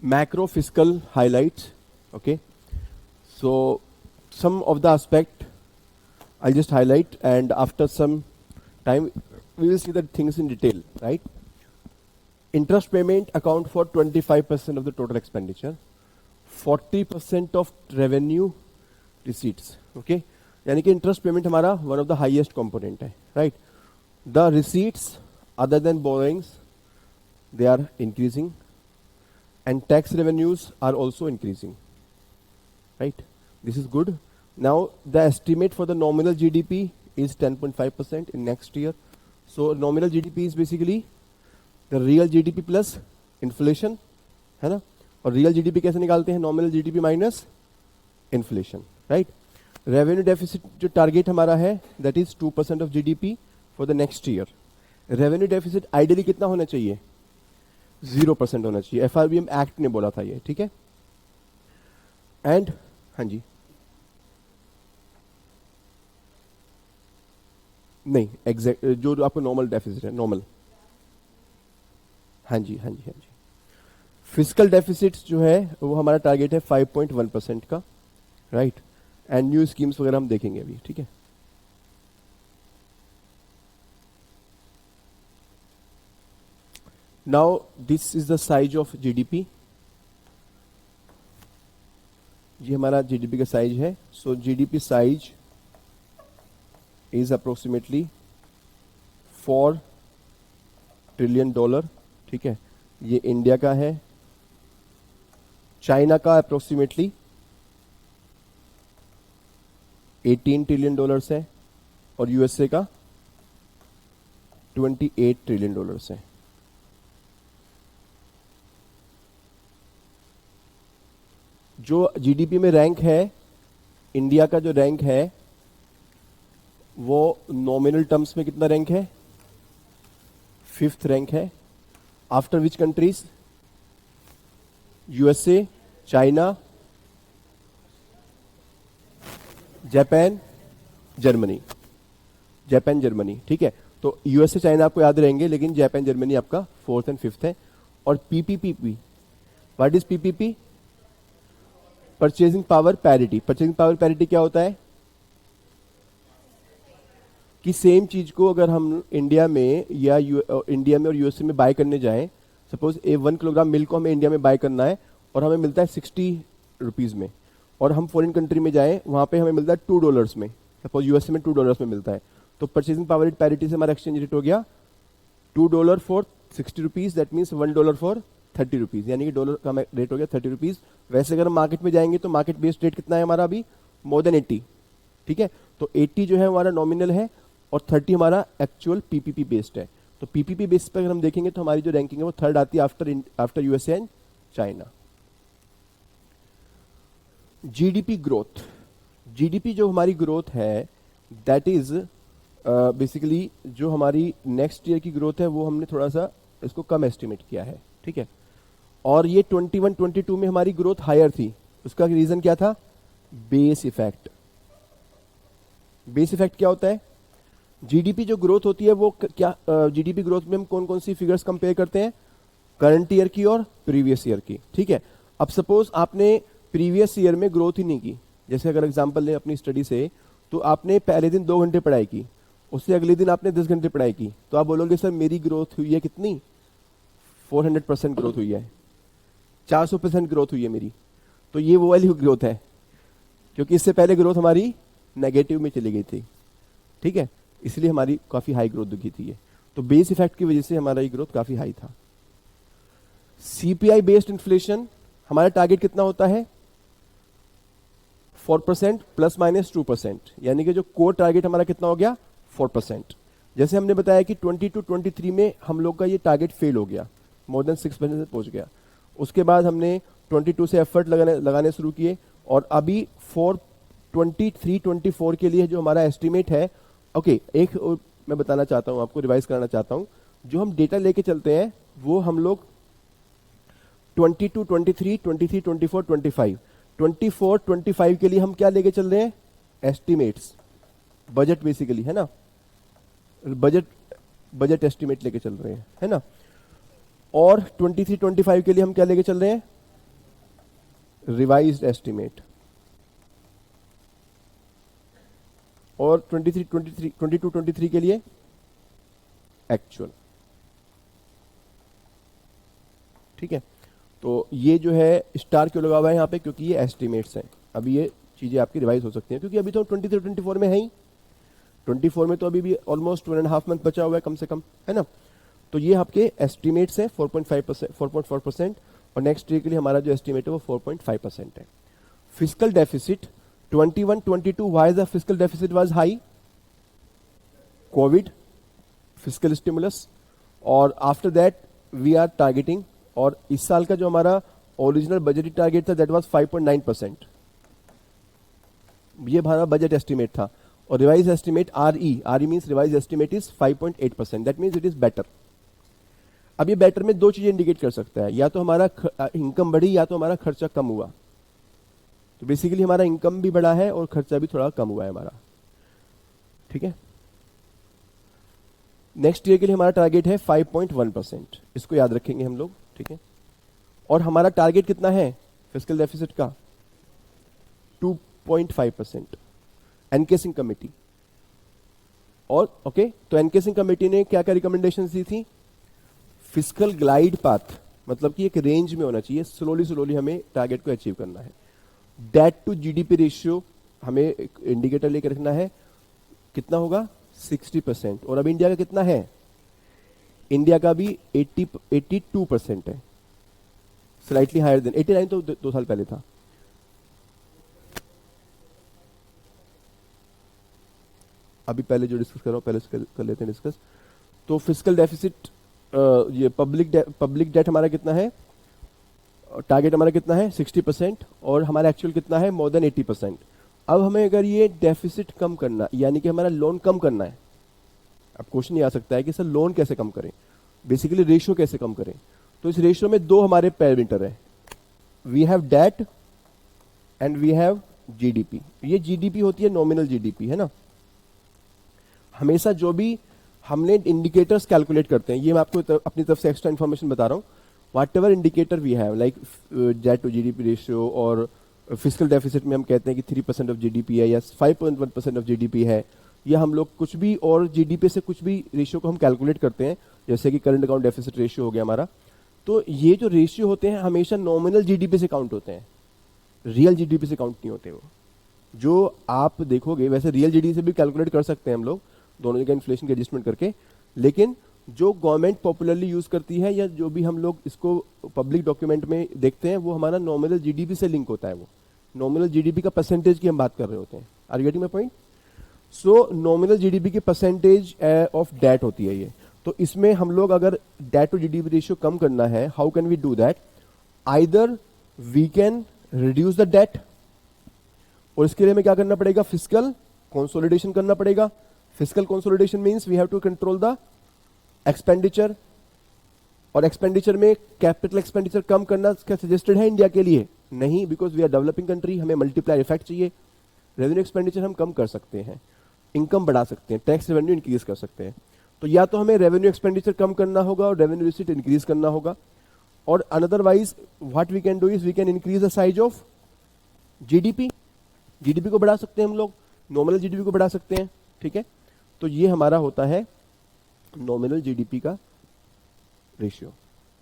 macro fiscal highlights. Okay, so some of the aspect I'll just highlight, and after some time we will see the things in detail, right? Interest payment account for 25% of the total expenditure, 40% of revenue receipts. Okay, यानी कि interest payment हमारा one of the highest component है, right? The receipts other than borrowings they are increasing, and tax revenues are also increasing, right? This is good. Now the estimate for the nominal GDP is 10.5% in next year. So nominal GDP is basically the real GDP plus inflation, है ना? और real GDP कैसे निकालते हैं? Nominal GDP minus inflation, right? Revenue deficit जो target हमारा है that is 2% of GDP for the next year. Revenue deficit ideally कितना होना चाहिए? 0% होना चाहिए. FRBM एक्ट ने बोला था ये, ठीक है? एंड हाँ जी, नहीं एग्जैक्ट जो आपको नॉर्मल डेफिसिट है, नॉर्मल, हाँ जी हाँ जी हाँ जी. फिजिकल डेफिसिट जो है वो हमारा टारगेट है 5.1% का, राइट? एंड न्यू स्कीम्स वगैरह हम देखेंगे अभी, ठीक है? Now this is the size of GDP. ये हमारा GDP का साइज है. So GDP size is approximately $4 trillion, ठीक है? ये इंडिया का है. चाइना का अप्रोक्सीमेटली $18 trillion है, और यूएसए का $28 trillion है. जो जीडीपी में रैंक है, इंडिया का जो रैंक है वो नॉमिनल टर्म्स में कितना रैंक है? 5th रैंक है. After which countries? USA, China, Japan, Germany. Japan, Germany, ठीक है? तो यूएसए, चाइना आपको याद रहेंगे, लेकिन जापान, जर्मनी आपका 4th एंड 5th है. और PPP, what is PPP? Purchasing power parity. Purchasing power parity क्या होता है? कि सेम चीज को अगर हम इंडिया में या इंडिया में और यूएसए में बाय करने जाएं, सपोज 1 किलोग्राम मिल्क को हमें इंडिया में बाय करना है और हमें मिलता है 60 रुपीज में, और हम फॉरेन कंट्री में जाएं वहां पे हमें मिलता है $2 में, सपोज यूएसए में $2 में मिलता है, तो परचेजिंग पावर पैरिटी से हमारा एक्सचेंज रेट हो गया $2 for 60 rupees, that means $1 for 30 rupees, यानी कि डॉलर का रेट हो गया 30 रुपीज. वैसे अगर हम मार्केट में जाएंगे तो मार्केट बेस्ड रेट कितना है हमारा अभी? मोर देन 80, ठीक है? तो 80 जो है हमारा नॉमिनल है, और 30 हमारा एक्चुअल पीपीपी बेस्ड है. तो पीपीपी बेस पर अगर हम देखेंगे तो हमारी जो रैंकिंग है वो 3rd आती है after USA and China. GDP growth. GDP जो हमारी ग्रोथ है दैट इज बेसिकली जो हमारी नेक्स्ट ईयर की ग्रोथ है वो हमने थोड़ा सा इसको कम एस्टिमेट किया है, ठीक है? और ये 21-22 में हमारी ग्रोथ हायर थी. उसका रीजन क्या था? Base effect. बेस इफेक्ट क्या होता है? जीडीपी जो ग्रोथ होती है वो क्या, जीडीपी ग्रोथ में हम कौन कौन सी फिगर्स कंपेयर करते हैं? करंट ईयर की और प्रीवियस ईयर की, ठीक है? अब सपोज आपने प्रीवियस ईयर में ग्रोथ ही नहीं की, जैसे अगर एग्जांपल लें अपनी स्टडी से, तो आपने पहले दिन 2 घंटे पढ़ाई की, उससे अगले दिन आपने 10 घंटे पढ़ाई की, तो आप बोलोगे सर मेरी ग्रोथ हुई है कितनी? 400% ग्रोथ हुई है, 400% ग्रोथ हुई है मेरी. तो ये वो वाली ग्रोथ है, क्योंकि इससे पहले ग्रोथ हमारी नेगेटिव में चली गई थी, ठीक है? इसलिए हमारी काफी हाई ग्रोथ दिखी थी ये. तो बेस इफेक्ट की वजह से हमारा ये ग्रोथ काफी हाई था. सीपीआई बेस्ड इन्फ्लेशन, हमारा टारगेट कितना होता है? 4% ±2%, यानी कि जो कोर टारगेट हमारा कितना हो गया? 4%. जैसे हमने बताया कि 22-23 में हम लोग का ये टारगेट फेल हो गया, मोर देन 6% पहुंच गया. उसके बाद हमने 22 से एफर्ट लगाने शुरू किए, और अभी 23-24 के लिए जो हमारा एस्टिमेट है, ओके, एक मैं बताना चाहता हूं आपको, रिवाइज कराना चाहता हूं. जो हम डेटा लेके चलते हैं वो हम लोग 22, 23, 24, 25, 24-25 के लिए हम क्या लेके चल रहे हैं? एस्टिमेट्स, बजट बेसिकली, है ना? बजट एस्टिमेट लेके चल रहे हैं, है ना? और 23-25 के लिए हम क्या लेके चल रहे हैं, रिवाइज्ड एस्टिमेट, और 22-23 के लिए एक्चुअल। ठीक है, तो ये जो है स्टार क्यों लगा हुआ है यहाँ पे, क्योंकि ये एस्टिमेट्स हैं। अभी ये चीजें आपकी रिवाइज हो सकती हैं, क्योंकि अभी तो 23-24 में है ही, 24 में तो अभी भी ऑलमोस्ट 1.5 मंथ बचा हुआ है कम से कम, है ना। तो ये आपके एस्टिमेट्स हैं 4.5%, 4.4%, और नेक्स्ट ईयर के लिए हमारा जो एस्टिमेट है वो 4.5% है। Fiscal deficit 21-22, why the fiscal deficit was high, Covid, fiscal stimulus, और after that we are targeting, और इस साल का जो हमारा ओरिजिनल बजट टारगेट था दैट वाज 5.9%, ये हमारा बजट एस्टिमेट था, और revise estimate RE means revise estimate is 5.8%, that means it is better. अब ये बेटर में दो चीजें इंडिकेट कर सकता है, या तो हमारा इनकम बढ़ी या तो हमारा खर्चा कम हुआ। तो बेसिकली हमारा इनकम भी बढ़ा है और खर्चा भी थोड़ा कम हुआ है हमारा। ठीक है, नेक्स्ट ईयर के लिए हमारा टारगेट है 5.1%, इसको याद रखेंगे हम लोग। ठीक है, और हमारा टारगेट कितना है फिस्कल डेफिसिट का, 2.5%। एनके सिंह कमेटी, और ओके, तो एनके सिंह कमेटी ने क्या क्या रिकमेंडेशन दी थी, फिस्कल ग्लाइड पाथ, मतलब कि एक रेंज में होना चाहिए, स्लोली हमें टारगेट को अचीव करना है। डेट टू जीडीपी रेशियो हमें एक इंडिकेटर लेकर रखना है, कितना होगा 60%, और अब इंडिया का कितना है, इंडिया का भी 82% है, स्लाइटली हायर देन 89, तो 2 साल पहले था। अभी पहले जो डिस्कस कर रहा हूं पहले कर लेते हैं डिस्कस। तो फिस्कल डेफिसिट, ये पब्लिक डेट हमारा कितना है, टारगेट हमारा कितना है 60%, और हमारा एक्चुअल कितना है मोर देन 80%। अब हमें अगर ये डेफिसिट कम करना, यानी कि हमारा लोन कम करना है, अब क्वेश्चन ये आ सकता है कि सर लोन कैसे कम करें, बेसिकली रेशियो कैसे कम करें। तो इस रेशियो में दो हमारे पैरामीटर है, we have debt and we have GDP. ये जीडीपी होती है नॉमिनल जीडीपी, है ना। हमेशा जो भी हमने इंडिकेटर्स कैलकुलेट करते हैं, ये मैं आपको अपनी तरफ से एक्स्ट्रा इन्फॉर्मेशन बता रहा हूँ, whatever indicator we have like debt to GDP ratio, और फिस्कल डेफिसिट में हम कहते हैं कि 3% ऑफ जीडीपी है या 5.1% ऑफ जीडीपी है, या हम लोग कुछ भी और जीडीपी से कुछ भी रेशियो को हम कैलकुलेट करते हैं, जैसे कि करंट अकाउंट डेफिसिट रेशियो हो गया हमारा। तो ये जो रेशियो होते हैं हमेशा नॉमिनल जीडीपी से काउंट होते हैं, रियल जीडीपी से काउंट नहीं होते वो। जो आप देखोगे वैसे रियल जीडीपी से भी कैलकुलेट कर सकते हैं हम लोग, दोनों जगह इन्फ्लेशन के एडजस्टमेंट करके, लेकिन जो गवर्नमेंट पॉपुलरली यूज करती है या जो भी हम लोग इसको पब्लिक डॉक्यूमेंट में देखते हैं वो हमारा नॉमिनल जीडीपी से लिंक होता है। वो नॉमिनल जीडीपी का परसेंटेज की हम बात कर रहे होते हैं। Are you getting my point? So nominal GDP की परसेंटेज ऑफ डेट होती है ये। तो इसमें हम लोग अगर डेट टू जीडीपी रेशियो कम करना है, how can we do that? Either we can reduce the debt, और इसके लिए हमें क्या करना पड़ेगा, फिस्कल कंसोलिडेशन करना पड़ेगा। Fiscal consolidation means we have to control the expenditure, और एक्सपेंडिचर में कैपिटल एक्सपेंडिचर कम करना क्या सजेस्टेड है इंडिया के लिए? नहीं, because we are developing country, हमें मल्टीप्लाई इफेक्ट चाहिए। रेवेन्यू एक्सपेंडिचर हम कम कर सकते हैं, इनकम बढ़ा सकते हैं, टैक्स रेवेन्यू इंक्रीज कर सकते हैं। तो या तो हमें रेवेन्यू एक्सपेंडिचर कम करना होगा और रेवेन्यू रिसीट इंक्रीज करना होगा, और otherwise what we can do is we can increase the size of GDP. GDP को बढ़ा सकते हैं हम लोग, नॉमिनल जीडीपी को बढ़ा सकते हैं। ठीक है, तो ये हमारा होता है नॉमिनल जीडीपी का रेशियो।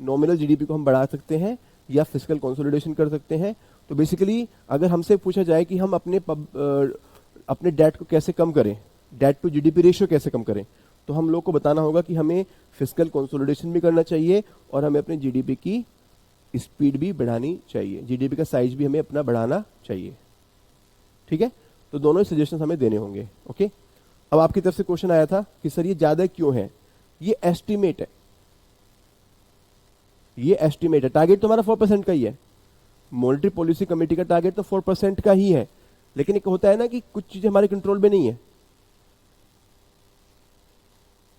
नॉमिनल जीडीपी को हम बढ़ा सकते हैं या फिस्कल कंसोलिडेशन कर सकते हैं। तो बेसिकली अगर हमसे पूछा जाए कि हम अपने डेट को कैसे कम करें, डेट टू जीडीपी रेशियो कैसे कम करें, तो हम लोग को बताना होगा कि हमें फिस्कल कंसोलिडेशन भी करना चाहिए और हमें अपने जीडीपी की स्पीड भी बढ़ानी चाहिए, जीडीपी का साइज भी हमें अपना बढ़ाना चाहिए। ठीक है, तो दोनों ही सजेशन हमें देने होंगे। ओके, अब आपकी तरफ से क्वेश्चन आया था कि सर ये ज्यादा क्यों है? ये एस्टिमेट है, ये एस्टिमेट है। टारगेट तो हमारा 4% का ही है, मॉनेटरी पॉलिसी कमेटी का टारगेट तो 4% का ही है, लेकिन एक होता है ना कि कुछ चीजें हमारे कंट्रोल में नहीं है।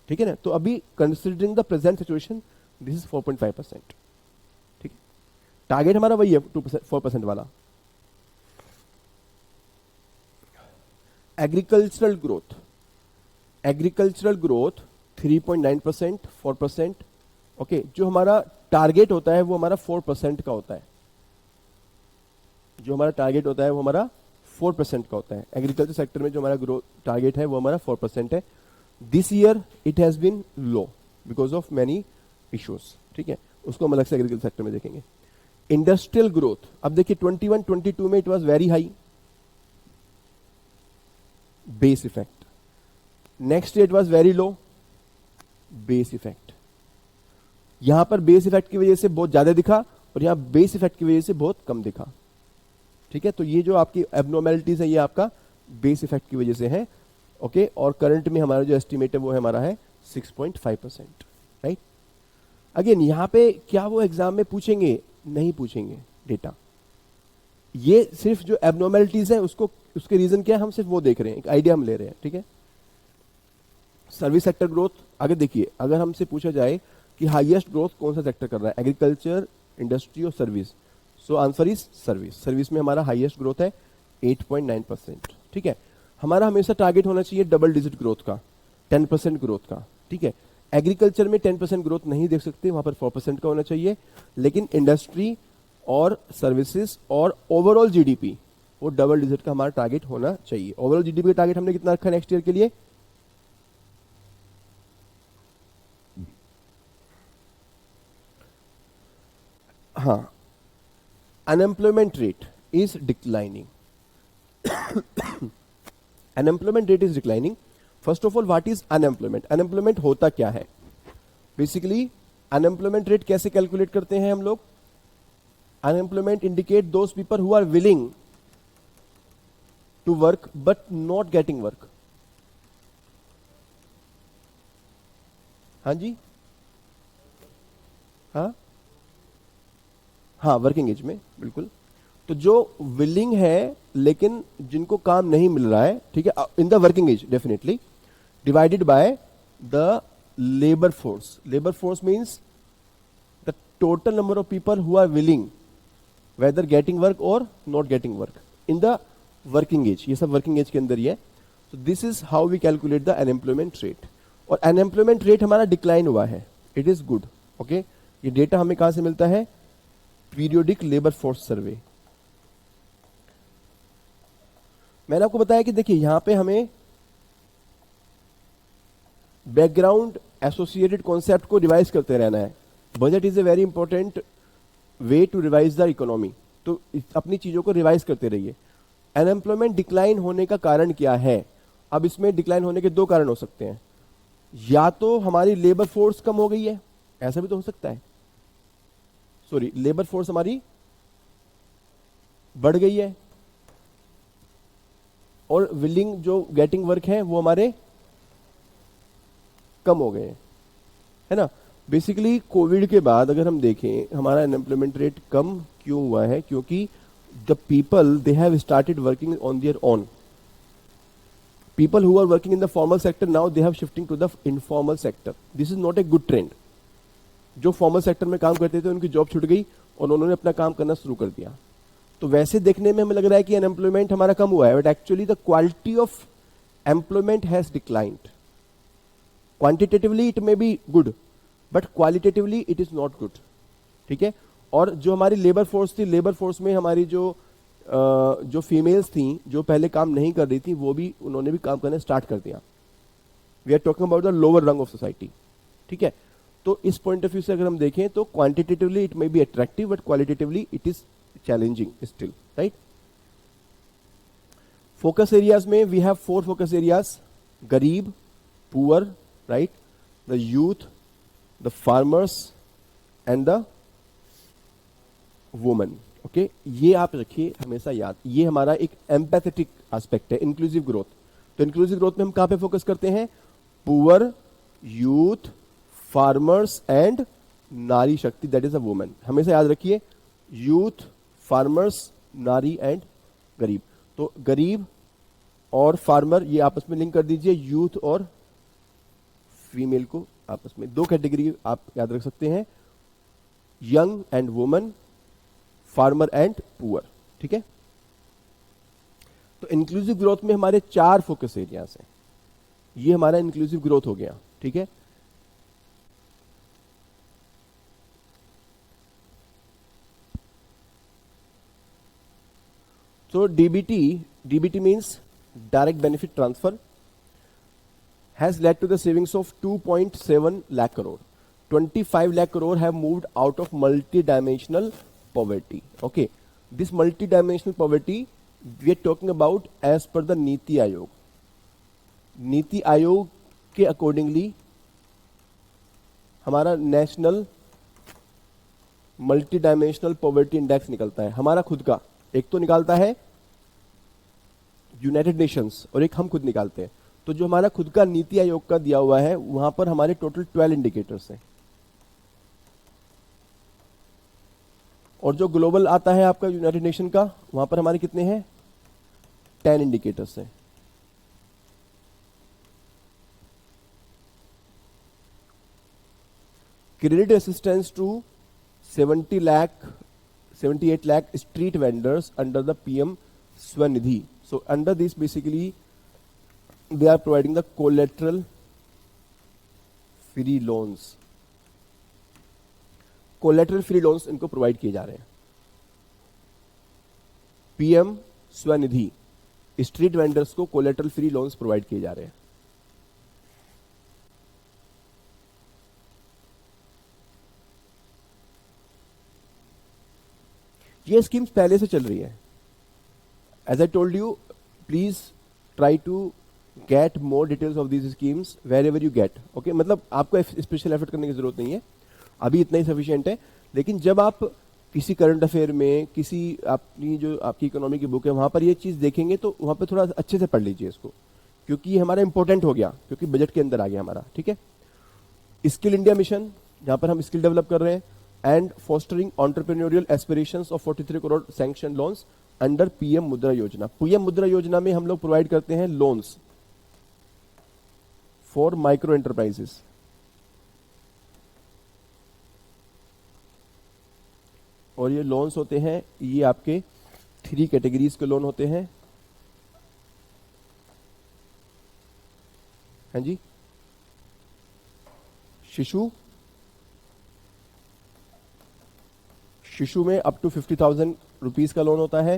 ठीक है ना, तो अभी considering the present situation this is 4.5%। ठीक है, टारगेट हमारा वही है 4% वाला। Agricultural growth, agricultural growth 3.9%, 4%। Okay, जो हमारा टारगेट होता है वो हमारा 4% का होता है। जो हमारा टारगेट होता है वो हमारा 4% का होता है। एग्रीकल्चर सेक्टर में जो हमारा ग्रोथ टारगेट है वो हमारा 4% है। This year it has been low because of many issues, ठीक है, उसको हम अलग से एग्रीकल्चर सेक्टर में देखेंगे। इंडस्ट्रियल ग्रोथ, अब देखिए 21-22 में it was very high, base effect. Next year it was very low, base effect. यहां पर बेस इफेक्ट की वजह से बहुत ज्यादा दिखा और यहां बेस इफेक्ट की वजह से बहुत कम दिखा, ठीक है। तो ये जो आपकी एबनॉर्मेलिटीज है ये आपका बेस इफेक्ट की वजह से है, ओके। और करंट में हमारा जो एस्टिमेट है वो है हमारा है 6.5%, राइट। अगेन यहां पे क्या वो एग्जाम में पूछेंगे? नहीं पूछेंगे डेटा। ये सिर्फ जो एबनॉर्मेलिटीज है उसको, उसके रीजन क्या है हम सिर्फ वो देख रहे हैं, एक आइडिया हम ले रहे हैं, ठीक है। सर्विस सेक्टर ग्रोथ, अगर देखिए अगर हमसे पूछा जाए कि हाईएस्ट ग्रोथ कौन सा सेक्टर कर रहा है, एग्रीकल्चर, इंडस्ट्री और service, so answer is service. Service में हमारा हाईएस्ट ग्रोथ है 8.9%, ठीक है। हमारा हमेशा टारगेट होना चाहिए डबल डिजिट ग्रोथ का, 10% ग्रोथ का, ठीक है। एग्रीकल्चर में 10% ग्रोथ नहीं देख सकते, वहां पर 4% का होना चाहिए। लेकिन इंडस्ट्री और सर्विसेज और ओवरऑल जीडीपी वो डबल डिजिट का हमारा टारगेट होना चाहिए। ओवरऑल जीडीपी का टारगेट हमने कितना रखा नेक्स्ट ईयर के लिए? हाँ, unemployment rate is declining. Unemployment rate is declining. First of all what is unemployment? Unemployment होता क्या है? बेसिकली अनएम्प्लॉयमेंट रेट कैसे कैलकुलेट करते हैं हम लोग? Unemployment indicate those people who are willing to work but not getting work. हाँ जी, हाँ हाँ, वर्किंग एज में, बिल्कुल। तो जो विलिंग है लेकिन जिनको काम नहीं मिल रहा है, ठीक है, in the working age definitely, divided by the labour force. Labour force means the total number of people who are willing whether getting work or not getting work in the working age. ये सब working age के अंदर ही है। तो this is how we calculate the unemployment rate. और unemployment rate हमारा decline हुआ है, इट इज गुड, ओके। ये डेटा हमें कहां से मिलता है? Periodic labour force survey. मैंने आपको बताया कि देखिए यहां पे हमें बैकग्राउंड एसोसिएटेड कॉन्सेप्ट को रिवाइज करते रहना है। Budget is a very important way to revise the economy. तो अपनी चीजों को रिवाइज करते रहिए। अनएम्प्लॉयमेंट डिक्लाइन होने का कारण क्या है? अब इसमें डिक्लाइन होने के दो कारण हो सकते हैं। या तो हमारी लेबर फोर्स कम हो गई है, ऐसा भी तो हो सकता है। सॉरी, लेबर फोर्स हमारी बढ़ गई है और विलिंग जो गेटिंग वर्क है वो हमारे कम हो गए हैं, है ना। बेसिकली कोविड के बाद अगर हम देखें हमारा अनएम्प्लॉयमेंट रेट कम क्यों हुआ है? क्योंकि the people they have started working on their own. People who are working in the formal sector now they have shifting to the informal sector. This is not a good trend. जो formal sector में काम करते थे उनकी job छूट गई और उन्होंने अपना काम करना शुरू कर दिया। तो वैसे देखने में हमें लग रहा है कि अनएम्प्लॉयमेंट हमारा कम हुआ है, but actually the quality of employment has declined. Quantitatively it may be good but qualitatively it is not good, ठीक है। और जो हमारी लेबर फोर्स थी, लेबर फोर्स में हमारी जो फीमेल्स थी जो पहले काम नहीं कर रही थी वो भी उन्होंने भी काम करना स्टार्ट कर दिया। We are talking about the lower rung of society, ठीक है। तो इस पॉइंट ऑफ व्यू से अगर हम देखें तो quantitatively it may be attractive but qualitatively it is challenging still, right. Focus areas में वी हैव 4 फोकस एरियाज: गरीब, poor, right, the youth, the farmers and the women, okay. ये आप रखिए हमेशा याद। ये हमारा एक एम्पैथेटिक एस्पेक्ट है इंक्लूसिव ग्रोथ। तो इंक्लूसिव ग्रोथ में हम कहां पे फोकस करते हैं? पुअर, यूथ, फार्मर्स एंड नारी शक्ति, दैट इज अ वुमेन। हमेशा याद रखिए, यूथ, फार्मर्स, नारी एंड गरीब। तो गरीब और फार्मर ये आपस में लिंक कर दीजिए, यूथ और फीमेल को आपस में। 2 कैटेगरी आप याद रख सकते हैं, young and women, farmer and poor, ठीक है। तो इंक्लूसिव ग्रोथ में हमारे 4 फोकस एरियाज हैं। ये हमारा इंक्लूसिव ग्रोथ हो गया, ठीक है। So DBT means direct benefit transfer, has led to the savings of 2.7 lakh crore. 25 lakh crore have moved out of multi-dimensional poverty. Okay, this multi-dimensional poverty we are talking about as per the NITI Aayog. NITI Aayog के accordingly हमारा national multi dimensional poverty index निकलता है. हमारा खुद का एक तो निकालता है यूनाइटेड नेशंस और एक हम खुद निकालते हैं. तो जो हमारा खुद का नीति आयोग का दिया हुआ है वहां पर हमारे टोटल 12 इंडिकेटर्स हैं. और जो ग्लोबल आता है आपका यूनाइटेड नेशन का वहां पर हमारे कितने हैं? 10 इंडिकेटर्स हैं. Credit assistance to 78 lakh street vendors under the PM Swanidhi. So under this basically they are providing the collateral free loans. Collateral free loans इनको प्रोवाइड किए जा रहे हैं. पीएम स्वनिधि स्ट्रीट वेंडर्स को कोलेटरल फ्री लोन्स प्रोवाइड किए जा रहे हैं. ये स्कीम्स पहले से चल रही है. As I told you, please try to get more details of these schemes wherever you get. Okay, मतलब आपको स्पेशल एफर्ट करने की जरूरत नहीं है, अभी इतना ही सफिशिएंट है. लेकिन जब आप किसी करंट अफेयर में, किसी अपनी जो आपकी इकोनॉमी की बुक है वहां पर ये चीज देखेंगे तो वहां पर थोड़ा अच्छे से पढ़ लीजिए इसको, क्योंकि ये हमारा इंपॉर्टेंट हो गया, क्योंकि बजट के अंदर आ गया हमारा. ठीक है. स्किल इंडिया मिशन, जहां पर हम स्किल डेवलप कर रहे हैं, and fostering entrepreneurial aspirations of 43 crore sanction loans under PM मुद्रा योजना. पीएम मुद्रा योजना में हम लोग प्रोवाइड करते हैं लोन्स फॉर माइक्रो एंटरप्राइजेस. और ये लोन्स होते हैं, ये आपके 3 कैटेगरीज के लोन होते हैं. हाँ जी, शिशु में अप टू 50,000 रुपीज का लोन होता है.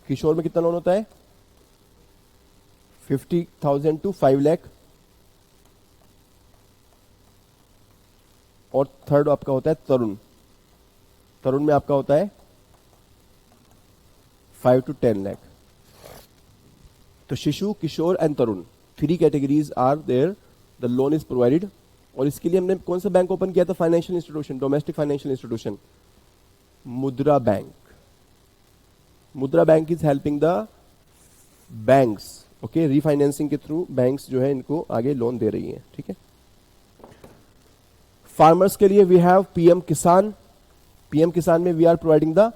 किशोर में कितना लोन होता है? 50,000 टू 5 लाख. और थर्ड आपका होता है तरुण. तरुण में आपका होता है 5 to 10 लाख. तो Shishu, Kishore and Tarun, 3 categories are there. The loan is provided. और इसके लिए हमने कौन सा बैंक ओपन किया था? Financial institution, domestic financial institution, मुद्रा बैंक. मुद्रा bank is helping the banks. Okay, refinancing के थ्रू बैंक्स जो है इनको आगे लोन दे रही हैं. ठीक है. फार्मर्स के लिए we have PM Kisan. PM Kisan में we are providing the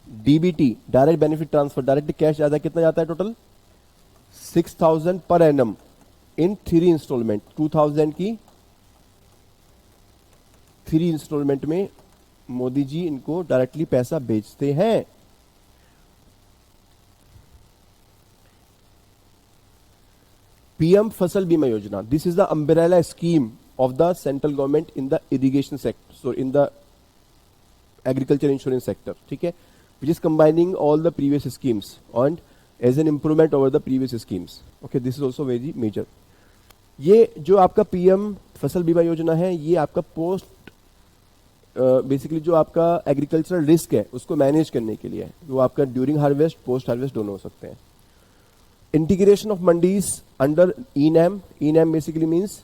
DBT, direct benefit transfer. Direct cash जाता है, कितना जाता है टोटल? 6,000 पर एनम इन 3 इंस्टॉलमेंट. 2,000 की 3 इंस्टॉलमेंट में मोदी जी इनको डायरेक्टली पैसा भेजते हैं. पीएम फसल बीमा योजना, this is the umbrella scheme of the central government in the irrigation sector, so in the agriculture insurance sector. ठीक है, which is combining all the previous schemes and as an improvement over the previous schemes. Okay, this is also very major. ये जो आपका PM फसल बीमा योजना है, ये आपका पोस्ट बेसिकली जो आपका एग्रीकल्चरल रिस्क है उसको मैनेज करने के लिए है. वो आपका ड्यूरिंग हार्वेस्ट, पोस्ट हार्वेस्ट दोनों हो सकते हैं. Integration of mandis under eNAM. ENAM basically means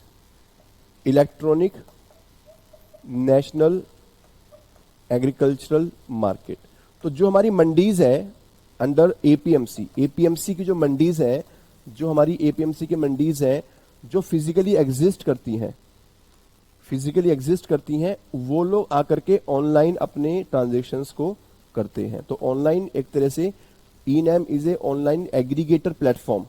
electronic national agricultural market. तो जो हमारी मंडीज है अंडर एपीएमसी, एपीएमसी की जो मंडीज है, जो हमारी एपीएमसी की मंडीज है जो फिजिकली एग्जिस्ट करती हैं, वो लोग आकर के ऑनलाइन अपने ट्रांजैक्शंस को करते हैं. तो ऑनलाइन एक तरह से eNAM is a online aggregator platform.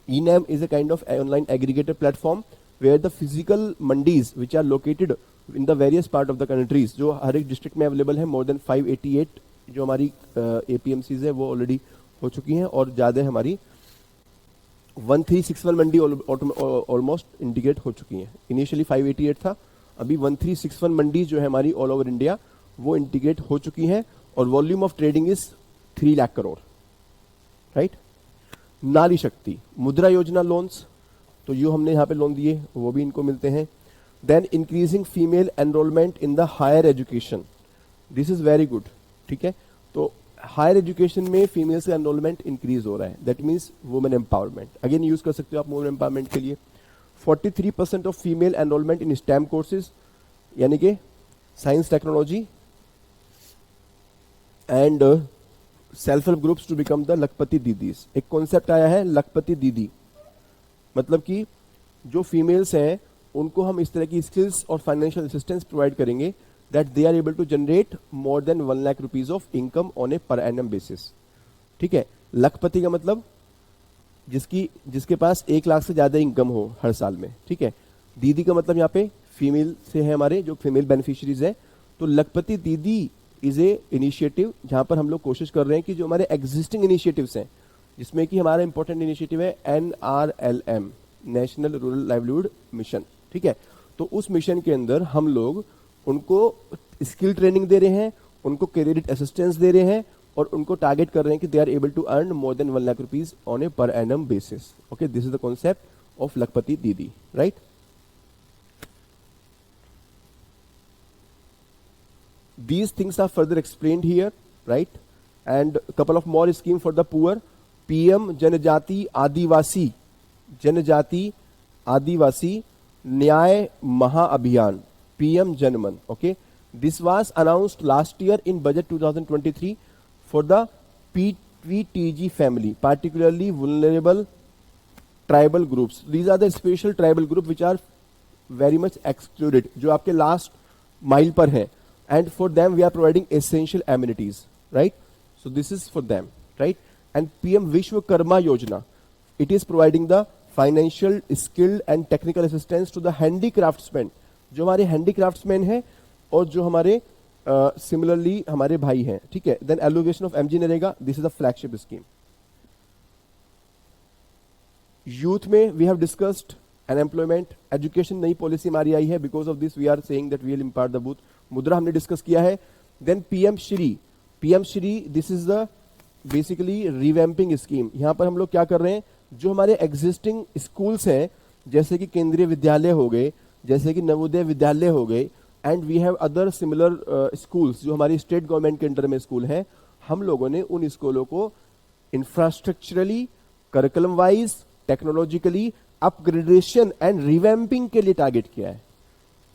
E-NAM is a kind of online aggregator platform where the physical mandis which are located in the various part of the countries, जो हर एक डिस्ट्रिक्ट में अवेलेबल है, मोर देन 588 जो हमारी APMCs है वो already हो चुकी हैं, और ज़्यादा हमारी 1361 मंडी ऑलमोस्ट इंटीग्रेट हो चुकी हैं. इनिशियली 588 था, अभी 1361 मंडी जो है हमारी ऑल ओवर इंडिया वो इंटीग्रेट हो चुकी हैं. और volume of trading is 3 lakh crore, right. नारी शक्ति, मुद्रा योजना लोन्स, तो जो हमने यहाँ पे लोन दिए वो भी इनको मिलते हैं। Then increasing female enrolment in the higher education, this is very good, ठीक है। तो हायर एजुकेशन में फीमेल्स का एनरोलमेंट इंक्रीज हो रहा है, that means women empowerment, again use कर सकते हो आप वुमेन एम्पावरमेंट के लिए। 43% of female enrolment in STEM courses, यानी कि science technology and self help groups to become the Lakhpati didis. एक कॉन्सेप्ट आया है लखपति दीदी, मतलब कि जो फीमेल्स हैं उनको हम इस तरह की स्किल्स और फाइनेंशियल असिस्टेंस प्रोवाइड करेंगे that they are able to generate more than 1 lakh rupees of income on a per annum basis, ठीक है। लखपति का मतलब जिसके पास 1 लाख से ज्यादा इनकम हो हर साल में, ठीक है। दीदी का मतलब यहाँ पे फीमेल से है, हमारे जो फीमेल बेनिफिशियरीज है। तो लखपति दीदी इज ए इनिशिएटिव जहां पर हम लोग कोशिश कर रहे हैं कि जो हमारे एग्जिस्टिंग इनिशिएटिव्स हैं, जिसमें कि हमारा इंपॉर्टेंट इनिशिएटिव है NRLM, national rural livelihood mission, ठीक है। तो उस मिशन के अंदर हम लोग उनको स्किल ट्रेनिंग दे रहे हैं, उनको क्रेडिट असिस्टेंस दे रहे हैं और उनको टारगेट कर रहे हैं कि they are able to earn more than 1 lakh rupees on a per annum basis. Okay, this is the concept of Lakhpati Didi, right. These things are further explained here, right? And a couple of more scheme for the poor. PM जनजाति आदिवासी न्याय महाअभियान, PM Janman. Okay, this was announced last year in budget 2023 for the PVTG family, particularly vulnerable tribal groups. These are the special tribal group which are very much excluded, जो आपके last mile पर हैं. And for them we are providing essential amenities, right? So this is for them, right? And PM Vishwakarma Yojana, it is providing the financial, skilled and technical assistance to the handicraftsmen, जो हमारे handicraftsmen हैं और जो हमारे similarly हमारे भाई हैं, ठीक है. Then allocation of MG NREGA, this is a flagship scheme. Youth में we have discussed unemployment, education नई पॉलिसी हमारी आई है, because of this we are saying that we will impart the booth. Mudra हमने डिस्कस किया है. Then PM Shri, this is the basically revamping scheme. यहां पर हम लोग क्या कर रहे हैं, जो हमारे एग्जिस्टिंग स्कूल्स हैं जैसे कि केंद्रीय विद्यालय हो गए, जैसे कि नवोदय विद्यालय हो गए, and we have other similar schools जो हमारी स्टेट गवर्नमेंट के अंडर में स्कूल हैं, हम लोगों ने उन स्कूलों को infrastructurally, curriculum wise, technologically upgradation and revamping के लिए टारगेट किया है.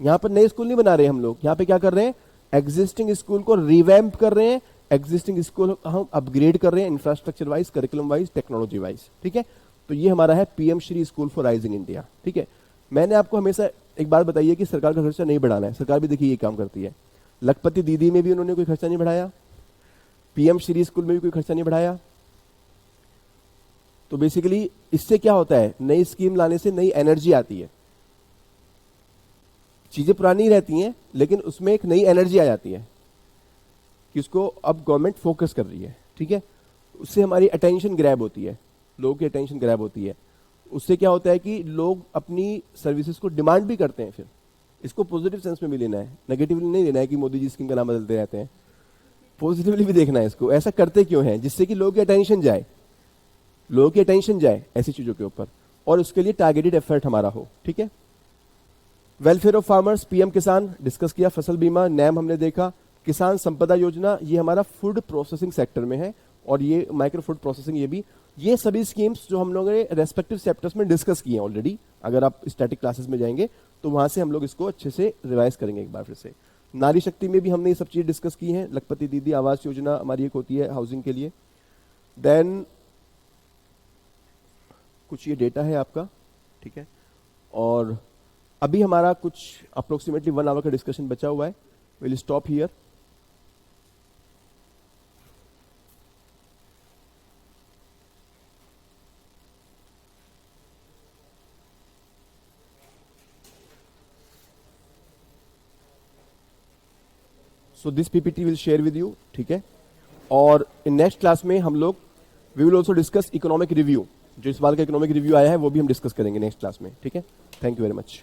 यहां पर नए स्कूल नहीं बना रहे हम लोग, यहां पे क्या कर रहे हैं, एग्जिस्टिंग स्कूल को रिवैम्प कर रहे हैं, एग्जिस्टिंग स्कूल हम अपग्रेड कर रहे हैं infrastructure wise, curriculum wise, technology wise, ठीक है. तो ये हमारा है PM Shri school for rising India, ठीक है. मैंने आपको हमेशा एक बात बताई है कि सरकार का खर्चा नहीं बढ़ाना है. सरकार भी देखिए ये काम करती है. लखपति दीदी में भी उन्होंने कोई खर्चा नहीं बढ़ाया, पीएम श्री स्कूल में भी कोई खर्चा नहीं बढ़ाया. तो बेसिकली इससे क्या होता है, नई स्कीम लाने से नई एनर्जी आती है. चीजें पुरानी रहती हैं लेकिन उसमें एक नई एनर्जी आ जाती है कि उसको अब गवर्नमेंट फोकस कर रही है, ठीक है. उससे हमारी अटेंशन ग्रैब होती है, लोगों की अटेंशन ग्रैब होती है. उससे क्या होता है कि लोग अपनी सर्विसेज को डिमांड भी करते हैं. फिर इसको पॉजिटिव सेंस में भी लेना है, नेगेटिवली नहीं लेना है कि मोदी जी स्कीम का नाम बदलते रहते हैं. पॉजिटिवली भी देखना है इसको, ऐसा करते क्यों है, जिससे कि लोगों की अटेंशन जाए, लोगों की अटेंशन जाए ऐसी चीजों के ऊपर, और उसके लिए टारगेटेड एफर्ट हमारा हो, ठीक है. वेलफेयर ऑफ फार्मर्स, पीएम किसान डिस्कस किया, फसल बीमा, नैम हमने देखा, किसान संपदा योजना, ये हमारा फूड प्रोसेसिंग सेक्टर में है, और ये माइक्रो फूड प्रोसेसिंग, ये भी, ये सभी स्कीम्स जो हम लोगों ने रेस्पेक्टिव चैप्टर्स में डिस्कस किए हैं ऑलरेडी. अगर आप स्टैटिक क्लासेस में जाएंगे तो वहां से हम लोग इसको अच्छे से रिवाइज करेंगे एक बार फिर से. नारी शक्ति में भी हमने ये सब चीज डिस्कस की हैं. लखपति दीदी आवास योजना हमारी एक होती है हाउसिंग के लिए. देन कुछ ये डेटा है आपका, ठीक है. और अभी हमारा कुछ अप्रोक्सीमेटली 1 आवर का डिस्कशन बचा हुआ है. Will stop here. So this PPT will share with you, ठीक है. और इन नेक्स्ट क्लास में हम लोग we will also discuss economic review, जो इस बार का इकोनॉमिक रिव्यू आया है वो भी हम डिस्कस करेंगे नेक्स्ट क्लास में, ठीक है. Thank you very much.